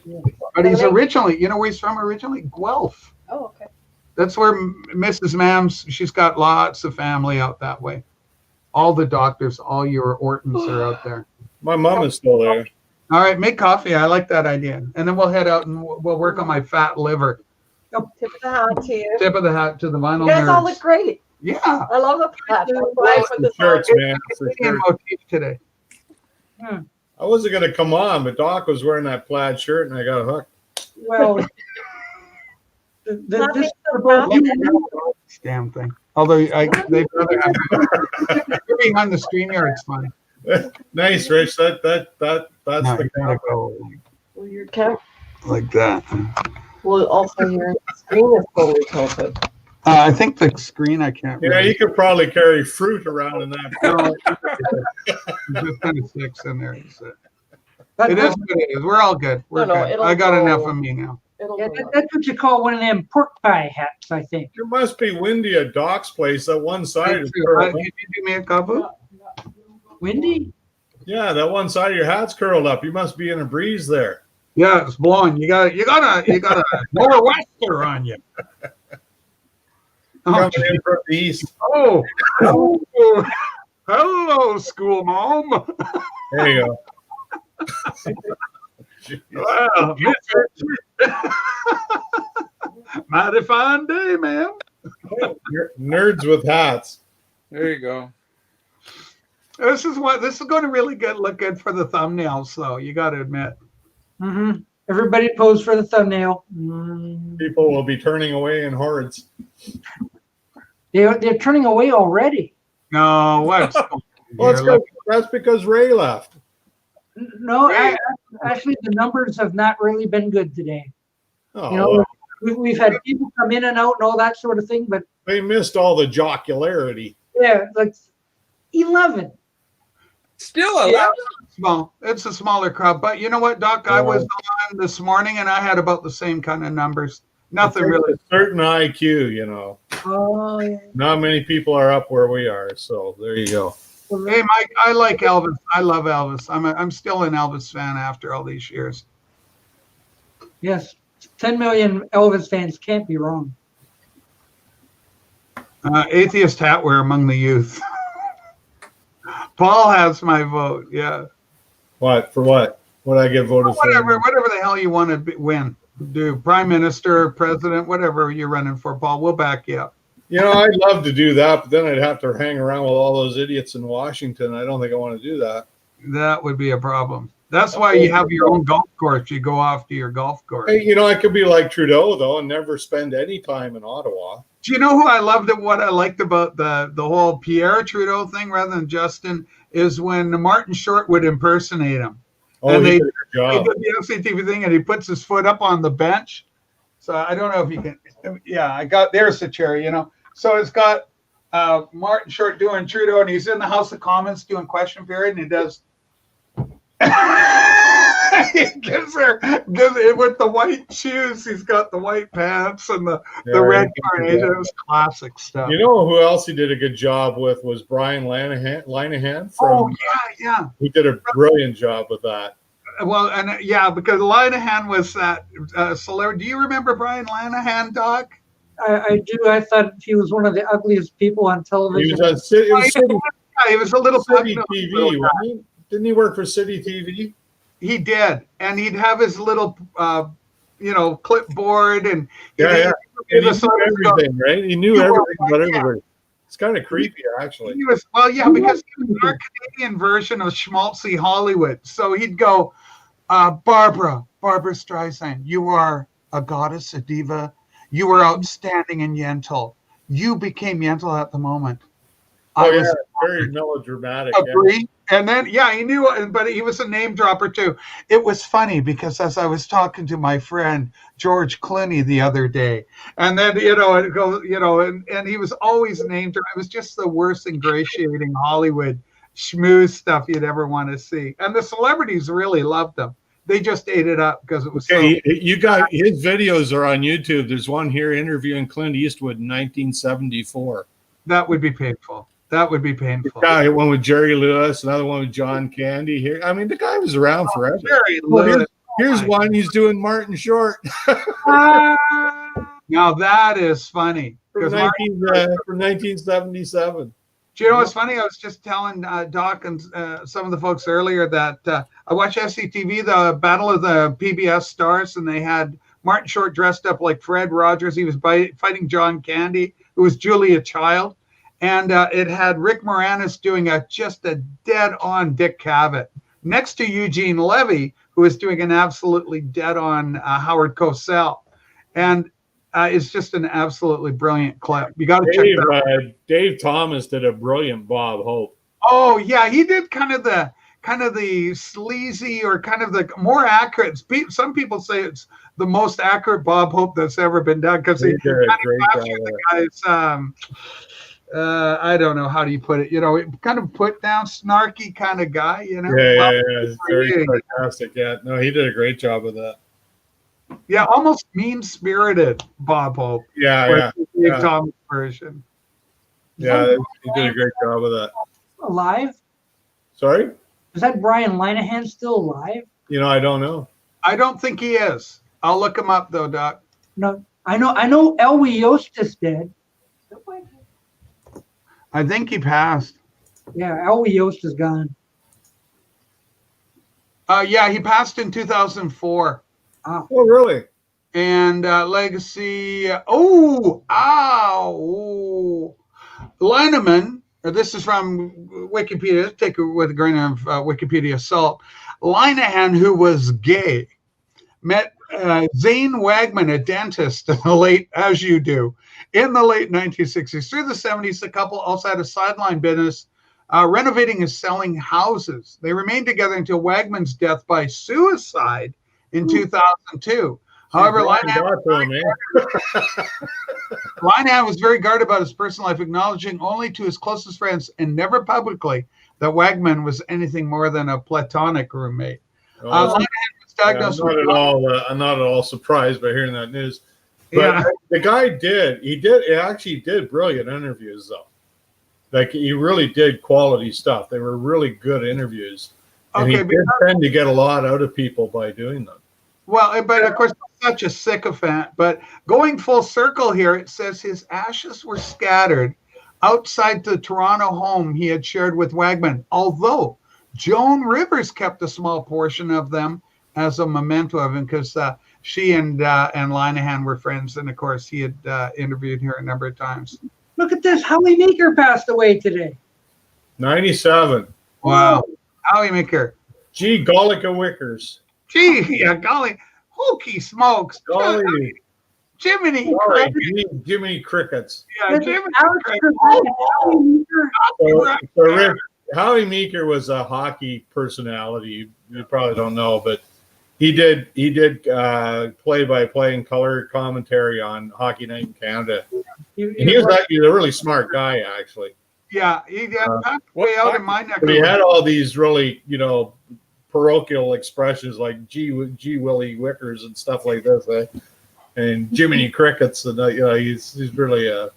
Yeah. But he's originally, you know where he's from originally? Guelph. Oh, okay. That's where Mrs. Mams, she's got lots of family out that way. All the doctors, all your Ortons are out there. My mom is still there. All right, make coffee. I like that idea. And then we'll head out and we'll work on my fat liver. Tip of the hat to you. Tip of the hat to the vinyl You guys all nerds. look great. Yeah. I love the hat. That's why I put The this on. shirts, man. It's the Canadian shirts. motif today. I wasn't going to come on, but Doc was wearing that plaid shirt, and I got hooked. Well, Nothing this so bad. Damn thing. Although they'd rather have you're behind the StreamYard, it's fine. Nice, Rich. That's No, the you gotta go Well, your camera. like that. Well, also your screen is fully tilted. I think the screen I can't. Yeah, you could probably carry fruit around in that. Just kind of sticks in there. So. That- It is what it is. We're all good. We're No, good. it'll I got go. enough of me now. It'll yeah, go up. that's what you call one of them pork pie hats, I think. It must be windy at Doc's place. That one side is Can curled up. you do me a kapu? Windy? Yeah, that one side of your hat's curled up. You must be in a breeze there. Yeah, it's blowing. You got a nor'wester on you. Oh, Coming in from the east. oh, hello, school mom. There you go. Wow, mighty fine day, man. Nerds with hats. There you go. This is going to really look good for the thumbnails, though. You got to admit. Mm-hmm. Everybody pose for the thumbnail. Mm. People will be turning away in hordes. They're turning away already. No, what's Well, that's because Ray left. No, actually, the numbers have not really been good today. Oh, You know, we've had people come in and out and all that sort of thing, but they missed all the jocularity. yeah, like 11. Still alive. small. It's a smaller crowd, but you know what, Doc? I was on this morning and I had about the same kind of numbers. Nothing There's really. a certain IQ, you know. Oh, yeah. Not many people are up where we are, so there you go. Hey, Mike, I like Elvis. I love Elvis. I'm still an Elvis fan after all these years. Yes, 10 million Elvis fans can't be wrong. Atheist hat wear among the youth. Paul has my vote. Yeah. What for? What? What I get voted Whatever for? the hell you want to win, do prime minister, president, whatever you're running for, Paul. We'll back you up. You know, I'd love to do that, but then I'd have to hang around with all those idiots in Washington. I don't think I want to do that. That would be a problem. That's why you have your own golf course. You go off to your golf course. Hey, I could be like Trudeau though and never spend any time in Ottawa. Do you know who I loved? What I liked about the whole Pierre Trudeau thing, rather than Justin, is when Martin Short would impersonate him. Oh, and he they did a good job. did the FCTV thing, and he puts his foot up on the bench. So I don't know if you can. Yeah, there's the chair. So it's got Martin Short doing Trudeau, and he's in the House of Commons doing question period, and he does. He gives it with the white shoes. He's got the white pants and the red carnation. It was classic stuff. You know who else he did a good job with was Brian Linehan from. Yeah. He did a brilliant job with that. Well, and because Linehan was that celebrity. Do you remember Brian Linehan, Doc? I do. I thought he was one of the ugliest people on television. He was on City. He was a little City TV. Wasn't he? Didn't he work for City TV? He did, and he'd have his little, clipboard, and he knew everything, right? He knew everything about everybody. It's kind of creepy, actually. He was because he was our Canadian version of schmaltzy Hollywood. So he'd go, Barbara Streisand, you are a goddess, a diva. You were outstanding in Yentl. You became Yentl at the moment. Very melodramatic. Agree. Yeah. And then, he knew, but he was a name dropper too. It was funny because as I was talking to my friend George Clooney the other day, and then it goes, and he was always named. It was just the worst ingratiating Hollywood schmooze stuff you'd ever want to see. And the celebrities really loved them. They just ate it up because it was. You got his videos are on YouTube. There's one here interviewing Clint Eastwood in 1974. That would be painful. That would be painful. Yeah, one with Jerry Lewis, another one with John Candy. Here, I mean, the guy was around forever. Jerry Lewis. Here's one he's doing Martin Short. Now that is funny. From 1977. Do you know what's funny? I was just telling Doc and some of the folks earlier that I watched SCTV, the Battle of the PBS Stars, and they had Martin Short dressed up like Fred Rogers. He was fighting John Candy, who was Julia Child. And it had Rick Moranis doing just a dead-on Dick Cavett next to Eugene Levy, who was doing an absolutely dead-on Howard Cosell. And it's just an absolutely brilliant clip. You got to check that out. Dave Thomas did a brilliant Bob Hope. Oh, yeah. He did kind of the sleazy or kind of the more accurate. Some people say it's the most accurate Bob Hope that's ever been done because he did a great job. The guy's I don't know how do you put it. Kind of put down, snarky kind of guy. Yeah, it's very sarcastic. Yeah, no, he did a great job with that. Yeah, almost mean-spirited Bob Hope. Yeah. Thomas version. Yeah, he did a great job with that. Alive? Sorry? Is that Brian Linehan still alive? I don't know. I don't think he is. I'll look him up though, Doc. No, I know Elwy Yost dead. I think he passed. Yeah, Elwy Yost is gone. He passed in 2004. Oh, really? And legacy. Lineman, or this is from Wikipedia. Take it with a grain of Wikipedia salt. Linehan, who was gay, met Zane Wagman, a dentist, in the late 1960s. Through the 70s, the couple also had a sideline business renovating and selling houses. They remained together until Wagman's death by suicide in 2002. However, Linehan was very guarded about his personal life, acknowledging only to his closest friends and never publicly that Wagman was anything more than a platonic roommate. Linehan was diagnosed with I'm not at all surprised by hearing that news. But the guy actually did brilliant interviews, though. Like, he really did quality stuff. They were really good interviews. And he did tend to get a lot out of people by doing them. Well, but of course, such a sycophant. But going full circle here, it says his ashes were scattered outside the Toronto home he had shared with Wagman, although Joan Rivers kept a small portion of them as a memento of him, because she and Linehan were friends, and of course he had interviewed her a number of times. Look at this. Howie Meeker passed away today. 97. Wow. Howie Meeker. Gee, Gollica Wickers. Gee, yeah, golly, hokey smokes. Golly. Jiminy Sorry, Cricket. Jiminy Crickets. Yeah, Jiminy Alex Cricket. So Rick, Howie Meeker was a hockey personality. You probably don't know, but he did play-by-play and color commentary on Hockey Night in Canada. He was actually a really smart guy, actually. Yeah, he passed way out in my neck. But he had all these really, parochial expressions like "gee Willie Wickers" and stuff like this, and Jiminy Crickets, and he's really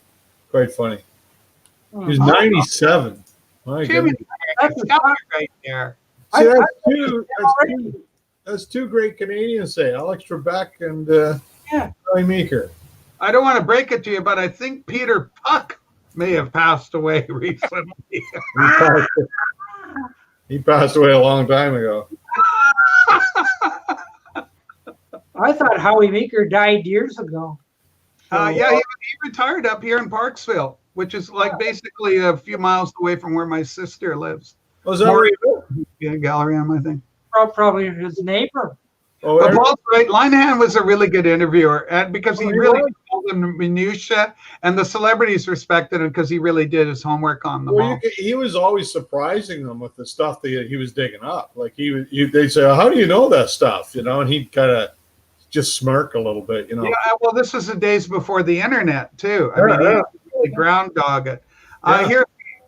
quite funny. He's 97. My Jiminy goodness. Cricket's right there. See, that's two great Canadians, say Alex Trebek and Howie Meeker. I don't want to break it to you, but I think Peter Puck may have passed away recently. He passed away a long time ago. I thought Howie Meeker died years ago. Yeah, he retired up here in Parksville, which is like basically a few miles away from where my sister lives. Was that where you live? Yeah, Gallery, I think. Probably his neighbor. But Paul's right. Linehan was a really good interviewer, and because he really told them minutia, and the celebrities respected him because he really did his homework on them. All. He was always surprising them with the stuff that he was digging up. Like they'd say, "How do you know that stuff?" And he'd kind of just smirk a little bit, Yeah. Well, this was the days before the internet too. I mean, he really ground dog it.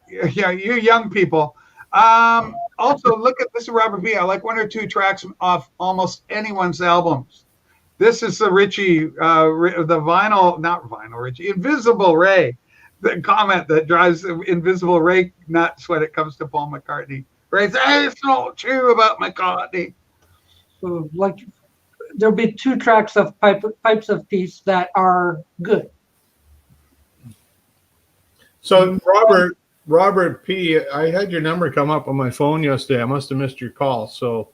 You young people. Also, look at this, Robert B. I like one or two tracks off almost anyone's albums. This is the Richie, Richie, Invisible Ray. The comment that drives Invisible Ray nuts when it comes to Paul McCartney. Ray says, "Hey, it's not true about McCartney." So, there'll be two tracks of Pipes of Peace that are good. So, Robert P., I had your number come up on my phone yesterday. I must have missed your call. So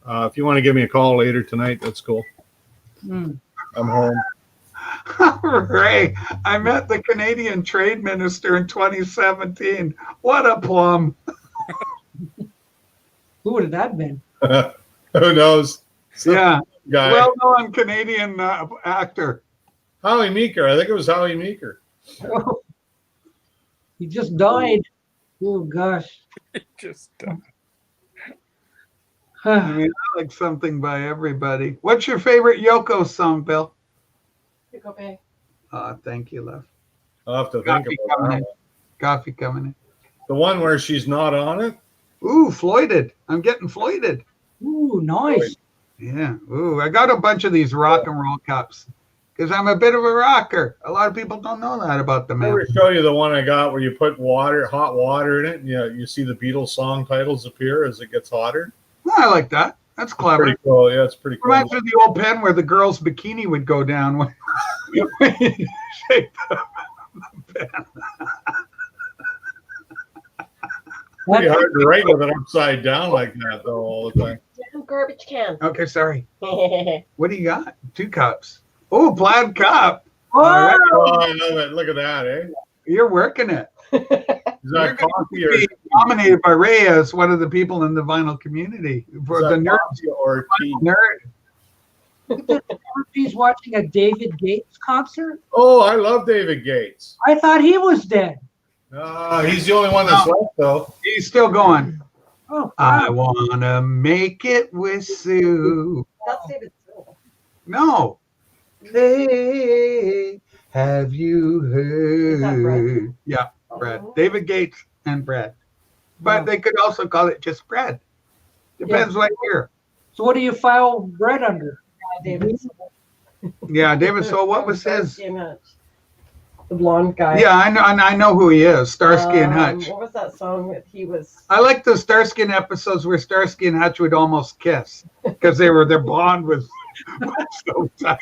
if you want to give me a call later tonight, that's cool. I'm home. Ray, I met the Canadian Trade Minister in 2017. What a plum. Who would have that been? Who knows? Yeah. Guy. Well-known Canadian actor. Howie Meeker. I think it was Howie Meeker. Oh. He just died. Oh, gosh. He just died. I mean, I like something by everybody. What's your favorite Yoko song, Bill? FitToBe. Thank you, love. I'll have to think about that. Coffee coming in. The one where she's not on it? Ooh, Floyded. I'm getting Floyded. Ooh, nice. Yeah. Ooh, I got a bunch of these rock and roll cups. Because I'm a bit of a rocker. A lot of people don't know that about the man. I'll show you the one I got where you put hot water in it, and you see the Beatles song titles appear as it gets hotter. Well, I like that. That's clever. Pretty cool. Yeah, it's pretty cool. Reminds me of the old pen where the girl's bikini would go down when you shake the pen. Pretty hard to write with it upside down like that, though, all the time. Garbage can. Okay, sorry. What do you got? 2 cups. Oh, plaid cup. Oh, right. I love it. Look at that, eh? You're working it. Is that coffee or nominated by Ray as one of the people in the vinyl community for the nerd or tea? Nerd. He's watching a David Gates concert. Oh, I love David Gates. I thought he was dead. He's the only one that's left, though. He's still going. Oh, I wanna make it with Sue. That's David Soul. No. Hey, have you heard? Yeah, Brad. David Gates and Brad. But they could also call it just Brad. Depends what year. So what do you file Brad under? David Soul. Yeah, David Soul. What was his? The blonde guy. Yeah, I know who he is. Starsky and Hutch. What was that song that he was? I like the Starsky and episodes where Starsky and Hutch would almost kiss because their bond was so tight.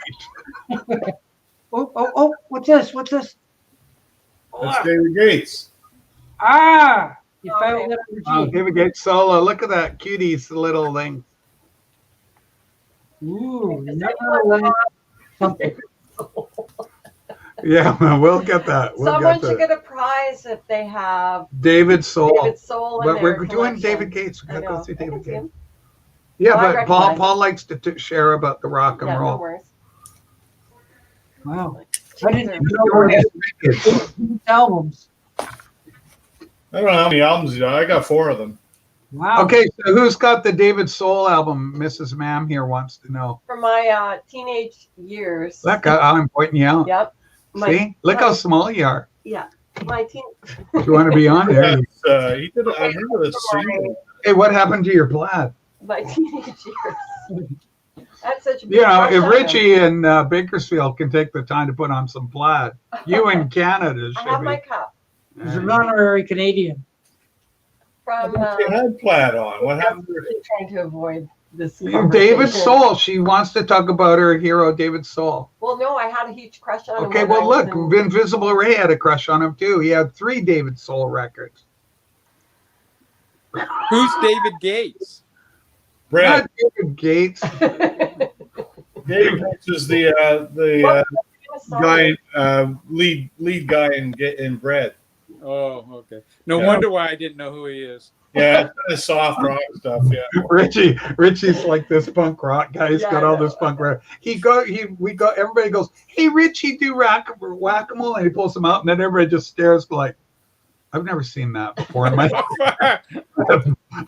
Oh! What's this? That's David Gates. You filed that under G. Oh, David Gates solo. Look at that cutie's little thing. Ooh, never let something. Yeah, man, we'll get that. Someone should get a prize if they have David Soul. David Soul. But we're doing David Gates. We gotta go through David Gates. Yeah, Oh, I but Paul recognize likes to share about the rock and Yeah, no roll. worries. Wow. I didn't They're- even know we had albums. I don't know how many albums you got. I got 4 of them. Wow. Okay, so who's got the David Soul album? Mrs. Mam here wants to know. From my teenage years. Look, I'm pointing you out. Yep. See? Look how small you are. Yeah. My teen. Do you want to be on there? Yes, he did. I remember this scene. Hey, what happened to your plaid? My teenage years. That's such a big You know, crush if on Richie in Bakersfield can take the time to put on some plaid, you in Canada I should have be. my cup He's an honorary Canadian. from. She had plaid on. What happened? Trying to avoid this. David conversation. Soul. She wants to talk about her hero, David Soul. Well, no, I had a huge crush on him. Okay, when well, I was look, Invisible Ray had a crush on him too. He had 3 David Soul records. Who's David Gates? Brad. Not David Gates. Dave Gates is the guy, lead guy in Bread. Oh, okay. No Yeah. wonder why I didn't know who he is. Yeah, it's kind of soft rock stuff. Yeah. Richie's like this punk rock guy. He's got all this punk rock. Everybody goes, hey, Richie, do whack-a-mole, and he pulls them out, and then everybody just stares like, I've never seen that before in my life.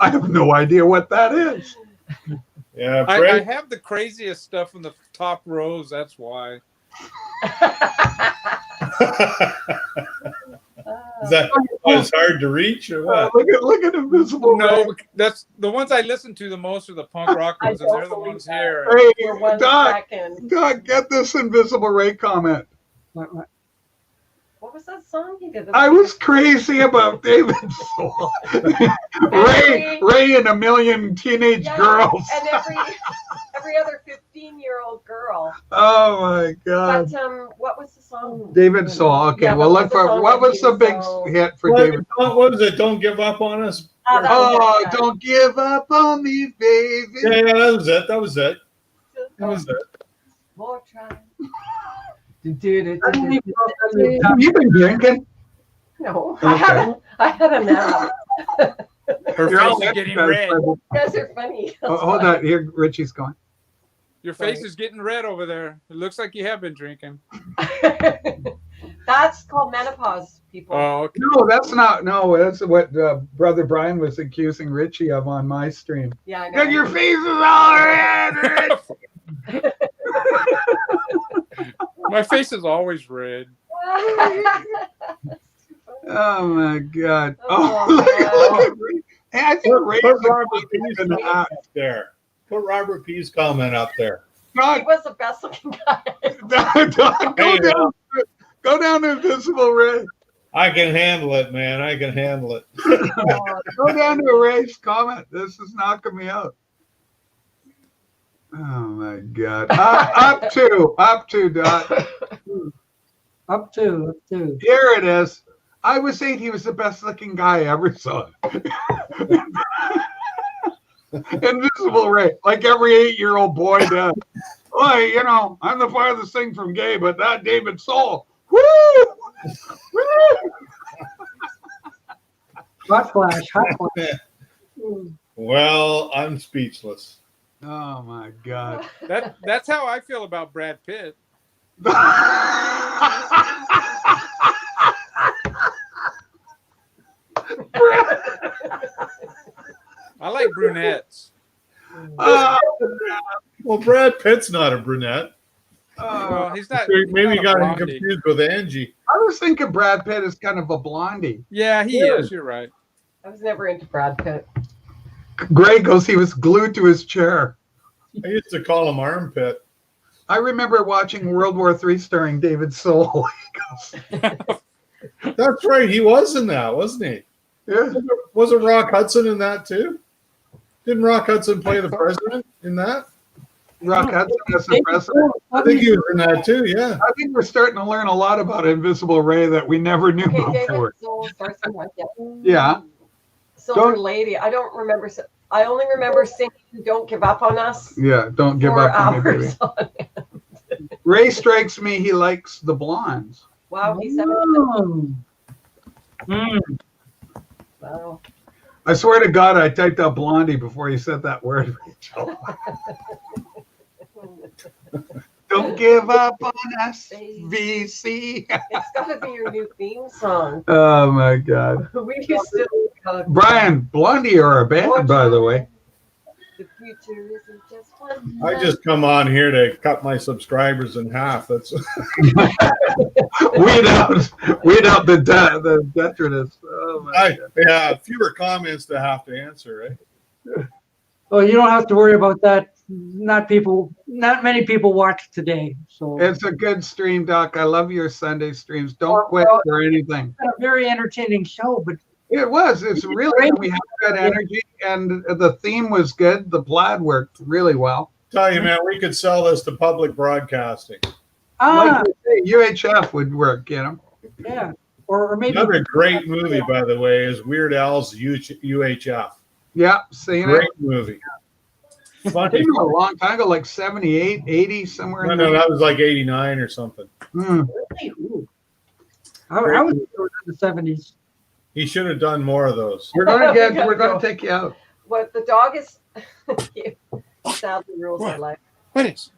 I have no idea what that is. Yeah, I have the craziest stuff in the top rows. That's why. Is that it's hard to reach or what? Look at Invisible Ray. No, that's the ones I listen to the most are the punk rock ones, and they're the ones here. Hey, For 1 Doc, second. Doc, get this Invisible Ray comment. What was that song he did? I was crazy about David Soul. Ray and a million teenage girls. And every other 15-year-old girl. Oh my God. But what was the song? David Soul. Okay, Yeah, well, what look was the for song what that was he the was big so- hit for David? What was it? Don't give up on us. Oh, that was Oh, it. don't give up on me, baby. Yeah, that was it. That was it. That was it. More try. You've been drinking. No, Okay. I had a nap. Her You're all face is getting exercise, red. baby. You guys are funny. Oh, hold on. Here, Richie's going. Your face is getting red over there. It looks like you have been drinking. That's called menopause, people. Oh, okay. No, that's not. No, that's what Brother Brian was accusing Richie of on my stream. Yeah, I know. Because your face is all red. My face is always red. Oh my God. Oh, Look at Ray. Hey, I think Ray's Put Robert a P's good comment up there. Put Robert P's comment up there. He was the best looking guy. Go down to Invisible Ray. I can handle it, man. I can handle it. Go down to Ray's comment. This is knocking me out. Oh my God. Up to, Dot. Up to. Here it is. I was 8. He was the best looking guy I ever saw. Invisible Ray, like every 8-year-old boy does. Boy, you know, I'm the farthest thing from gay, but that David Soul. Woo! Woo! Hot flash. Well, I'm speechless. Oh my God. That's how I feel about Brad Pitt. I like brunettes. Well, Brad Pitt's not a brunette. Well, he's not. Maybe you he's not a got him blondie. confused with Angie. I was thinking Brad Pitt is kind of a blondie. Yeah, he is. You're right. I was never into Brad Pitt. Greg goes, he was glued to his chair. I used to call him Armpit. I remember watching World War III starring David Soul. That's right. He was in that, wasn't he? Yeah. Wasn't Rock Hudson in that too? Didn't Rock Hudson play the president in that? Rock Hudson as the president. I think he was in that too, yeah. I think we're starting to learn a lot about Invisible Ray that we never knew Okay, before. David Soul starts in what? Yeah. Silver Don't- Lady. I don't remember. I only remember singing "Don't Give Up on Us." Yeah, don't give 4 up on me, baby. hours on it. Ray strikes me, he likes the blondes. Wow, he said. Mm. Wow. I swear to God, I typed out Blondie before you said that word, Rachel. Don't give up on us, VC. It's got to be your new theme song. Oh my God. We used to. Brian, Blondie are a band, by the way. The future isn't just one. I just come on here to cut my subscribers in half. That's weed out the detritus. Oh my God. Yeah, fewer comments to have to answer, right? Well, you don't have to worry about that. Not many people watch today. So It's a good stream, Doc. I love your Sunday streams. Don't quit or anything. it's a very entertaining show, but It was. It's really good. We had good energy, and the theme was good. The plaid worked really well. Tell you, man, we could sell this to public broadcasting. ah, Like you say, UHF would work, you know. yeah, or maybe Another great movie, by the way, is Weird Al's UHF. Yeah, seen Great it. movie. It Funny. came a long time ago, like 78, 80, somewhere in No, there. that was like 89 or something. Mm. Ooh. I was in the 70s. He should have done more of those. We're gonna take you out. What the dog is. Sadly rules our life. What is?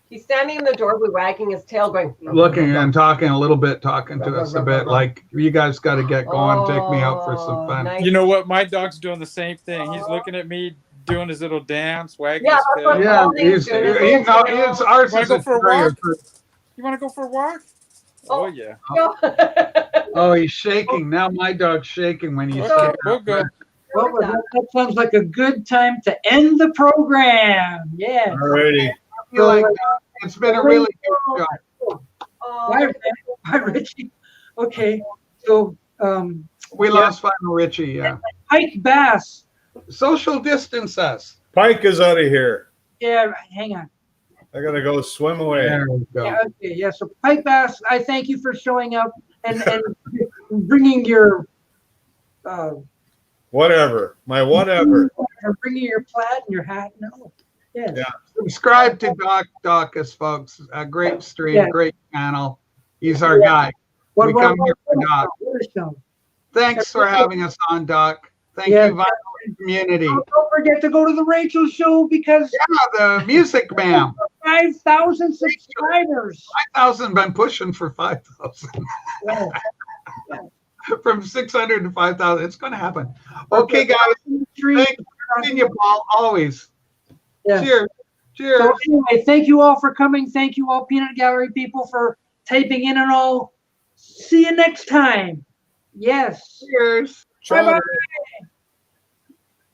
He's standing in the doorway, wagging his tail, going. Looking and talking a little bit, talking to us a bit, like you guys got to get going, take me out for some fun. Nice. You know what? My dog's doing the same thing. He's looking at me, doing his little dance, wagging Yeah, his that's what tail. Yeah, Holding's doing his little tail. it's ours. Wanna Is go a for a terrier. walk? You want to go for a walk? Oh, yeah. Oh, he's shaking now. My dog's shaking when he's. Okay, we'll go. Well, that sounds like a good time to end the program. Yeah. Alrighty. I feel like it's been a really good show. Bye, Richie. Okay, so We lost Final Richie. Yeah. Pike Bass. Social distance us. Pike is out of here. Yeah, hang on. I gotta go swim away. There we go. Yeah, okay, yeah. So Pike Bass, I thank you for showing up and bringing your Whatever. My whatever. bringing your plaid and your hat. No. Yeah. Yeah. Subscribe to Doc Docus, folks. A great stream, Yeah. great channel. He's our guy. What- We what- come here for what- Doc. what a show. Thanks for having us on, Doc. Thank Yeah. you, Vital Community. Don't forget to go to the Rachel Show because Yeah, the music man. 5,000 subscribers. 5,000, been pushing for 5,000. Yeah. From 600 to 5,000. It's going to happen. Okay, guys. Stream. Thank you, Paul. Always. Yeah. Cheers. Cheers. So anyway, thank you all for coming. Thank you all, Peanut Gallery people, for taping in and all. See you next time. Yes. Cheers. Bye-bye.